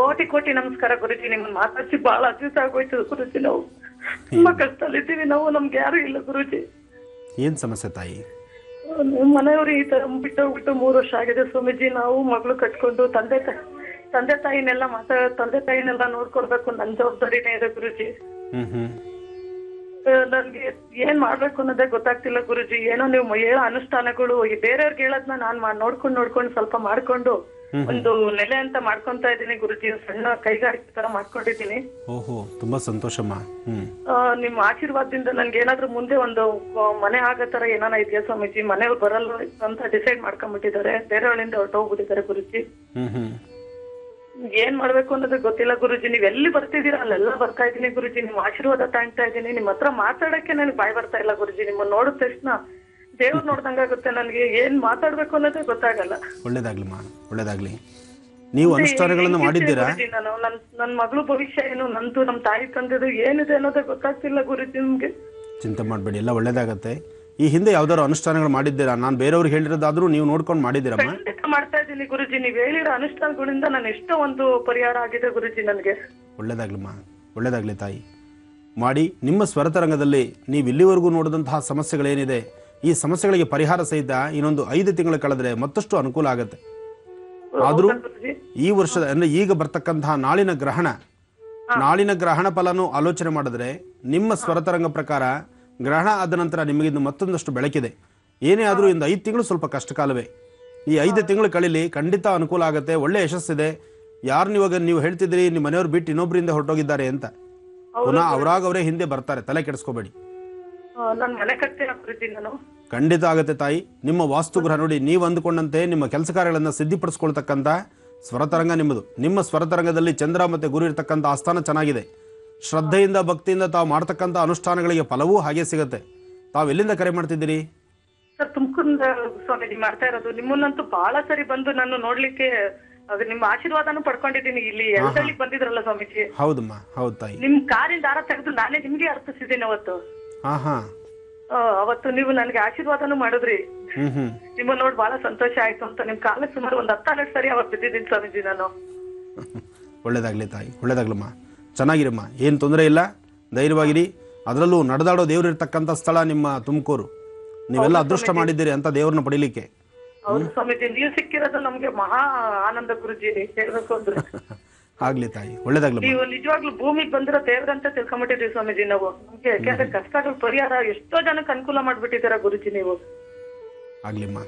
ಕೋಟಿ ಕೋಟಿ ನಮಸ್ಕಾರ ಗುರುಜಿ. ನಿಮ್ಮನ್ನ ಮಾತಾಡ್ಸಿ ಬಹಳ ಅದ್ಭುತ ಆಗೋಯ್ತು ಗುರುಜಿ. ನಾವು ತುಂಬಾ ಕಷ್ಟದಲ್ಲಿದ್ದೀವಿ, ನಾವು ನಮ್ಗೆ ಯಾರು ಇಲ್ಲ ಗುರುಜಿ. ಏನ್ ಸಮಸ್ಯೆ ತಾಯಿ? ಮನೆಯವರು ಈ ತರ ಬಿಟ್ಟೋಗ್ಬಿಟ್ಟು 3 ವರ್ಷ ಆಗಿದೆ ಸ್ವಾಮೀಜಿ. ನಾವು ಮಗಳು ಕಟ್ಕೊಂಡು ತಂದೆ ತಾಯಿನೆಲ್ಲ ನೋಡ್ಕೊಳ್ಬೇಕು, ನನ್ ಜವಾಬ್ದಾರಿನೇ ಇದೆ ಗುರುಜಿ. ನನ್ಗೆ ಏನ್ ಮಾಡ್ಬೇಕು ಅನ್ನೋದೇ ಗೊತ್ತಾಗ್ತಿಲ್ಲ ಗುರುಜಿ. ಏನೋ ನೀವು ಹೇಳೋ ಅನುಷ್ಠಾನಗಳು ಬೇರೆಯವ್ರಿಗೆ ಹೇಳೋದ್ನ ನಾನ್ ನೋಡ್ಕೊಂಡು ಸ್ವಲ್ಪ ಮಾಡ್ಕೊಂಡು ಒಂದು ನೆಲೆ ಅಂತ ಮಾಡ್ಕೊಂತ ಇದೀನಿ ಗುರುಜಿ. ಸಣ್ಣ ಕೈಗಾರಿಕೆ ತರ ಮಾಡ್ಕೊಂಡಿದೀನಿ. ಓಹೋ, ತುಂಬಾ ಸಂತೋಷಮ್ಮ. ನಿಮ್ಮ ಆಶೀರ್ವಾದದಿಂದ ನನ್ಗೆ ಏನಾದ್ರೂ ಮುಂದೆ ಒಂದು ಮನೆ ಆಗೋ ತರ ಏನಾನ ಇದೆಯಾ ಸ್ವಾಮೀಜಿ? ಮನೆಯವ್ರು ಬರಲ್ಲ ಅಂತ ಡಿಸೈಡ್ ಮಾಡ್ಕೊಂಡ್ಬಿಟ್ಟಿದ್ದಾರೆ, ಬೇರೆಯವಳಿಂದ ಹೊರಟೋಗ್ಬಿಟ್ಟಿದ್ದಾರೆ ಗುರುಜಿ. ಏನ್ ಮಾಡ್ಬೇಕು ಅನ್ನೋದು ಗೊತ್ತಿಲ್ಲ ಗುರುಜಿ. ನೀವ್ ಎಲ್ಲಿ ಬರ್ತಿದ್ದೀರಾ ಅಲ್ಲೆಲ್ಲ ಬರ್ತಾ ಇದೀನಿ ಗುರುಜಿ. ನಿಮ್ ಆಶೀರ್ವಾದ ತಾಣ್ತಾ ಇದೀನಿ. ನಿಮ್ ಹತ್ರ ಮಾತಾಡಕ್ಕೆ ನನಗೆ ಬಾಯ್ ಬರ್ತಾ ಇಲ್ಲ ಗುರುಜಿ. ನಿಮ್ಮನ್ನ ನೋಡಿದ ತಕ್ಷಣ ದೇವ್ರು ನೋಡ್ದಂಗಾಗುತ್ತೆ. ನನ್ಗೆ ಏನ್ ಮಾತಾಡ್ಬೇಕು ಅನ್ನೋದೇ ಗೊತ್ತಾಗಲ್ಲ. ಒಳ್ಳೇದಾಗ್ಲಿಮ್ಮ, ಒಳ್ಳೇದಾಗ್ಲಿ. ನೀವು ಅನುಷ್ಠಾನಗಳನ್ನು ಮಾಡಿದ್ದೀರಾ? ನಾನು ನನ್ ಮಗಳು ಭವಿಷ್ಯ ಏನು, ನಂದು ನಮ್ ತಾಯಿ ತಂದೆದು ಏನಿದೆ ಅನ್ನೋದೇ ಗೊತ್ತಾಗ್ತಿಲ್ಲ ಗುರುಜಿ. ನಿಮ್ಗೆ ಚಿಂತೆ ಮಾಡಬೇಡಿ, ಎಲ್ಲ ಒಳ್ಳೇದಾಗತ್ತೆ. ಈ ಹಿಂದೆ ಯಾವ್ದಾದ್ರು ಅನುಷ್ಠಾನಗಳು ಮಾಡಿದ್ದೀರಾ? ನಾನು ಬೇರೆಯವ್ರಿಗೆ ಹೇಳಿರೋದಾದ್ರೂ ನೀವು ನೋಡ್ಕೊಂಡು ಮಾಡಿದ್ದೀರಮ್ಮ? ಖಂಡಿತ ಮಾಡ್ತಾ ಇದ್ದೀನಿ ಗುರುಜಿ. ನೀವ್ ಹೇಳಿರೋ ಅನುಷ್ಠಾನಗಳಿಂದ ನಾನು ಎಷ್ಟೋ ಒಂದು ಪರಿಹಾರ ಆಗಿದೆ ಗುರುಜಿ ನನಗೆ. ಒಳ್ಳೇದಾಗ್ಲಿಮ್ಮ, ಒಳ್ಳೇದಾಗ್ಲಿ ತಾಯಿ. ಮಾಡಿ. ನಿಮ್ಮ ಸ್ವರತರಂಗದಲ್ಲಿ ನೀವು ಇಲ್ಲಿವರೆಗೂ ನೋಡಿದಂತಹ ಸಮಸ್ಯೆಗಳೇನಿದೆ, ಈ ಸಮಸ್ಯೆಗಳಿಗೆ ಪರಿಹಾರ ಸಹಿತ ಇನ್ನೊಂದು 5 ತಿಂಗಳು ಕಳೆದ್ರೆ ಮತ್ತಷ್ಟು ಅನುಕೂಲ ಆಗುತ್ತೆ. ಆದ್ರೂ ಈ ವರ್ಷದ ಅಂದ್ರೆ ಈಗ ಬರ್ತಕ್ಕಂತಹ ನಾಳಿನ ಗ್ರಹಣ ಫಲನು ಆಲೋಚನೆ ಮಾಡಿದ್ರೆ ನಿಮ್ಮ ಸ್ವರತರಂಗ ಪ್ರಕಾರ ಗ್ರಹಣ ಆದ ನಂತರ ನಿಮಗಿಂದು ಮತ್ತೊಂದಷ್ಟು ಬೆಳಕಿದೆ. ಏನೇ ಆದ್ರೂ ಇಂದು 5 ತಿಂಗಳು ಸ್ವಲ್ಪ ಕಷ್ಟ ಕಾಲವೇ. ಈ 5 ತಿಂಗಳು ಕಳೀಲಿ, ಖಂಡಿತ ಅನುಕೂಲ ಆಗುತ್ತೆ, ಒಳ್ಳೆ ಯಶಸ್ಸಿದೆ. ಯಾರು ಇವಾಗ ನೀವು ಹೇಳ್ತಿದ್ರಿ ನಿಮ್ಮ ಮನೆಯವ್ರು ಬಿಟ್ಟು ಇನ್ನೊಬ್ಬರಿಂದ ಹೊರಟೋಗಿದ್ದಾರೆ ಅಂತ, ಪುನಃ ಅವರೇ ಹಿಂದೆ ಬರ್ತಾರೆ, ತಲೆ ಕೆಡಿಸ್ಕೋಬೇಡಿ. ನಾನು ಮನೆ ಕಟ್ತೀನಿ ಗುರುಜಿ. ನಾನು ಖಂಡಿತ ಆಗುತ್ತೆ ತಾಯಿ. ನಿಮ್ಮ ವಾಸ್ತುಗ್ರಹ ನೋಡಿ, ನೀವು ಅಂದುಕೊಂಡಂತೆ ನಿಮ್ಮ ಕೆಲಸ ಕಾರ್ಯಗಳನ್ನು ಸಿದ್ಧಿಪಡಿಸ್ಕೊಳ್ತಕ್ಕಂಥ ಸ್ವರತರಂಗ ನಿಮ್ಮದು. ನಿಮ್ಮ ಸ್ವರತರಂಗದಲ್ಲಿ ಚಂದ್ರ ಮತ್ತೆ ಗುರು ಇರತಕ್ಕಂಥ ಆಸ್ಥಾನ ಚೆನ್ನಾಗಿದೆ. ಶ್ರದ್ಧೆಯಿಂದ ಭಕ್ತಿಯಿಂದ ತಾವು ಮಾಡ್ತಕ್ಕಂಥ ಅನುಷ್ಠಾನಗಳಿಗೆ ಫಲವೂ ಹಾಗೆ ಸಿಗುತ್ತೆ. ತಾವು ಎಲ್ಲಿಂದ ಕರೆ ಮಾಡ್ತಿದ್ದೀರಿ? ಸರ್, ತುಮಕೂರಿಂದ ಸ್ವಾಮೀಜಿ ಮಾಡ್ತಾ ಇರೋದು. ನಿಮ್ಮನ್ನಂತೂ ಬಹಳ ಸರಿ ಬಂದು ನಾನು ನೋಡ್ಲಿಕ್ಕೆ ನಿಮ್ಮ ಆಶೀರ್ವಾದನೂ ಪಡ್ಕೊಂಡಿದ್ದೀನಿ. ಇಲ್ಲಿ ಎಲ್ದಳ್ಳಿಗೆ ಬಂದಿದ್ರಲ್ಲ ಸ್ವಾಮೀಜಿ? ಹೌದಮ್ಮ, ಹೌದು ತಾಯಿ. ನಿಮ್ ಕಾರಿಂದ ದಾರ ತೆಗೆದು ನಾನೇ ನಿಮ್ಗೆ ಅರ್ಪಿಸಿದ್ದೀನಿ ಅವತ್ತು. ಅವತ್ತು ನೀವು ನನಗೆ ಆಶೀರ್ವಾದನೂ ಮಾಡಿದ್ರಿ. ನಿಮ್ಮ ನೋಡಿ ಬಹಳ ಸಂತೋಷ ಆಯ್ತು ಅಂತ. ನಿಮ್ ಕಾಲಕ್ಕೆ ಸುಮಾರು ಒಂದು 10-12 ಸರಿ ಅವತ್ತು ಬಿದ್ದಿದ್ದೀನಿ ಸ್ವಾಮೀಜಿ ನಾನು. ಒಳ್ಳೇದಾಗ್ಲಿ ತಾಯಿ, ಒಳ್ಳೇದಾಗ್ಲಮ್ಮ, ಚೆನ್ನಾಗಿರಮ್ಮ, ಏನು ತೊಂದರೆ ಇಲ್ಲ, ಧೈರ್ಯವಾಗಿರಿ. ಅದರಲ್ಲೂ ನಡೆದಾಡೋ ದೇವ್ರು ಇರ್ತಕ್ಕಂಥ ಸ್ಥಳ ನಿಮ್ಮ ತುಮಕೂರು. ನೀವೆಲ್ಲ ಅದೃಷ್ಟ ಮಾಡಿದ್ದೀರಿ ಅಂತ ದೇವ್ರನ್ನ ಪಡಿಲಿಕ್ಕೆ. ಹೌದು ಸ್ವಾಮೀಜಿ, ನೀವು ಸಿಕ್ಕಿರೋದು ನಮ್ಗೆ ಮಹಾ ಆನಂದ ಗುರುಜಿ. ಹೇಳ್ಬೇಕು ಅಂದ್ರೆ ಆಗ್ಲಿ ತಾಯಿ, ಒಳ್ಳೇದಾಗ್ಲಿ. ನೀವು ನಿಜವಾಗ್ಲೂ ಭೂಮಿಗೆ ಬಂದಿರೋ ದೇವ್ರಂತ ತಿಳ್ಕೊಂಡ್ಬಿಟ್ಟಿದ್ದೀವಿ ಸ್ವಾಮೀಜಿ ನಾವು. ನಮ್ಗೆ ಯಾಕಂದ್ರೆ ಕಷ್ಟಗಳ ಪರಿಹಾರ ಎಷ್ಟೋ ಜನಕ್ಕೆ ಅನುಕೂಲ ಮಾಡ್ಬಿಟ್ಟಿದ್ದೀರಾ ಗುರುಜಿ ನೀವು. ಆಗ್ಲಿಮ್ಮ.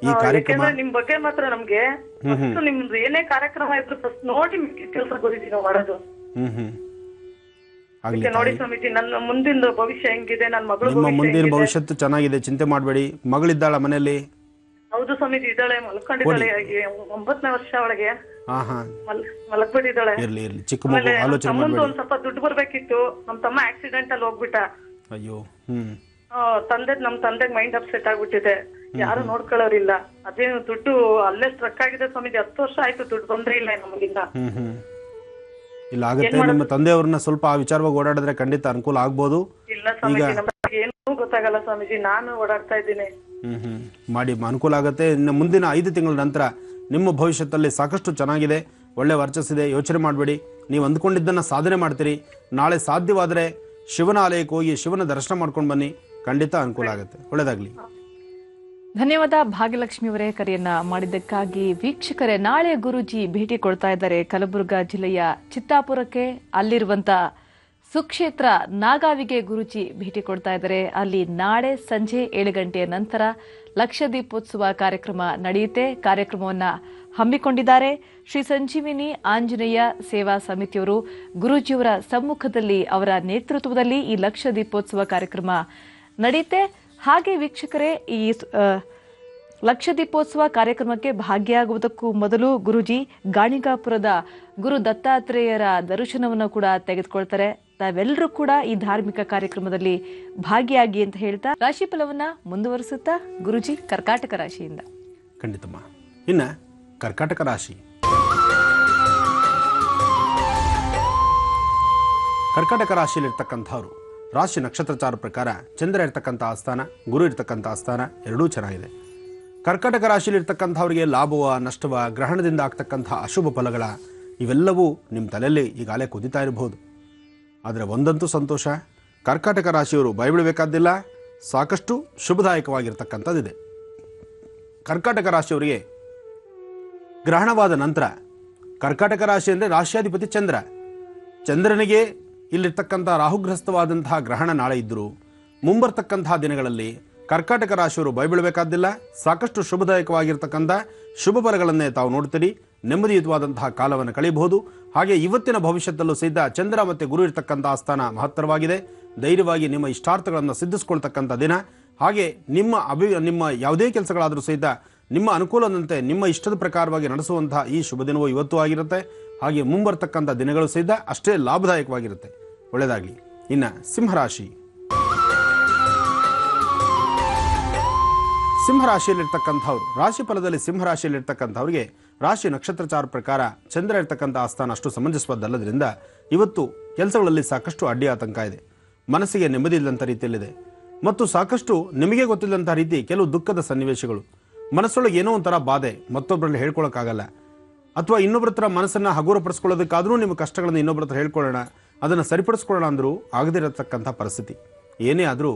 ಈ ಕಾರ್ಯಕ್ರಮ ಯಾಕಂದ್ರೆ ನಿಮ್ ಬಗ್ಗೆ ಮಾತ್ರ ನಮ್ಗೆ first ನಿಮ್ದು ಏನೇ ಕಾರ್ಯಕ್ರಮ ಇದ್ರು ಫಸ್ಟ್ ನೋಡಿ ಕೆಲಸ ಗುರುಜಿ ನಾವು ಮಾಡೋದು. ಆಗ್ಲಿ ನೋಡಿ ಸ್ವಾಮೀಜಿ, ನನ್ನ ಮುಂದಿನ ಭವಿಷ್ಯ ಹೆಂಗಿದೆ, ನನ್ನ ಮಗಳು ನಿಮ್ಮ ಮುಂದಿನ ಭವಿಷ್ಯತ್ತು ಚೆನ್ನಾಗಿದೆ, ಚಿಂತೆ ಮಾಡಬೇಡಿ. ಮಗಳಿದ್ದಾಳ ಮನೆಯಲ್ಲಿ? ಹೌದು ಸ್ವಾಮೀಜಿ, ಇದ್ದಾಳೆ, ಮಲ್ಕೊಂಡಿದ್ದಾಳೆ. 9ನೇ ವರ್ಷ ಒಳಗೆ ಮಲಗ್ಬಿಟ್ಟಿದ್ದಾಳೆ. ಇರ್ಲಿ ಇರ್ಲಿ, ಚಿಕ್ಕ ಮಗು, ಆಲೋಚನೆ ತಮ್ಮಂದು ಒಂದ್ ಸ್ವಲ್ಪ ದುಡ್ಡು ಬರ್ಬೇಕಿತ್ತು. ನಮ್ ತಮ್ಮ ಆಕ್ಸಿಡೆಂಟ್ ಅಲ್ಲಿ ಹೋಗ್ಬಿಟ್ಟ. ಅಯ್ಯೋ. ನಮ್ ತಂದೆಗ್ ಮೈಂಡ್ ಅಪ್ಸೆಟ್ ಆಗ್ಬಿಟ್ಟಿದೆ. ಯಾರು ನೋಡ್ಕೊಳ್ಳೋರಿಲ್ಲ. ಅದೇ ದುಡ್ಡು ಅಲ್ಲೇ ಸ್ಟ್ರಕ್ ಆಗಿದೆ ಸ್ವಾಮೀಜಿ. 10 ವರ್ಷ ಆಯ್ತು, ದುಡ್ಡು ಬಂದ್ರೆ ಇಲ್ಲ ನಮಗಿಂದ. ಇಲ್ಲ ಆಗುತ್ತೆ. ನಿಮ್ಮ ತಂದೆಯವ್ರನ್ನ ಸ್ವಲ್ಪ ಆ ವಿಚಾರವಾಗಿ ಓಡಾಡಿದ್ರೆ ಖಂಡಿತ ಅನುಕೂಲ ಆಗ್ಬೋದು. ಇಲ್ಲ ಸ್ವಾಮೀಜಿ, ನಮ್ಗೆ ಏನೂ ಗೊತ್ತಾಗಲ್ಲ ಸ್ವಾಮೀಜಿ. ನಾನು ಓಡಾಡ್ತಾ ಇದ್ದೀನಿ. ಮಾಡಿ, ಅನುಕೂಲ ಆಗುತ್ತೆ. ಇನ್ನು ಮುಂದಿನ 5 ತಿಂಗಳ ನಂತರ ನಿಮ್ಮ ಭವಿಷ್ಯದಲ್ಲಿ ಸಾಕಷ್ಟು ಚೆನ್ನಾಗಿದೆ, ಒಳ್ಳೆ ವರ್ಚಸ್ಸಿದೆ. ಯೋಚನೆ ಮಾಡಬೇಡಿ. ನೀವು ಅಂದ್ಕೊಂಡಿದ್ದನ್ನು ಸಾಧನೆ ಮಾಡ್ತೀರಿ. ನಾಳೆ ಸಾಧ್ಯವಾದರೆ ಶಿವನ ಆಲಯಕ್ಕೆ ಹೋಗಿ ಶಿವನ ದರ್ಶನ ಮಾಡ್ಕೊಂಡು ಬನ್ನಿ, ಖಂಡಿತ ಅನುಕೂಲ ಆಗುತ್ತೆ. ಒಳ್ಳೆಯದಾಗಲಿ. ಧನ್ಯವಾದ ಭಾಗ್ಯಲಕ್ಷ್ಮಿಯವರೇ ಕರೆಯನ್ನ ಮಾಡಿದ್ದಕ್ಕಾಗಿ. ವೀಕ್ಷಕರೇ, ನಾಳೆ ಗುರೂಜಿ ಭೇಟಿ ಕೊಡ್ತಾ ಇದ್ದಾರೆ ಕಲಬುರಗಾ ಜಿಲ್ಲೆಯ ಚಿತ್ತಾಪುರಕ್ಕೆ. ಅಲ್ಲಿರುವಂತ ಸುಕ್ಷೇತ್ರ ನಾಗಾವಿಗೆ ಗುರೂಜಿ ಭೇಟಿ ಕೊಡ್ತಾ ಇದ್ದಾರೆ. ಅಲ್ಲಿ ನಾಳೆ ಸಂಜೆ 7 ಗಂಟೆಯ ನಂತರ ಲಕ್ಷದೀಪೋತ್ಸವ ಕಾರ್ಯಕ್ರಮ ನಡೆಯುತ್ತೆ. ಕಾರ್ಯಕ್ರಮವನ್ನ ಹಮ್ಮಿಕೊಂಡಿದ್ದಾರೆ ಶ್ರೀ ಸಂಜೀವಿನಿ ಆಂಜನೇಯ ಸೇವಾ ಸಮಿತಿಯವರು. ಗುರೂಜಿಯವರ ಸಮ್ಮುಖದಲ್ಲಿ, ಅವರ ನೇತೃತ್ವದಲ್ಲಿ ಈ ಲಕ್ಷದೀಪೋತ್ಸವ ಕಾರ್ಯಕ್ರಮ ನಡೆಯುತ್ತೆ. ಹಾಗೆ ವೀಕ್ಷಕರೇ, ಈ ಲಕ್ಷದೀಪೋತ್ಸವ ಕಾರ್ಯಕ್ರಮಕ್ಕೆ ಭಾಗಿಯಾಗುವುದಕ್ಕೂ ಮೊದಲು ಗುರೂಜಿ ಗಾಣಿಗಾಪುರದ ಗುರು ದತ್ತಾತ್ರೇಯರ ದರ್ಶನವನ್ನು ಕೂಡ ತೆಗೆದುಕೊಳ್ತಾರೆ. ತಾವೆಲ್ಲರೂ ಕೂಡ ಈ ಧಾರ್ಮಿಕ ಕಾರ್ಯಕ್ರಮದಲ್ಲಿ ಭಾಗಿಯಾಗಿ ಅಂತ ಹೇಳ್ತಾ ರಾಶಿ ಫಲವನ್ನ ಮುಂದುವರಿಸುತ್ತಾ ಗುರೂಜಿ ಕರ್ಕಾಟಕ ರಾಶಿಯಿಂದ. ಖಂಡಿತಮ್ಮ. ಇನ್ನ ಕರ್ಕಾಟಕ ರಾಶಿ. ಕರ್ಕಾಟಕ ರಾಶಿಯಲ್ಲಿರ್ತಕ್ಕಂಥವ್ರು ರಾಶಿ ನಕ್ಷತ್ರಚಾರ ಪ್ರಕಾರ ಚಂದ್ರ ಇರ್ತಕ್ಕಂಥ ಆಸ್ಥಾನ, ಗುರು ಇರ್ತಕ್ಕಂಥ ಆಸ್ಥಾನ ಎರಡೂ ಚೆನ್ನಾಗಿದೆ. ಕರ್ಕಾಟಕ ರಾಶಿಯಲ್ಲಿರ್ತಕ್ಕಂಥವ್ರಿಗೆ ಲಾಭವ, ನಷ್ಟವ, ಗ್ರಹಣದಿಂದ ಆಗ್ತಕ್ಕಂಥ ಅಶುಭ ಫಲಗಳ ಇವೆಲ್ಲವೂ ನಿಮ್ಮ ತಲೆಯಲ್ಲಿ ಈಗಾಗಲೇ ಕುದಿತಾ ಇರಬಹುದು. ಆದರೆ ಒಂದಂತೂ ಸಂತೋಷ, ಕರ್ಕಾಟಕ ರಾಶಿಯವರು ಭಯಬಿಡಬೇಕಾದ್ದಿಲ್ಲ. ಸಾಕಷ್ಟು ಶುಭದಾಯಕವಾಗಿರ್ತಕ್ಕಂಥದ್ದಿದೆ. ಕರ್ಕಾಟಕ ರಾಶಿಯವರಿಗೆ ಗ್ರಹಣವಾದ ನಂತರ, ಕರ್ಕಾಟಕ ರಾಶಿ ಅಂದರೆ ರಾಶಿಯಾಧಿಪತಿ ಚಂದ್ರ, ಚಂದ್ರನಿಗೆ ಇಲ್ಲಿರ್ತಕ್ಕಂಥ ರಾಹುಗ್ರಸ್ತವಾದಂತಹ ಗ್ರಹಣ ನಾಳೆ ಇದ್ದರೂ ಮುಂಬರ್ತಕ್ಕಂತಹ ದಿನಗಳಲ್ಲಿ ಕರ್ಕಾಟಕ ರಾಶಿಯವರು ಭಯಬೀಳಬೇಕಾದ್ದಿಲ್ಲ. ಸಾಕಷ್ಟು ಶುಭದಾಯಕವಾಗಿರ್ತಕ್ಕಂಥ ಶುಭ ಫಲಗಳನ್ನೇ ತಾವು ನೋಡ್ತೀರಿ. ನೆಮ್ಮದಿಯುತವಾದಂತಹ ಕಾಲವನ್ನು ಕಳೆಯಬಹುದು. ಹಾಗೆ ಇವತ್ತಿನ ಭವಿಷ್ಯದಲ್ಲೂ ಸಹಿತ ಚಂದ್ರ ಮತ್ತು ಗುರು ಇರ್ತಕ್ಕಂಥ ಸ್ಥಾನ ಮಹತ್ತರವಾಗಿದೆ. ಧೈರ್ಯವಾಗಿ ನಿಮ್ಮ ಇಷ್ಟಾರ್ಥಗಳನ್ನು ಸಿದ್ಧಿಸ್ಕೊಳ್ತಕ್ಕಂಥ ದಿನ. ಹಾಗೆ ನಿಮ್ಮ ಯಾವುದೇ ಕೆಲಸಗಳಾದರೂ ಸಹಿತ ನಿಮ್ಮ ಅನುಕೂಲದಂತೆ ನಿಮ್ಮ ಇಷ್ಟದ ಪ್ರಕಾರವಾಗಿ ನಡೆಸುವಂತಹ ಈ ಶುಭ ದಿನವೂ ಇವತ್ತು ಆಗಿರುತ್ತೆ. ಹಾಗೆ ಮುಂಬರ್ತಕ್ಕಂಥ ದಿನಗಳು ಸಹಿತ ಅಷ್ಟೇ ಲಾಭದಾಯಕವಾಗಿರುತ್ತೆ. ಒಳ್ಳೆಯದಾಗಲಿ. ಇನ್ನು ಸಿಂಹರಾಶಿ. ಸಿಂಹರಾಶಿಯಲ್ಲಿರ್ತಕ್ಕಂಥವ್ರು, ರಾಶಿ ಫಲದಲ್ಲಿ ಸಿಂಹರಾಶಿಯಲ್ಲಿರ್ತಕ್ಕಂಥವ್ರಿಗೆ ರಾಶಿ ನಕ್ಷತ್ರಚಾರ ಪ್ರಕಾರ ಚಂದ್ರ ಇರ್ತಕ್ಕಂಥ ಆಸ್ಥಾನ ಅಷ್ಟು ಸಮಂಜಸವಾದಲ್ಲದ್ರಿಂದ ಇವತ್ತು ಕೆಲಸಗಳಲ್ಲಿ ಸಾಕಷ್ಟು ಅಡ್ಡಿ ಆತಂಕ ಇದೆ. ಮನಸ್ಸಿಗೆ ನೆಮ್ಮದಿ ಇಲ್ಲದಂಥ ರೀತಿಯಲ್ಲಿದೆ ಮತ್ತು ಸಾಕಷ್ಟು ನಿಮಗೆ ಗೊತ್ತಿಲ್ಲದಂಥ ರೀತಿ ಕೆಲವು ದುಃಖದ ಸನ್ನಿವೇಶಗಳು. ಮನಸ್ಸೊಳಗೆ ಏನೋ ಒಂಥರ ಬಾಧೆ, ಮತ್ತೊಬ್ಬರಲ್ಲಿ ಹೇಳ್ಕೊಳಕ್ಕಾಗಲ್ಲ. ಅಥವಾ ಇನ್ನೊಬ್ಬರ ಹತ್ರ ಮನಸ್ಸನ್ನು ಹಗುರಪಡಿಸ್ಕೊಳ್ಳೋದಕ್ಕಾದರೂ ನಿಮ್ಮ ಕಷ್ಟಗಳನ್ನು ಇನ್ನೊಬ್ಬರ ಹತ್ರ ಹೇಳ್ಕೊಳ್ಳೋಣ, ಅದನ್ನು ಸರಿಪಡಿಸ್ಕೊಳ್ಳೋಣ ಅಂದರೂ ಆಗದಿರತಕ್ಕಂಥ ಪರಿಸ್ಥಿತಿ. ಏನೇ ಆದರೂ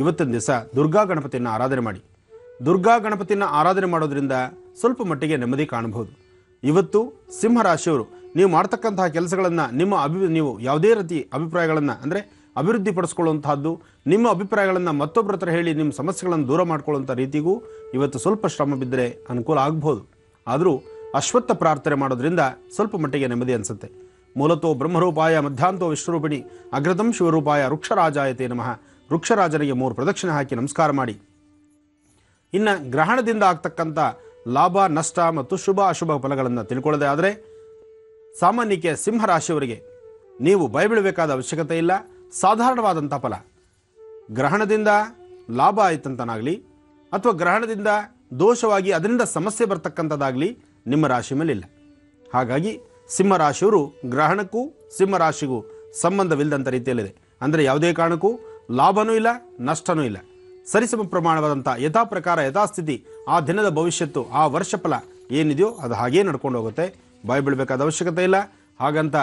ಇವತ್ತಿನ ದಿವಸ ದುರ್ಗಾ ಗಣಪತಿಯನ್ನು ಆರಾಧನೆ ಮಾಡಿ. ದುರ್ಗಾ ಗಣಪತಿಯನ್ನು ಆರಾಧನೆ ಮಾಡೋದ್ರಿಂದ ಸ್ವಲ್ಪ ಮಟ್ಟಿಗೆ ನೆಮ್ಮದಿ ಕಾಣಬಹುದು. ಇವತ್ತು ಸಿಂಹರಾಶಿಯವರು ನೀವು ಮಾಡ್ತಕ್ಕಂತಹ ಕೆಲಸಗಳನ್ನು ನೀವು ಯಾವುದೇ ರೀತಿ ಅಭಿಪ್ರಾಯಗಳನ್ನು ಅಂದರೆ ಅಭಿವೃದ್ಧಿ ಪಡಿಸ್ಕೊಳ್ಳುವಂತಹದ್ದು, ನಿಮ್ಮ ಅಭಿಪ್ರಾಯಗಳನ್ನು ಮತ್ತೊಬ್ಬರ ಹತ್ರ ಹೇಳಿ ನಿಮ್ಮ ಸಮಸ್ಯೆಗಳನ್ನು ದೂರ ಮಾಡ್ಕೊಳ್ಳುವಂಥ ರೀತಿಗೂ ಇವತ್ತು ಸ್ವಲ್ಪ ಶ್ರಮ ಬಿದ್ದರೆ ಅನುಕೂಲ ಆಗ್ಬೋದು. ಆದರೂ ಅಶ್ವತ್ಥ ಪ್ರಾರ್ಥನೆ ಮಾಡೋದ್ರಿಂದ ಸ್ವಲ್ಪ ಮಟ್ಟಿಗೆ ನೆಮ್ಮದಿ ಅನಿಸುತ್ತೆ. ಮೂಲತೋ ಬ್ರಹ್ಮರೂಪಾಯ ಮಧ್ಯಾಂತೋ ವಿಶ್ವರೂಪಿಣಿ ಅಗ್ರತಂ ಶಿವರೂಪಾಯ ವೃಕ್ಷರಾಜಾಯತೆ ನಮಃ. ವೃಕ್ಷರಾಜನಿಗೆ 3 ಪ್ರದಕ್ಷಿಣೆ ಹಾಕಿ ನಮಸ್ಕಾರ ಮಾಡಿ. ಇನ್ನು ಗ್ರಹಣದಿಂದ ಆಗ್ತಕ್ಕಂಥ ಲಾಭ, ನಷ್ಟ ಮತ್ತು ಶುಭ ಅಶುಭ ಫಲಗಳನ್ನು ತಿಳ್ಕೊಳ್ಳೋದೇ ಆದರೆ ಸಾಮಾನ್ಯಕ್ಕೆ ಸಿಂಹರಾಶಿಯವರಿಗೆ ನೀವು ಭಯಬೀಳಬೇಕಾದ ಅವಶ್ಯಕತೆ ಇಲ್ಲ. ಸಾಧಾರಣವಾದಂಥ ಫಲ. ಗ್ರಹಣದಿಂದ ಲಾಭ ಆಯ್ತಂತನಾಗಲಿ ಅಥವಾ ಗ್ರಹಣದಿಂದ ದೋಷವಾಗಿ ಅದರಿಂದ ಸಮಸ್ಯೆ ಬರ್ತಕ್ಕಂಥದ್ದಾಗಲಿ ನಿಮ್ಮ ರಾಶಿ ಮೇಲಿಲ್ಲ. ಹಾಗಾಗಿ ಸಿಂಹರಾಶಿಯವರು ಗ್ರಹಣಕ್ಕೂ ಸಿಂಹರಾಶಿಗೂ ಸಂಬಂಧವಿಲ್ಲದಂಥ ರೀತಿಯಲ್ಲಿದೆ. ಅಂದರೆ ಯಾವುದೇ ಕಾರಣಕ್ಕೂ ಲಾಭನೂ ಇಲ್ಲ, ನಷ್ಟನೂ ಇಲ್ಲ. ಸರಿಸಮ ಪ್ರಮಾಣವಾದಂಥ ಯಥಾ ಪ್ರಕಾರ ಯಥಾಸ್ಥಿತಿ ಆ ದಿನದ ಭವಿಷ್ಯತ್ತು, ಆ ವರ್ಷ ಫಲ ಏನಿದೆಯೋ ಅದು ಹಾಗೇ ನಡ್ಕೊಂಡು ಹೋಗುತ್ತೆ. ಭಯ ಬೀಳಬೇಕಾದ ಅವಶ್ಯಕತೆ ಇಲ್ಲ. ಹಾಗಂತ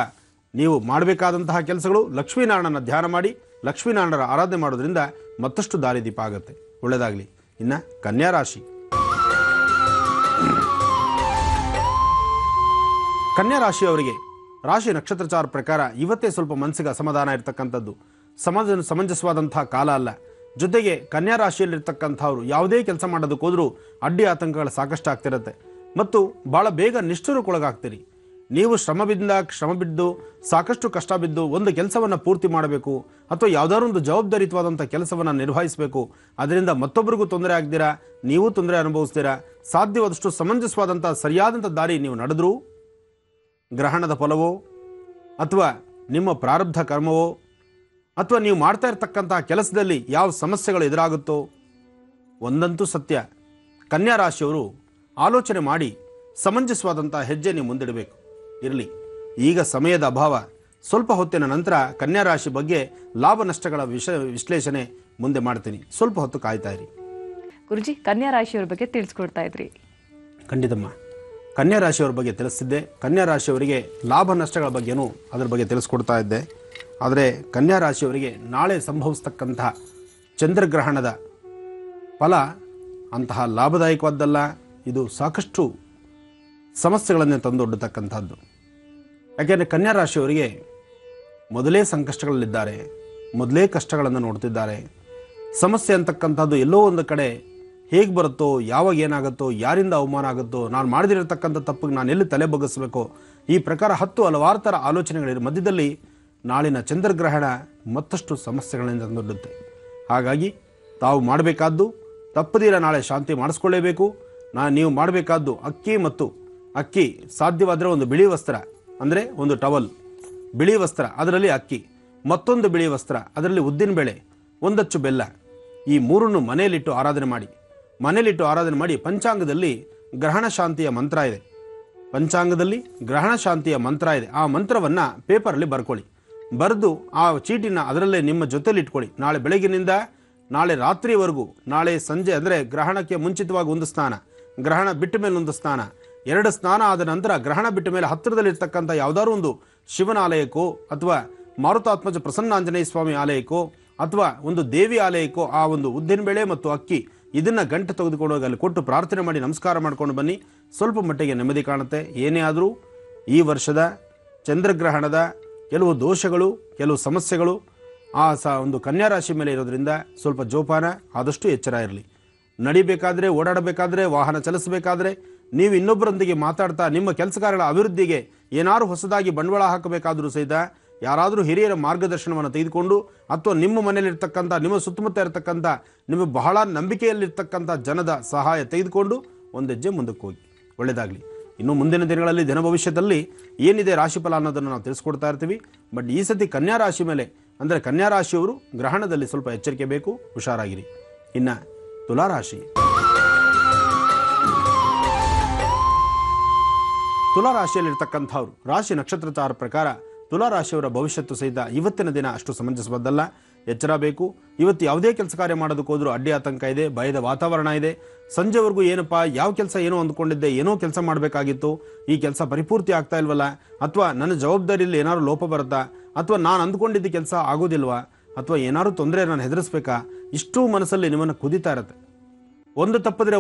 ನೀವು ಮಾಡಬೇಕಾದಂತಹ ಕೆಲಸಗಳು ಲಕ್ಷ್ಮೀನಾರಾಯಣನ ಧ್ಯಾನ ಮಾಡಿ, ಲಕ್ಷ್ಮೀನಾರಾಯಣರ ಆರಾಧನೆ ಮಾಡೋದ್ರಿಂದ ಮತ್ತಷ್ಟು ದಾರಿದೀಪ ಆಗುತ್ತೆ. ಒಳ್ಳೆಯದಾಗಲಿ. ಇನ್ನು ಕನ್ಯಾ ರಾಶಿ. ಕನ್ಯಾ ರಾಶಿಯವರಿಗೆ ರಾಶಿ ನಕ್ಷತ್ರಚಾರ ಪ್ರಕಾರ ಇವತ್ತೇ ಸ್ವಲ್ಪ ಮನಸ್ಸಿಗೆ ಅಸಮಾಧಾನ ಇರತಕ್ಕಂಥದ್ದು. ಸಮಂಜಸವಾದಂತಹ ಕಾಲ ಅಲ್ಲ. ಜೊತೆಗೆ ಕನ್ಯಾ ರಾಶಿಯಲ್ಲಿರ್ತಕ್ಕಂಥವ್ರು ಯಾವುದೇ ಕೆಲಸ ಮಾಡೋದಕ್ಕೋದ್ರೂ ಅಡ್ಡಿ ಆತಂಕಗಳು ಸಾಕಷ್ಟು ಆಗ್ತಿರುತ್ತೆ ಮತ್ತು ಭಾಳ ಬೇಗ ನಿಷ್ಠುರಕ್ಕೊಳಗಾಗ್ತೀರಿ. ನೀವು ಶ್ರಮ ಬಿದ್ದು ಸಾಕಷ್ಟು ಕಷ್ಟ ಬಿದ್ದು ಒಂದು ಕೆಲಸವನ್ನು ಪೂರ್ತಿ ಮಾಡಬೇಕು ಅಥವಾ ಯಾವುದಾದ್ರು ಒಂದು ಜವಾಬ್ದಾರಿಯುತವಾದಂಥ ಕೆಲಸವನ್ನು ನಿರ್ವಹಿಸಬೇಕು. ಅದರಿಂದ ಮತ್ತೊಬ್ಬರಿಗೂ ತೊಂದರೆ ಆಗ್ದಿರಾ, ನೀವು ತೊಂದರೆ ಅನುಭವಿಸ್ತೀರಾ. ಸಾಧ್ಯವಾದಷ್ಟು ಸಮಂಜಸವಾದಂಥ ಸರಿಯಾದಂಥ ದಾರಿ ನೀವು ನಡೆದ್ರೂ ಗ್ರಹಣದ ಫಲವೋ ಅಥವಾ ನಿಮ್ಮ ಪ್ರಾರಬ್ಧ ಕರ್ಮವೋ ಅಥವಾ ನೀವು ಮಾಡ್ತಾ ಇರ್ತಕ್ಕಂಥ ಕೆಲಸದಲ್ಲಿ ಯಾವ ಸಮಸ್ಯೆಗಳು ಎದುರಾಗುತ್ತೋ, ಒಂದಂತೂ ಸತ್ಯ, ಕನ್ಯಾ ರಾಶಿಯವರು ಆಲೋಚನೆ ಮಾಡಿ ಸಮಂಜಸವಾದಂಥ ಹೆಜ್ಜೆ ನೀವು ಮುಂದಿಡಬೇಕು. ಇರಲಿ, ಈಗ ಸಮಯದ ಅಭಾವ, ಸ್ವಲ್ಪ ಹೊತ್ತಿನ ನಂತರ ಕನ್ಯಾ ರಾಶಿ ಬಗ್ಗೆ ಲಾಭ ನಷ್ಟಗಳ ವಿಶ್ಲೇಷಣೆ ಮುಂದೆ ಮಾಡ್ತೀನಿ. ಸ್ವಲ್ಪ ಹೊತ್ತು ಕಾಯ್ತಾ ಇರಿ. ಗುರುಜಿ, ಕನ್ಯಾ ರಾಶಿಯವರ ಬಗ್ಗೆ ತಿಳಿಸ್ಕೊಡ್ತಾ ಇದ್ರಿ. ಖಂಡಿತಮ್ಮ, ಕನ್ಯಾ ರಾಶಿಯವರ ಬಗ್ಗೆ ತಿಳಿಸ್ತಿದ್ದೆ. ಕನ್ಯಾ ರಾಶಿಯವರಿಗೆ ಲಾಭ ನಷ್ಟಗಳ ಬಗ್ಗೆನೂ ಅದರ ಬಗ್ಗೆ ತಿಳಿಸ್ಕೊಡ್ತಾ ಇದ್ದೆ. ಆದರೆ ಕನ್ಯಾ ರಾಶಿಯವರಿಗೆ ನಾಳೆ ಸಂಭವಿಸ್ತಕ್ಕಂತಹ ಚಂದ್ರಗ್ರಹಣದ ಫಲ ಅಂತಹ ಲಾಭದಾಯಕವಾದ್ದಲ್ಲ. ಇದು ಸಾಕಷ್ಟು ಸಮಸ್ಯೆಗಳನ್ನೇ ತಂದೊಡ್ಡತಕ್ಕಂಥದ್ದು. ಯಾಕೆಂದರೆ ಕನ್ಯಾ ರಾಶಿಯವರಿಗೆ ಮೊದಲೇ ಸಂಕಷ್ಟಗಳಲ್ಲಿದ್ದಾರೆ, ಮೊದಲೇ ಕಷ್ಟಗಳನ್ನು ನೋಡ್ತಿದ್ದಾರೆ. ಸಮಸ್ಯೆ ಅಂತಕ್ಕಂಥದ್ದು ಎಲ್ಲೋ ಒಂದು ಕಡೆ ಹೇಗೆ ಬರುತ್ತೋ, ಯಾವಾಗ ಏನಾಗುತ್ತೋ, ಯಾರಿಂದ ಅವಮಾನ ಆಗುತ್ತೋ, ನಾನು ಮಾಡದಿರತಕ್ಕಂಥ ತಪ್ಪಿಗೆ ನಾನು ಎಲ್ಲಿ ತಲೆ ಬಗ್ಗಿಸಬೇಕೋ, ಈ ಪ್ರಕಾರ ಹಲವಾರು ಥರ ಆಲೋಚನೆಗಳಿರೋ ಮಧ್ಯದಲ್ಲಿ ನಾಳಿನ ಚಂದ್ರಗ್ರಹಣ ಮತ್ತಷ್ಟು ಸಮಸ್ಯೆಗಳಿಂದ ತಂದೊಡ್ಡುತ್ತೆ. ಹಾಗಾಗಿ ತಾವು ಮಾಡಬೇಕಾದ್ದು ತಪ್ಪದಿರ ನಾಳೆ ಶಾಂತಿ ಮಾಡಿಸ್ಕೊಳ್ಳೇಬೇಕು. ನೀವು ಮಾಡಬೇಕಾದ್ದು ಅಕ್ಕಿ ಸಾಧ್ಯವಾದರೆ ಒಂದು ಬಿಳಿ ವಸ್ತ್ರ, ಅಂದರೆ ಒಂದು ಟವಲ್, ಬಿಳಿ ವಸ್ತ್ರ, ಅದರಲ್ಲಿ ಅಕ್ಕಿ, ಮತ್ತೊಂದು ಬಿಳಿ ವಸ್ತ್ರ, ಅದರಲ್ಲಿ ಉದ್ದಿನಬೇಳೆ, ಒಂದಚ್ಚು ಬೆಲ್ಲ, ಈ ಮೂರನ್ನು ಮನೆಯಲ್ಲಿಟ್ಟು ಆರಾಧನೆ ಮಾಡಿ ಪಂಚಾಂಗದಲ್ಲಿ ಗ್ರಹಣ ಶಾಂತಿಯ ಮಂತ್ರ ಇದೆ. ಆ ಮಂತ್ರವನ್ನು ಪೇಪರಲ್ಲಿ ಬರ್ಕೊಳ್ಳಿ. ಬರೆದು ಆ ಚೀಟಿನ ಅದರಲ್ಲೇ ನಿಮ್ಮ ಜೊತೆಲಿ ಇಟ್ಕೊಳ್ಳಿ. ನಾಳೆ ಬೆಳಗಿನಿಂದ ನಾಳೆ ರಾತ್ರಿವರೆಗೂ, ನಾಳೆ ಸಂಜೆ ಅಂದರೆ ಗ್ರಹಣಕ್ಕೆ ಮುಂಚಿತವಾಗಿ ಒಂದು ಸ್ನಾನ, ಗ್ರಹಣ ಬಿಟ್ಟ ಮೇಲೆ ಒಂದು ಸ್ನಾನ, 2 ಸ್ನಾನ ಆದ ನಂತರ ಗ್ರಹಣ ಬಿಟ್ಟ ಮೇಲೆ ಹತ್ತಿರದಲ್ಲಿರ್ತಕ್ಕಂಥ ಯಾವುದಾದ್ರು ಒಂದು ಶಿವನ ಆಲಯಕ್ಕೋ ಅಥವಾ ಮಾರುತಾತ್ಮಜ ಪ್ರಸನ್ನಾಂಜನೇಯ ಸ್ವಾಮಿ ಆಲಯಕ್ಕೋ ಅಥವಾ ಒಂದು ದೇವಿ ಆಲಯಕ್ಕೋ ಆ ಒಂದು ಉದ್ದಿನಬೇಳೆ ಮತ್ತು ಅಕ್ಕಿ ಇದನ್ನು ಗಂಟೆ ತೆಗೆದುಕೊಂಡು ಹೋಗಿ ಅಲ್ಲಿ ಕೊಟ್ಟು ಪ್ರಾರ್ಥನೆ ಮಾಡಿ ನಮಸ್ಕಾರ ಮಾಡ್ಕೊಂಡು ಬನ್ನಿ. ಸ್ವಲ್ಪ ಮಟ್ಟಿಗೆ ನೆಮ್ಮದಿ ಕಾಣುತ್ತೆ. ಏನೇ ಆದರೂ ಈ ವರ್ಷದ ಚಂದ್ರಗ್ರಹಣದ ಕೆಲವು ದೋಷಗಳು, ಕೆಲವು ಸಮಸ್ಯೆಗಳು ಒಂದು ಕನ್ಯಾ ರಾಶಿ ಮೇಲೆ ಇರೋದ್ರಿಂದ ಸ್ವಲ್ಪ ಜೋಪಾನ, ಆದಷ್ಟು ಎಚ್ಚರ ಇರಲಿ. ನಡಿಬೇಕಾದ್ರೆ, ಓಡಾಡಬೇಕಾದ್ರೆ, ವಾಹನ ಚಲಿಸಬೇಕಾದ್ರೆ, ನೀವು ಇನ್ನೊಬ್ಬರೊಂದಿಗೆ ಮಾತಾಡ್ತಾ ನಿಮ್ಮ ಕೆಲಸಗಾರಗಳ ಅಭಿವೃದ್ಧಿಗೆ ಏನಾದರೂ ಹೊಸದಾಗಿ ಬಂಡವಾಳ ಹಾಕಬೇಕಾದರೂ ಸಹಿತ ಯಾರಾದರೂ ಹಿರಿಯರ ಮಾರ್ಗದರ್ಶನವನ್ನು ತೆಗೆದುಕೊಂಡು ಅಥವಾ ನಿಮ್ಮ ಮನೆಯಲ್ಲಿರ್ತಕ್ಕಂಥ, ನಿಮ್ಮ ಸುತ್ತಮುತ್ತ ಇರತಕ್ಕಂಥ, ನಿಮಗೆ ಬಹಳ ನಂಬಿಕೆಯಲ್ಲಿರ್ತಕ್ಕಂಥ ಜನದ ಸಹಾಯ ತೆಗೆದುಕೊಂಡು ಒಂದು ಹೆಜ್ಜೆ ಮುಂದಕ್ಕೆ ಹೋಗಿ. ಒಳ್ಳೆಯದಾಗಲಿ. ಇನ್ನು ಮುಂದಿನ ದಿನಗಳಲ್ಲಿ ದಿನ ಭವಿಷ್ಯದಲ್ಲಿ ಏನಿದೆ ರಾಶಿಫಲ ಅನ್ನೋದನ್ನು ನಾವು ತಿಳಿಸ್ಕೊಡ್ತಾ ಇರ್ತೀವಿ. ಬಟ್ ಈ ಸತಿ ಕನ್ಯಾ ರಾಶಿ ಮೇಲೆ, ಅಂದರೆ ಕನ್ಯಾ ರಾಶಿಯವರು ಗ್ರಹಣದಲ್ಲಿ ಸ್ವಲ್ಪ ಎಚ್ಚರಿಕೆ ಬೇಕು, ಹುಷಾರಾಗಿರಿ. ಇನ್ನು ತುಲಾರಾಶಿ, ತುಲಾರಾಶಿಯಲ್ಲಿರ್ತಕ್ಕಂಥವ್ರು ರಾಶಿ ನಕ್ಷತ್ರಚಾರ ಪ್ರಕಾರ ತುಲಾರಾಶಿಯವರ ಭವಿಷ್ಯತ್ತು ಸಹಿತ ಇವತ್ತಿನ ದಿನ ಅಷ್ಟು ಸಮಂಜಸಬದ್ದಲ್ಲ. ಎಚ್ಚರ ಬೇಕು. ಇವತ್ತು ಯಾವುದೇ ಕೆಲಸ ಕಾರ್ಯ ಮಾಡೋದಕ್ಕೋದ್ರೂ ಅಡ್ಡಿ ಆತಂಕ ಇದೆ, ಭಯದ ವಾತಾವರಣ ಇದೆ. ಸಂಜೆವರೆಗೂ ಏನಪ್ಪ, ಯಾವ ಕೆಲಸ ಏನೋ ಅಂದ್ಕೊಂಡಿದ್ದೆ, ಏನೋ ಕೆಲಸ ಮಾಡಬೇಕಾಗಿತ್ತು, ಈ ಕೆಲಸ ಪರಿಪೂರ್ತಿ ಆಗ್ತಾ ಇಲ್ವಲ್ಲ, ಅಥವಾ ನನ್ನ ಜವಾಬ್ದಾರಿಯಲ್ಲಿ ಏನಾದ್ರು ಲೋಪ ಬರುತ್ತಾ, ಅಥವಾ ನಾನು ಅಂದ್ಕೊಂಡಿದ್ದ ಕೆಲಸ ಆಗೋದಿಲ್ವಾ, ಅಥವಾ ಏನಾದ್ರು ತೊಂದರೆ ನಾನು ಹೆದರಿಸ್ಬೇಕಾ, ಇಷ್ಟೂ ಮನಸ್ಸಲ್ಲಿ ನಿಮ್ಮನ್ನು ಕುದಿತಾ ಇರುತ್ತೆ. ಒಂದು ತಪ್ಪಿದ್ರೆ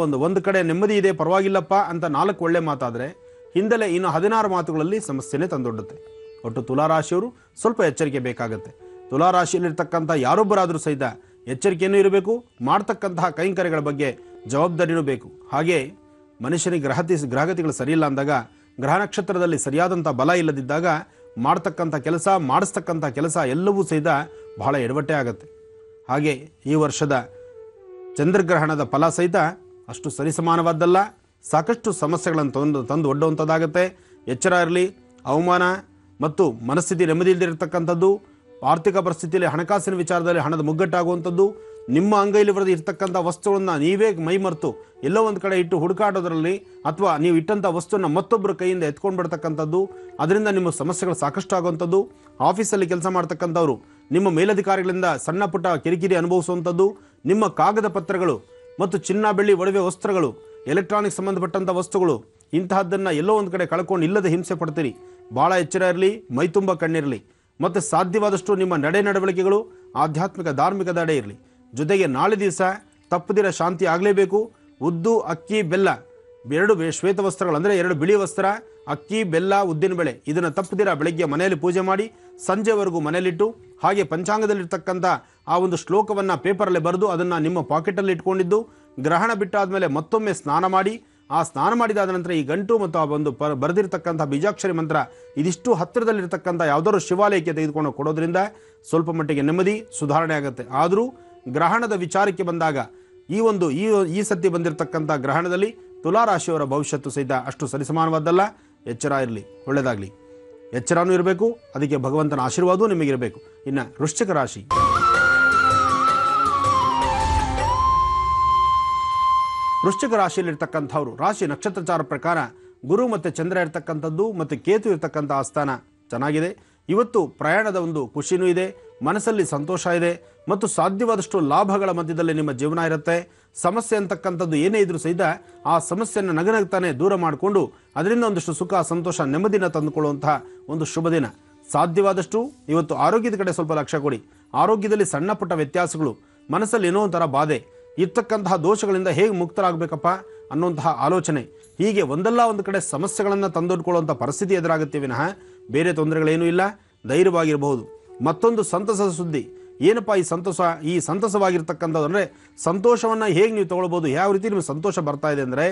ಒಂದು ಕಡೆ ನೆಮ್ಮದಿ ಇದೆ, ಪರವಾಗಿಲ್ಲಪ್ಪ ಅಂತ 4 ಒಳ್ಳೆ ಮಾತಾದರೆ ಹಿಂದಲೇ ಇನ್ನು 16 ಮಾತುಗಳಲ್ಲಿ ಸಮಸ್ಯೆನೇ ತಂದೊಡ್ಡುತ್ತೆ. ಒಟ್ಟು ತುಲಾರಾಶಿಯವರು ಸ್ವಲ್ಪ ಎಚ್ಚರಿಕೆ ಬೇಕಾಗುತ್ತೆ. ತುಲಾರಾಶಿಯಲ್ಲಿರ್ತಕ್ಕಂಥ ಯಾರೊಬ್ಬರಾದರೂ ಸಹಿತ ಎಚ್ಚರಿಕೆಯೂ ಇರಬೇಕು, ಮಾಡ್ತಕ್ಕಂತಹ ಕೈಂಕರ್ಯಗಳ ಬಗ್ಗೆ ಜವಾಬ್ದಾರಿಯೂ ಬೇಕು. ಹಾಗೆ ಮನುಷ್ಯನಿಗೆ ಗ್ರಹಗತಿಗಳು ಸರಿಯಿಲ್ಲ ಅಂದಾಗ, ಗ್ರಹ ನಕ್ಷತ್ರದಲ್ಲಿ ಸರಿಯಾದಂಥ ಬಲ ಇಲ್ಲದಿದ್ದಾಗ ಮಾಡ್ತಕ್ಕಂಥ ಕೆಲಸ, ಮಾಡಿಸ್ತಕ್ಕಂಥ ಕೆಲಸ ಎಲ್ಲವೂ ಸಹಿತ ಬಹಳ ಎಡವಟ್ಟೆ ಆಗುತ್ತೆ. ಹಾಗೆ ಈ ವರ್ಷದ ಚಂದ್ರಗ್ರಹಣದ ಫಲ ಸಹಿತ ಅಷ್ಟು ಸರಿಸಮಾನವಾದ್ದಲ್ಲ. ಸಾಕಷ್ಟು ಸಮಸ್ಯೆಗಳನ್ನು ತಂದು ಒಡ್ಡುವಂಥದ್ದಾಗುತ್ತೆ. ಎಚ್ಚರ ಇರಲಿ. ಅವಮಾನ ಮತ್ತು ಮನಸ್ಥಿತಿ ನೆಮ್ಮದಿ ಇಲ್ಲದಿರತಕ್ಕಂಥದ್ದು, ಆರ್ಥಿಕ ಪರಿಸ್ಥಿತಿಯಲ್ಲಿ ಹಣಕಾಸಿನ ವಿಚಾರದಲ್ಲಿ ಹಣದ ಮುಗ್ಗಟ್ಟಾಗುವಂಥದ್ದು, ನಿಮ್ಮ ಅಂಗೈಲಿ ಬರೆದು ಇರ್ತಕ್ಕಂಥ ವಸ್ತುಗಳನ್ನು ನೀವೇ ಮೈಮರೆತು ಎಲ್ಲೋ ಒಂದು ಕಡೆ ಇಟ್ಟು ಹುಡುಕಾಡೋದ್ರಲ್ಲಿ, ಅಥವಾ ನೀವು ಇಟ್ಟಂಥ ವಸ್ತುವನ್ನು ಮತ್ತೊಬ್ಬರ ಕೈಯಿಂದ ಎತ್ಕೊಂಡು ಬಿಡ್ತಕ್ಕಂಥದ್ದು, ಅದರಿಂದ ನಿಮ್ಮ ಸಮಸ್ಯೆಗಳು ಸಾಕಷ್ಟು ಆಗುವಂಥದ್ದು. ಆಫೀಸಲ್ಲಿ ಕೆಲಸ ಮಾಡ್ತಕ್ಕಂಥವ್ರು ನಿಮ್ಮ ಮೇಲಧಿಕಾರಿಗಳಿಂದ ಸಣ್ಣ ಪುಟ್ಟ ಕಿರಿಕಿರಿ ಅನುಭವಿಸುವಂಥದ್ದು, ನಿಮ್ಮ ಕಾಗದ ಪತ್ರಗಳು ಮತ್ತು ಚಿನ್ನ ಬೆಳ್ಳಿ ಒಡವೆ ವಸ್ತ್ರಗಳು, ಎಲೆಕ್ಟ್ರಾನಿಕ್ ಸಂಬಂಧಪಟ್ಟಂಥ ವಸ್ತುಗಳು, ಇಂತಹದ್ದನ್ನು ಎಲ್ಲೋ ಒಂದು ಕಡೆ ಕಳ್ಕೊಂಡು ಇಲ್ಲದೆ ಹಿಂಸೆ ಪಡ್ತೀರಿ. ಭಾಳ ಎಚ್ಚರ ಇರಲಿ, ಮೈತುಂಬ ಕಣ್ಣಿರಲಿ. ಮತ್ತು ಸಾಧ್ಯವಾದಷ್ಟು ನಿಮ್ಮ ನಡವಳಿಕೆಗಳು ಆಧ್ಯಾತ್ಮಿಕ ಧಾರ್ಮಿಕ ದಡೆ ಇರಲಿ. ಜೊತೆಗೆ ನಾಳೆ ದಿವಸ ತಪ್ಪದಿರ ಶಾಂತಿ ಆಗಲೇಬೇಕು. ಉದ್ದು, ಅಕ್ಕಿ, ಬೆಲ್ಲ, 2 ಶ್ವೇತ ವಸ್ತ್ರಗಳು, ಅಂದರೆ 2 ಬಿಳಿ ವಸ್ತ್ರ, ಅಕ್ಕಿ, ಬೆಲ್ಲ, ಉದ್ದಿನಬೇಳೆ, ಇದನ್ನು ತಪ್ಪದಿರ ಬೆಳಗ್ಗೆ ಮನೆಯಲ್ಲಿ ಪೂಜೆ ಮಾಡಿ ಸಂಜೆವರೆಗೂ ಮನೆಯಲ್ಲಿಟ್ಟು, ಹಾಗೆ ಪಂಚಾಂಗದಲ್ಲಿರ್ತಕ್ಕಂಥ ಆ ಒಂದು ಶ್ಲೋಕವನ್ನು ಪೇಪರಲ್ಲಿ ಬರೆದು ಅದನ್ನು ನಿಮ್ಮ ಪಾಕೆಟಲ್ಲಿ ಇಟ್ಕೊಂಡಿದ್ದು, ಗ್ರಹಣ ಬಿಟ್ಟಾದಮೇಲೆ ಮತ್ತೊಮ್ಮೆ ಸ್ನಾನ ಮಾಡಿ, ಆ ಸ್ನಾನ ಮಾಡಿದಾದ ನಂತರ ಈ ಗಂಟು ಮತ್ತು ಆ ಒಂದು ಬರೆದಿರ್ತಕ್ಕಂಥ ಬೀಜಾಕ್ಷರಿ ಮಂತ್ರ ಇದಿಷ್ಟು ಹತ್ತಿರದಲ್ಲಿರ್ತಕ್ಕಂಥ ಯಾವುದಾದ್ರು ಶಿವಾಲಯಕ್ಕೆ ತೆಗೆದುಕೊಂಡು ಕೊಡೋದ್ರಿಂದ ಸ್ವಲ್ಪ ಮಟ್ಟಿಗೆ ನೆಮ್ಮದಿ ಸುಧಾರಣೆ ಆಗುತ್ತೆ. ಆದರೂ ಗ್ರಹಣದ ವಿಚಾರಕ್ಕೆ ಬಂದಾಗ ಈ ಸತಿ ಬಂದಿರತಕ್ಕಂಥ ಗ್ರಹಣದಲ್ಲಿ ತುಲಾರಾಶಿಯವರ ಭವಿಷ್ಯತ್ತು ಸಹಿತ ಅಷ್ಟು ಸರಿಸಮಾನವಾದ್ದಲ್ಲ. ಎಚ್ಚರ ಇರಲಿ, ಒಳ್ಳೆಯದಾಗಲಿ. ಎಚ್ಚರನೂ ಇರಬೇಕು, ಅದಕ್ಕೆ ಭಗವಂತನ ಆಶೀರ್ವಾದವೂ ನಿಮಗಿರಬೇಕು. ಇನ್ನು ವೃಶ್ಚಿಕ ರಾಶಿ. ವೃಶ್ಚಿಕ ರಾಶಿಯಲ್ಲಿರ್ತಕ್ಕಂಥವ್ರು ರಾಶಿ ನಕ್ಷತ್ರಚಾರ ಪ್ರಕಾರ ಗುರು ಮತ್ತು ಚಂದ್ರ ಇರ್ತಕ್ಕಂಥದ್ದು ಮತ್ತು ಕೇತು ಇರ್ತಕ್ಕಂಥ ಆಸ್ಥಾನ ಚೆನ್ನಾಗಿದೆ. ಇವತ್ತು ಪ್ರಯಾಣದ ಒಂದು ಖುಷಿನೂ ಇದೆ, ಮನಸ್ಸಲ್ಲಿ ಸಂತೋಷ ಇದೆ ಮತ್ತು ಸಾಧ್ಯವಾದಷ್ಟು ಲಾಭಗಳ ಮಧ್ಯದಲ್ಲಿ ನಿಮ್ಮ ಜೀವನ ಇರುತ್ತೆ. ಸಮಸ್ಯೆ ಅಂತಕ್ಕಂಥದ್ದು ಏನೇ ಇದ್ರೂ ಸಹಿತ ಆ ಸಮಸ್ಯೆಯನ್ನು ನಗನಗ್ತಾನೆ ದೂರ ಮಾಡಿಕೊಂಡು ಅದರಿಂದ ಒಂದಷ್ಟು ಸುಖ, ಸಂತೋಷ, ನೆಮ್ಮದಿನ ತಂದುಕೊಳ್ಳುವಂತಹ ಒಂದು ಶುಭ ದಿನ. ಸಾಧ್ಯವಾದಷ್ಟು ಇವತ್ತು ಆರೋಗ್ಯದ ಕಡೆ ಸ್ವಲ್ಪ ಲಕ್ಷ್ಯ ಕೊಡಿ. ಆರೋಗ್ಯದಲ್ಲಿ ಸಣ್ಣ ಪುಟ್ಟ ವ್ಯತ್ಯಾಸಗಳು, ಮನಸ್ಸಲ್ಲಿ ಏನೋ ಒಂಥರ ಬಾಧೆ, ಇರ್ತಕ್ಕಂತಹ ದೋಷಗಳಿಂದ ಹೇಗೆ ಮುಕ್ತರಾಗಬೇಕಪ್ಪ ಅನ್ನುವಂತಹ ಆಲೋಚನೆ, ಹೀಗೆ ಒಂದಲ್ಲ ಒಂದು ಕಡೆ ಸಮಸ್ಯೆಗಳನ್ನು ತಂದೊಡ್ಕೊಳ್ಳುವಂಥ ಪರಿಸ್ಥಿತಿ ಎದುರಾಗುತ್ತೆ ವಿನಃ ಬೇರೆ ತೊಂದರೆಗಳೇನೂ ಇಲ್ಲ. ಧೈರ್ಯವಾಗಿರಬಹುದು. ಮತ್ತೊಂದು ಸಂತಸದ ಸುದ್ದಿ ಏನಪ್ಪ ಈ ಸಂತಸವಾಗಿರ್ತಕ್ಕಂಥದ್ದು ಅಂದರೆ ಸಂತೋಷವನ್ನು ಹೇಗೆ ನೀವು ತಗೊಳ್ಬೋದು, ಯಾವ ರೀತಿ ನಿಮಗೆ ಸಂತೋಷ ಬರ್ತಾ ಇದೆ ಅಂದರೆ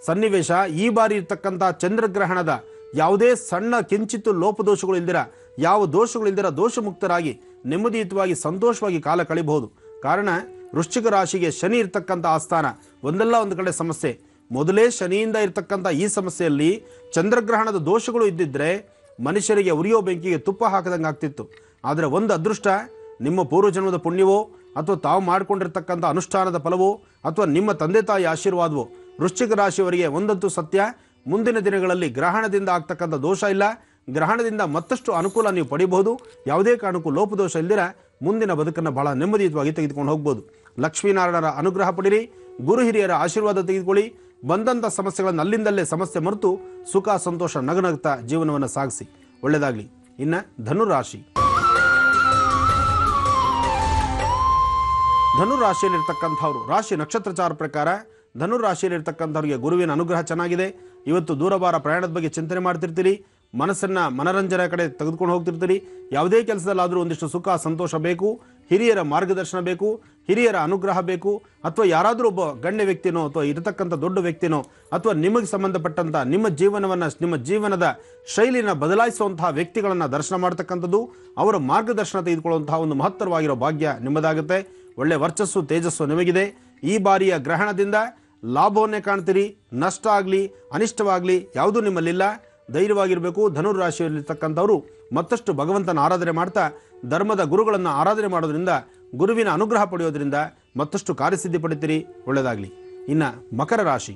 ಸನ್ನಿವೇಶ ಈ ಬಾರಿ ಇರ್ತಕ್ಕಂಥ ಚಂದ್ರಗ್ರಹಣದ ಯಾವುದೇ ಸಣ್ಣ ಕಿಂಚಿತ್ತು ಲೋಪದೋಷಗಳು ಇಲ್ದಿರ, ಯಾವ ದೋಷಗಳು ಇಲ್ದಿರ ದೋಷಮುಕ್ತರಾಗಿ ನೆಮ್ಮದಿಯುತವಾಗಿ ಸಂತೋಷವಾಗಿ ಕಾಲ ಕಳಿಬಹುದು. ಕಾರಣ ವೃಶ್ಚಿಕ ರಾಶಿಗೆ ಶನಿ ಇರ್ತಕ್ಕಂಥ ಆಸ್ಥಾನ ಒಂದಲ್ಲ ಒಂದು ಕಡೆ ಸಮಸ್ಯೆ. ಮೊದಲೇ ಶನಿಯಿಂದ ಇರ್ತಕ್ಕಂಥ ಈ ಸಮಸ್ಯೆಯಲ್ಲಿ ಚಂದ್ರಗ್ರಹಣದ ದೋಷಗಳು ಇದ್ದಿದ್ರೆ ಮನುಷ್ಯರಿಗೆ ಉರಿಯೋ ಬೆಂಕಿಗೆ ತುಪ್ಪ ಹಾಕದಂಗೆ ಆಗ್ತಿತ್ತು. ಆದರೆ ಒಂದು ಅದೃಷ್ಟ, ನಿಮ್ಮ ಪೂರ್ವಜನ್ಮದ ಪುಣ್ಯವೋ ಅಥವಾ ತಾವು ಮಾಡಿಕೊಂಡಿರ್ತಕ್ಕಂಥ ಅನುಷ್ಠಾನದ ಫಲವೋ ಅಥವಾ ನಿಮ್ಮ ತಂದೆ ತಾಯಿ ಆಶೀರ್ವಾದವೋ, ವೃಶ್ಚಿಕ ರಾಶಿಯವರಿಗೆ ಒಂದಂತೂ ಸತ್ಯ, ಮುಂದಿನ ದಿನಗಳಲ್ಲಿ ಗ್ರಹಣದಿಂದ ಆಗ್ತಕ್ಕಂಥ ದೋಷ ಇಲ್ಲ. ಗ್ರಹಣದಿಂದ ಮತ್ತಷ್ಟು ಅನುಕೂಲ ನೀವು ಪಡಿಬಹುದು. ಯಾವುದೇ ಕಾರಣಕ್ಕೂ ಲೋಪದೋಷ ಇಲ್ದಿರ ಮುಂದಿನ ಬದುಕನ್ನು ಬಹಳ ನೆಮ್ಮದಿಯುತವಾಗಿ ತೆಗೆದುಕೊಂಡು ಹೋಗ್ಬೋದು. ಲಕ್ಷ್ಮೀನಾರಾಯಣರ ಅನುಗ್ರಹ ಪಡಿರಿ, ಗುರು ಹಿರಿಯರ ಆಶೀರ್ವಾದ ತೆಗೆದುಕೊಳ್ಳಿ. ಬಂದಂಥ ಸಮಸ್ಯೆಗಳನ್ನು ಅಲ್ಲಿಂದಲ್ಲೇ ಸಮಸ್ಯೆ ಮರೆತು ಸುಖ, ಸಂತೋಷ, ನಗನಗ್ತಾ ಜೀವನವನ್ನು ಸಾಗಿಸಿ. ಒಳ್ಳೆಯದಾಗಲಿ. ಇನ್ನು ಧನುರಾಶಿ. ಧನುರಾಶಿಯಲ್ಲಿರ್ತಕ್ಕಂಥವ್ರು ರಾಶಿ ನಕ್ಷತ್ರಚಾರ ಪ್ರಕಾರ ಧನುರಾಶಿಯಲ್ಲಿರ್ತಕ್ಕಂಥವ್ರಿಗೆ ಗುರುವಿನ ಅನುಗ್ರಹ ಚೆನ್ನಾಗಿದೆ. ಇವತ್ತು ದೂರಭಾರ ಪ್ರಯಾಣದ ಬಗ್ಗೆ ಚಿಂತನೆ ಮಾಡ್ತಿರ್ತೀರಿ, ಮನಸ್ಸನ್ನು ಮನರಂಜನೆ ಕಡೆ ತೆಗೆದುಕೊಂಡು ಹೋಗ್ತಿರ್ತೀರಿ. ಯಾವುದೇ ಕೆಲಸದಲ್ಲಾದರೂ ಒಂದಿಷ್ಟು ಸುಖ, ಸಂತೋಷ ಬೇಕು, ಹಿರಿಯರ ಮಾರ್ಗದರ್ಶನ ಬೇಕು, ಹಿರಿಯರ ಅನುಗ್ರಹ ಬೇಕು, ಅಥವಾ ಯಾರಾದರೂ ಒಬ್ಬ ಗಣ್ಯ ವ್ಯಕ್ತಿನೋ ಅಥವಾ ಇರತಕ್ಕಂಥ ದೊಡ್ಡ ವ್ಯಕ್ತಿನೋ ಅಥವಾ ನಿಮಗೆ ಸಂಬಂಧಪಟ್ಟಂಥ ನಿಮ್ಮ ಜೀವನದ ಶೈಲಿನ ಬದಲಾಯಿಸುವಂತಹ ವ್ಯಕ್ತಿಗಳನ್ನು ದರ್ಶನ ಮಾಡ್ತಕ್ಕಂಥದ್ದು, ಅವರ ಮಾರ್ಗದರ್ಶನ ತೆಗೆದುಕೊಳ್ಳುವಂತಹ ಒಂದು ಮಹತ್ತರವಾಗಿರೋ ಭಾಗ್ಯ ನಿಮ್ಮದಾಗುತ್ತೆ. ಒಳ್ಳೆ ವರ್ಚಸ್ಸು, ತೇಜಸ್ಸು ನಿಮಗಿದೆ. ಈ ಬಾರಿಯ ಗ್ರಹಣದಿಂದ ಲಾಭವನ್ನೇ ಕಾಣ್ತೀರಿ. ನಷ್ಟ ಆಗಲಿ ಅನಿಷ್ಟವಾಗಲಿ ಯಾವುದೂ ನಿಮ್ಮಲ್ಲಿಲ್ಲ. ಧೈರ್ಯವಾಗಿರಬೇಕು. ಧನುರಾಶಿಯಲ್ಲಿರ್ತಕ್ಕಂಥವರು ಮತ್ತಷ್ಟು ಭಗವಂತನ ಆರಾಧನೆ ಮಾಡ್ತಾ ಧರ್ಮದ ಗುರುಗಳನ್ನು ಆರಾಧನೆ ಮಾಡೋದ್ರಿಂದ, ಗುರುವಿನ ಅನುಗ್ರಹ ಪಡೆಯೋದ್ರಿಂದ ಮತ್ತಷ್ಟು ಕಾರ್ಯಸಿದ್ಧಿ ಪಡಿತೀರಿ. ಒಳ್ಳೆಯದಾಗಲಿ. ಇನ್ನು ಮಕರ ರಾಶಿ.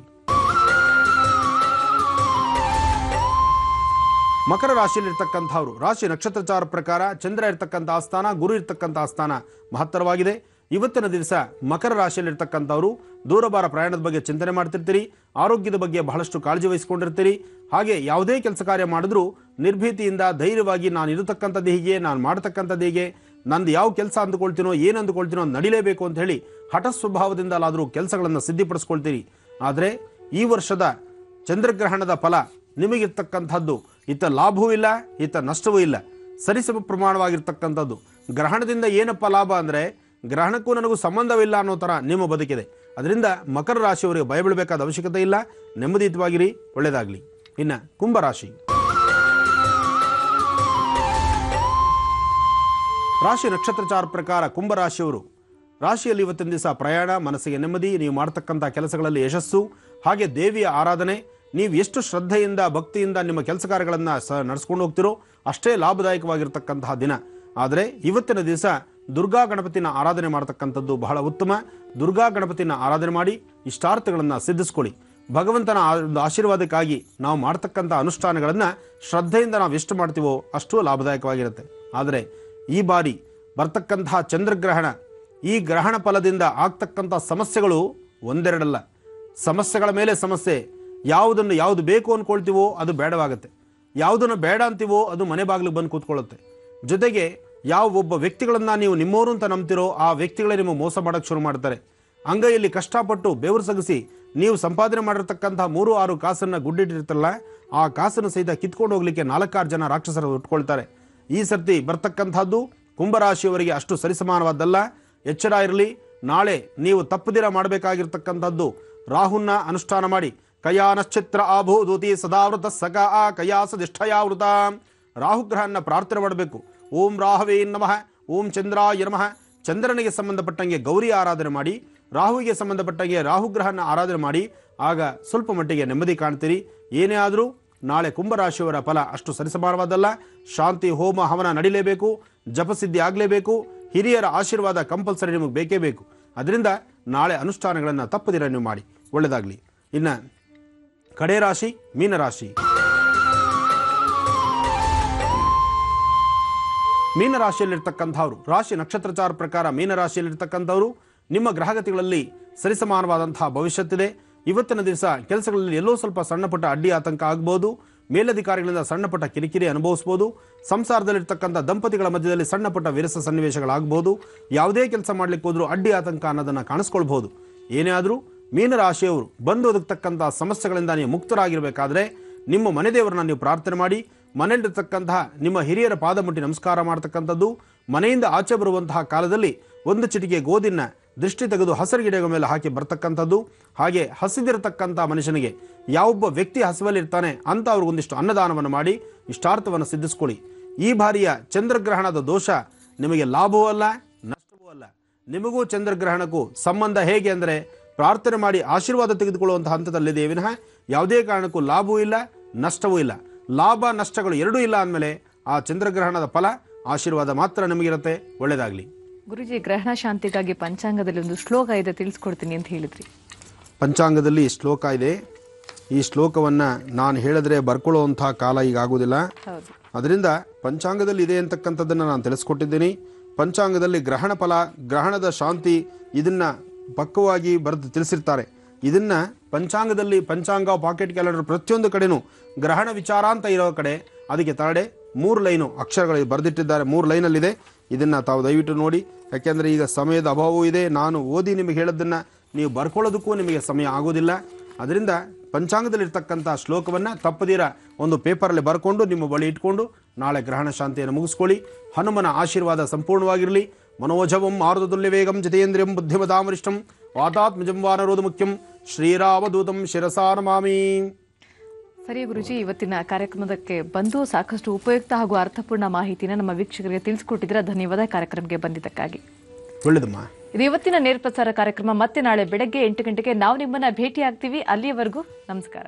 ಮಕರ ರಾಶಿಯಲ್ಲಿರ್ತಕ್ಕಂಥವ್ರು ರಾಶಿ ನಕ್ಷತ್ರಚಾರ ಪ್ರಕಾರ ಚಂದ್ರ ಇರ್ತಕ್ಕಂಥ ಆಸ್ಥಾನ, ಗುರು ಇರ್ತಕ್ಕಂಥ ಆಸ್ಥಾನ ಮಹತ್ತರವಾಗಿದೆ. ಇವತ್ತಿನ ದಿವಸ ಮಕರ ರಾಶಿಯಲ್ಲಿರ್ತಕ್ಕಂಥವ್ರು ದೂರಭಾರ ಪ್ರಯಾಣದ ಬಗ್ಗೆ ಚಿಂತನೆ ಮಾಡ್ತಿರ್ತೀರಿ, ಆರೋಗ್ಯದ ಬಗ್ಗೆ ಬಹಳಷ್ಟು ಕಾಳಜಿ ವಹಿಸ್ಕೊಂಡಿರ್ತೀರಿ. ಹಾಗೆ ಯಾವುದೇ ಕೆಲಸ ಕಾರ್ಯ ಮಾಡಿದ್ರೂ ನಿರ್ಭೀತಿಯಿಂದ ಧೈರ್ಯವಾಗಿ ನಾನು ಇರತಕ್ಕಂಥದ್ದು ಹೀಗೆ, ನಾನು ಮಾಡ್ತಕ್ಕಂಥದ್ದು ಹೀಗೆ, ನಂದು ಯಾವ ಕೆಲಸ ಅಂದುಕೊಳ್ತೀನೋ ಏನು ಅಂದುಕೊಳ್ತೀನೋ ನಡಿಲೇಬೇಕು ಅಂತ ಹೇಳಿ ಹಠ ಸ್ವಭಾವದಿಂದಲಾದರೂ ಕೆಲಸಗಳನ್ನು ಸಿದ್ಧಿಪಡಿಸ್ಕೊಳ್ತೀರಿ. ಆದರೆ ಈ ವರ್ಷದ ಚಂದ್ರಗ್ರಹಣದ ಫಲ ನಿಮಗಿರ್ತಕ್ಕಂಥದ್ದು ಇತ್ತ ಲಾಭವೂ ಇಲ್ಲ, ಇತ್ತ ನಷ್ಟವೂ ಇಲ್ಲ, ಸರಿಸಮ ಪ್ರಮಾಣವಾಗಿರ್ತಕ್ಕಂಥದ್ದು. ಗ್ರಹಣದಿಂದ ಏನಪ್ಪ ಲಾಭ ಅಂದರೆ ಗ್ರಹಣಕ್ಕೂ ನನಗೂ ಸಂಬಂಧವಿಲ್ಲ ಅನ್ನೋ ಥರ ನಿಮ್ಮ ಬದುಕಿದೆ. ಅದರಿಂದ ಮಕರ ರಾಶಿಯವರಿಗೆ ಭಯಬೀಳಬೇಕಾದ ಅವಶ್ಯಕತೆ ಇಲ್ಲ. ನೆಮ್ಮದಿಯುತವಾಗಿರಿ. ಒಳ್ಳೆಯದಾಗಲಿ. ಇನ್ನು ಕುಂಭರಾಶಿ. ರಾಶಿ ನಕ್ಷತ್ರಚಾರ ಪ್ರಕಾರ ಕುಂಭರಾಶಿಯವರು ರಾಶಿಯಲ್ಲಿ ಇವತ್ತಿನ ದಿವಸ ಪ್ರಯಾಣ, ಮನಸ್ಸಿಗೆ ನೆಮ್ಮದಿ, ನೀವು ಮಾಡ್ತಕ್ಕಂಥ ಕೆಲಸಗಳಲ್ಲಿ ಯಶಸ್ಸು, ಹಾಗೆ ದೇವಿಯ ಆರಾಧನೆ. ನೀವು ಎಷ್ಟು ಶ್ರದ್ಧೆಯಿಂದ ಭಕ್ತಿಯಿಂದ ನಿಮ್ಮ ಕೆಲಸ ಕಾರ್ಯಗಳನ್ನು ನಡೆಸ್ಕೊಂಡು ಹೋಗ್ತಿರೋ ಅಷ್ಟೇ ಲಾಭದಾಯಕವಾಗಿರ್ತಕ್ಕಂತಹ ದಿನ. ಆದರೆ ಇವತ್ತಿನ ದಿವಸ ದುರ್ಗಾ ಗಣಪತಿನ ಆರಾಧನೆ ಮಾಡ್ತಕ್ಕಂಥದ್ದು ಬಹಳ ಉತ್ತಮ. ದುರ್ಗಾ ಗಣಪತಿನ ಆರಾಧನೆ ಮಾಡಿ ಇಷ್ಟಾರ್ಥಗಳನ್ನು ಸಿದ್ಧಿಸ್ಕೊಳ್ಳಿ. ಭಗವಂತನ ಆಶೀರ್ವಾದಕ್ಕಾಗಿ ನಾವು ಮಾಡ್ತಕ್ಕಂಥ ಅನುಷ್ಠಾನಗಳನ್ನು ಶ್ರದ್ಧೆಯಿಂದ ನಾವು ಎಷ್ಟು ಮಾಡ್ತೀವೋ ಅಷ್ಟು ಲಾಭದಾಯಕವಾಗಿರುತ್ತೆ. ಆದರೆ ಈ ಬಾರಿ ಬರ್ತಕ್ಕಂತಹ ಚಂದ್ರಗ್ರಹಣ, ಈ ಗ್ರಹಣ ಫಲದಿಂದ ಆಗ್ತಕ್ಕಂಥ ಸಮಸ್ಯೆಗಳು ಒಂದೆರಡಲ್ಲ, ಸಮಸ್ಯೆಗಳ ಮೇಲೆ ಸಮಸ್ಯೆ. ಯಾವುದು ಬೇಕು ಅಂದ್ಕೊಳ್ತೀವೋ ಅದು ಬೇಡವಾಗುತ್ತೆ, ಯಾವುದನ್ನು ಬೇಡ ಅಂತೀವೋ ಅದು ಮನೆ ಬಾಗಿಲಿಗೆ ಬಂದು ಕೂತ್ಕೊಳ್ಳುತ್ತೆ. ಜೊತೆಗೆ ಯಾವ ಒಬ್ಬ ವ್ಯಕ್ತಿಗಳನ್ನು ನೀವು ನಿಮ್ಮವರು ಅಂತ ನಂಬ್ತಿರೋ ಆ ವ್ಯಕ್ತಿಗಳೇ ನಿಮಗೆ ಮೋಸ ಮಾಡೋಕ್ಕೆ ಶುರು ಮಾಡ್ತಾರೆ. ಅಂಗೈಯಲ್ಲಿ ಕಷ್ಟಪಟ್ಟು ಬೆವರು ಸಗಿಸಿ ನೀವು ಸಂಪಾದನೆ ಮಾಡಿರ್ತಕ್ಕಂಥ 3-6 ಕಾಸನ್ನು ಗುಡ್ಡಿಟ್ಟಿರ್ತಾರಲ್ಲ, ಆ ಕಾಸನ್ನು ಸಹಿತ ಕಿತ್ಕೊಂಡು ಹೋಗ್ಲಿಕ್ಕೆ 4-6 ಜನ ರಾಕ್ಷಸರು ಉಟ್ಕೊಳ್ತಾರೆ. ಈ ಸರ್ತಿ ಬರ್ತಕ್ಕಂಥದ್ದು ಕುಂಭರಾಶಿಯವರಿಗೆ ಅಷ್ಟು ಸರಿಸಮಾನವಾದ್ದಲ್ಲ. ಎಚ್ಚರ ಇರಲಿ. ನಾಳೆ ನೀವು ತಪ್ಪದಿರ ಮಾಡಬೇಕಾಗಿರ್ತಕ್ಕಂಥದ್ದು ರಾಹುನ ಅನುಷ್ಠಾನ ಮಾಡಿ. ಕಯಾ ನಕ್ಷತ್ರ ಆಭೂದೂತಿ ಸದಾವೃತ ಸಕ ಆ ಕಯಾಸದಿಷ್ಠಯಾವೃತ. ರಾಹುಗ್ರಹನ ಪ್ರಾರ್ಥನೆ ಮಾಡಬೇಕು. ಓಂ ರಾಹವೇ ನಮಃ, ಓಂ ಚಂದ್ರಾಯ ನಮಃ. ಚಂದ್ರನಿಗೆ ಸಂಬಂಧಪಟ್ಟಂಗೆ ಗೌರಿ ಆರಾಧನೆ ಮಾಡಿ, ರಾಹುವಿಗೆ ಸಂಬಂಧಪಟ್ಟಂಗೆ ರಾಹುಗ್ರಹನ ಆರಾಧನೆ ಮಾಡಿ. ಆಗ ಸ್ವಲ್ಪ ಮಟ್ಟಿಗೆ ನೆಮ್ಮದಿ ಕಾಣ್ತೀರಿ. ಏನೇ ಆದರೂ ನಾಳೆ ಕುಂಭರಾಶಿಯವರ ಫಲ ಅಷ್ಟು ಸರಿಸಮಾನವಾದಲ್ಲ. ಶಾಂತಿ ಹೋಮ ಹವನ ನಡಿಲೇಬೇಕು, ಜಪಸಿದ್ಧಿ ಆಗಲೇಬೇಕು, ಹಿರಿಯರ ಆಶೀರ್ವಾದ ಕಂಪಲ್ಸರಿ ನಿಮಗೆ ಬೇಕೇ ಬೇಕು. ಅದರಿಂದ ನಾಳೆ ಅನುಷ್ಠಾನಗಳನ್ನು ತಪ್ಪದಿರ ನೀವು ಮಾಡಿ. ಒಳ್ಳೆಯದಾಗಲಿ. ಇನ್ನು ಕಡೆ ರಾಶಿ ಮೀನರಾಶಿ. ಮೀನರಾಶಿಯಲ್ಲಿರ್ತಕ್ಕಂಥವ್ರು, ರಾಶಿ ನಕ್ಷತ್ರಚಾರ ಪ್ರಕಾರ ಮೀನರಾಶಿಯಲ್ಲಿರ್ತಕ್ಕಂಥವ್ರು, ನಿಮ್ಮ ಗ್ರಹಗತಿಗಳಲ್ಲಿ ಸರಿಸಮಾನವಾದಂತಹ ಭವಿಷ್ಯತ್ತಿದೆ. ಇವತ್ತಿನ ದಿವಸ ಕೆಲಸಗಳಲ್ಲಿ ಎಲ್ಲೋ ಸ್ವಲ್ಪ ಸಣ್ಣಪುಟ್ಟ ಅಡ್ಡಿ ಆತಂಕ ಆಗ್ಬೋದು. ಮೇಲಧಿಕಾರಿಗಳಿಂದ ಸಣ್ಣಪುಟ್ಟ ಕಿರಿಕಿರಿ ಅನುಭವಿಸ್ಬೋದು. ಸಂಸಾರದಲ್ಲಿರ್ತಕ್ಕಂಥ ದಂಪತಿಗಳ ಮಧ್ಯದಲ್ಲಿ ಸಣ್ಣಪುಟ್ಟ ವಿರಸ ಸನ್ನಿವೇಶಗಳಾಗ್ಬೋದು. ಯಾವುದೇ ಕೆಲಸ ಮಾಡ್ಲಿಕ್ಕೆ ಹೋದ್ರೂ ಅಡ್ಡಿ ಆತಂಕ ಅನ್ನೋದನ್ನು ಕಾಣಿಸ್ಕೊಳ್ಬಹುದು. ಏನೇ ಆದರೂ ಮೀನರಾಶಿಯವರು ಬಂದು ಒದಗತಕ್ಕಂಥ ಸಮಸ್ಯೆಗಳಿಂದ ನೀವು ಮುಕ್ತರಾಗಿರಬೇಕಾದ್ರೆ ನಿಮ್ಮ ಮನೆ ದೇವರನ್ನ ನೀವು ಪ್ರಾರ್ಥನೆ ಮಾಡಿ. ಮನೆಯಲ್ಲಿರ್ತಕ್ಕಂತಹ ನಿಮ್ಮ ಹಿರಿಯರ ಪಾದ ಮುಟ್ಟಿ ನಮಸ್ಕಾರ ಮಾಡ್ತಕ್ಕಂಥದ್ದು. ಮನೆಯಿಂದ ಆಚೆ ಬರುವಂತಹ ಕಾಲದಲ್ಲಿ ಒಂದು ಚಿಟಿಕೆ ಗೋಧಿನ ದೃಷ್ಟಿ ತೆಗೆದು ಹಸಿರು ಗಿಡಗಳ ಮೇಲೆ ಹಾಕಿ ಬರ್ತಕ್ಕಂಥದ್ದು. ಹಾಗೆ ಹಸಿದಿರತಕ್ಕಂಥ ಮನುಷ್ಯನಿಗೆ ಯಾವೊಬ್ಬ ವ್ಯಕ್ತಿ ಹಸಿವಲ್ಲಿರ್ತಾನೆ ಅಂತ ಅವ್ರಿಗೊಂದಿಷ್ಟು ಅನ್ನದಾನವನ್ನು ಮಾಡಿ ಇಷ್ಟಾರ್ಥವನ್ನು ಸಿದ್ಧಿಸ್ಕೊಳ್ಳಿ. ಈ ಬಾರಿಯ ಚಂದ್ರಗ್ರಹಣದ ದೋಷ ನಿಮಗೆ ಲಾಭವೂ ಅಲ್ಲ, ನಷ್ಟವೂ ಅಲ್ಲ. ನಿಮಗೂ ಚಂದ್ರಗ್ರಹಣಕ್ಕೂ ಸಂಬಂಧ ಹೇಗೆ ಅಂದರೆ ಪ್ರಾರ್ಥನೆ ಮಾಡಿ ಆಶೀರ್ವಾದ ತೆಗೆದುಕೊಳ್ಳುವಂಥ ಹಂತದಲ್ಲಿದೆ ವಿನಃ ಯಾವುದೇ ಕಾರಣಕ್ಕೂ ಲಾಭವೂ ಇಲ್ಲ, ನಷ್ಟವೂ ಇಲ್ಲ. ಲಾಭ ನಷ್ಟಗಳು ಎರಡೂ ಇಲ್ಲ ಅಂದಮೇಲೆ ಆ ಚಂದ್ರಗ್ರಹಣದ ಫಲ ಆಶೀರ್ವಾದ ಮಾತ್ರ ನಿಮಗಿರುತ್ತೆ. ಒಳ್ಳೆಯದಾಗಲಿ. ಗುರುಜಿ, ಗ್ರಹಣ ಶಾಂತಿಗಾಗಿ ಪಂಚಾಂಗದಲ್ಲಿ ಒಂದು ಶ್ಲೋಕ ಇದೆ, ತಿಳಿಸ್ಕೊಡ್ತೀನಿ ಅಂತ ಹೇಳಿದ್ರಿ. ಪಂಚಾಂಗದಲ್ಲಿ ಶ್ಲೋಕ ಇದೆ. ಈ ಶ್ಲೋಕವನ್ನು ನಾನು ಹೇಳಿದ್ರೆ ಬರ್ಕೊಳ್ಳುವಂಥ ಕಾಲ ಈಗ ಆಗೋದಿಲ್ಲ. ಅದರಿಂದ ಪಂಚಾಂಗದಲ್ಲಿ ಇದೆ ಅಂತಕ್ಕಂಥದ್ದನ್ನು ನಾನು ತಿಳಿಸ್ಕೊಟ್ಟಿದ್ದೀನಿ. ಪಂಚಾಂಗದಲ್ಲಿ ಗ್ರಹಣ ಫಲ, ಗ್ರಹಣದ ಶಾಂತಿ ಇದನ್ನು ಪಕ್ವವಾಗಿ ಬರೆದು ತಿಳಿಸಿರ್ತಾರೆ. ಇದನ್ನು ಪಂಚಾಂಗದಲ್ಲಿ, ಪಂಚಾಂಗ, ಪಾಕೆಟ್ ಕ್ಯಾಲೆಂಡರ್ ಪ್ರತಿಯೊಂದು ಕಡೆನೂ ಗ್ರಹಣ ವಿಚಾರ ಅಂತ ಇರೋ ಕಡೆ ಅದಕ್ಕೆ ತರಡೆ 3 ಲೈನು ಅಕ್ಷರಗಳು ಬರೆದಿಟ್ಟಿದ್ದಾರೆ. 3 ಲೈನಲ್ಲಿದೆ. ಇದನ್ನು ತಾವು ದಯವಿಟ್ಟು ನೋಡಿ. ಯಾಕೆಂದರೆ ಈಗ ಸಮಯದ ಅಭಾವವೂ ಇದೆ. ನಾನು ಓದಿ ನಿಮಗೆ ಹೇಳೋದನ್ನು ನೀವು ಬರ್ಕೊಳ್ಳೋದಕ್ಕೂ ನಿಮಗೆ ಸಮಯ ಆಗೋದಿಲ್ಲ. ಅದರಿಂದ ಪಂಚಾಂಗದಲ್ಲಿರ್ತಕ್ಕಂಥ ಶ್ಲೋಕವನ್ನು ತಪ್ಪದಿರ ಒಂದು ಪೇಪರಲ್ಲಿ ಬರ್ಕೊಂಡು ನಿಮ್ಮ ಬಳಿ ಇಟ್ಕೊಂಡು ನಾಳೆ ಗ್ರಹಣ ಶಾಂತಿಯನ್ನು ಮುಗಿಸ್ಕೊಳ್ಳಿ. ಹನುಮನ ಆಶೀರ್ವಾದ ಸಂಪೂರ್ಣವಾಗಿರಲಿ. ಮನೋಜವಂ ಮಾರುತುಲ್ಯ ವೇಗಂ ಜಿತೇಂದ್ರಿಯಂ ಬುದ್ಧಿಮತಾಮರಿಷ್ಟಂ ವಾತಾತ್ಮಜಂ ವಾನರೋಧ ಮುಖ್ಯಂ ಶ್ರೀರಾಮದೂತಂ ಶಿರಸಾ ನಮಾಮಿ. ಸರಿ ಗುರುಜಿ, ಇವತ್ತಿನ ಕಾರ್ಯಕ್ರಮಕ್ಕೆ ಬಂದು ಸಾಕಷ್ಟು ಉಪಯುಕ್ತ ಹಾಗೂ ಅರ್ಥಪೂರ್ಣ ಮಾಹಿತಿನ ನಮ್ಮ ವೀಕ್ಷಕರಿಗೆ ತಿಳಿಸಿಕೊಟ್ಟಿದ್ರೆ ಧನ್ಯವಾದ ಕಾರ್ಯಕ್ರಮಕ್ಕೆ ಬಂದಿದ್ದಕ್ಕಾಗಿ. ಒಳ್ಳೆಯದಮ್ಮ. ಇದು ಇವತ್ತಿನ ನೇರ ಪ್ರಸಾರ ಕಾರ್ಯಕ್ರಮ. ಮತ್ತೆ ನಾಳೆ ಬೆಳಗ್ಗೆ 8 ಗಂಟೆಗೆ ನಾವು ನಿಮ್ಮನ್ನ ಭೇಟಿ ಆಗ್ತೀವಿ. ಅಲ್ಲಿಯವರೆಗೂ ನಮಸ್ಕಾರ.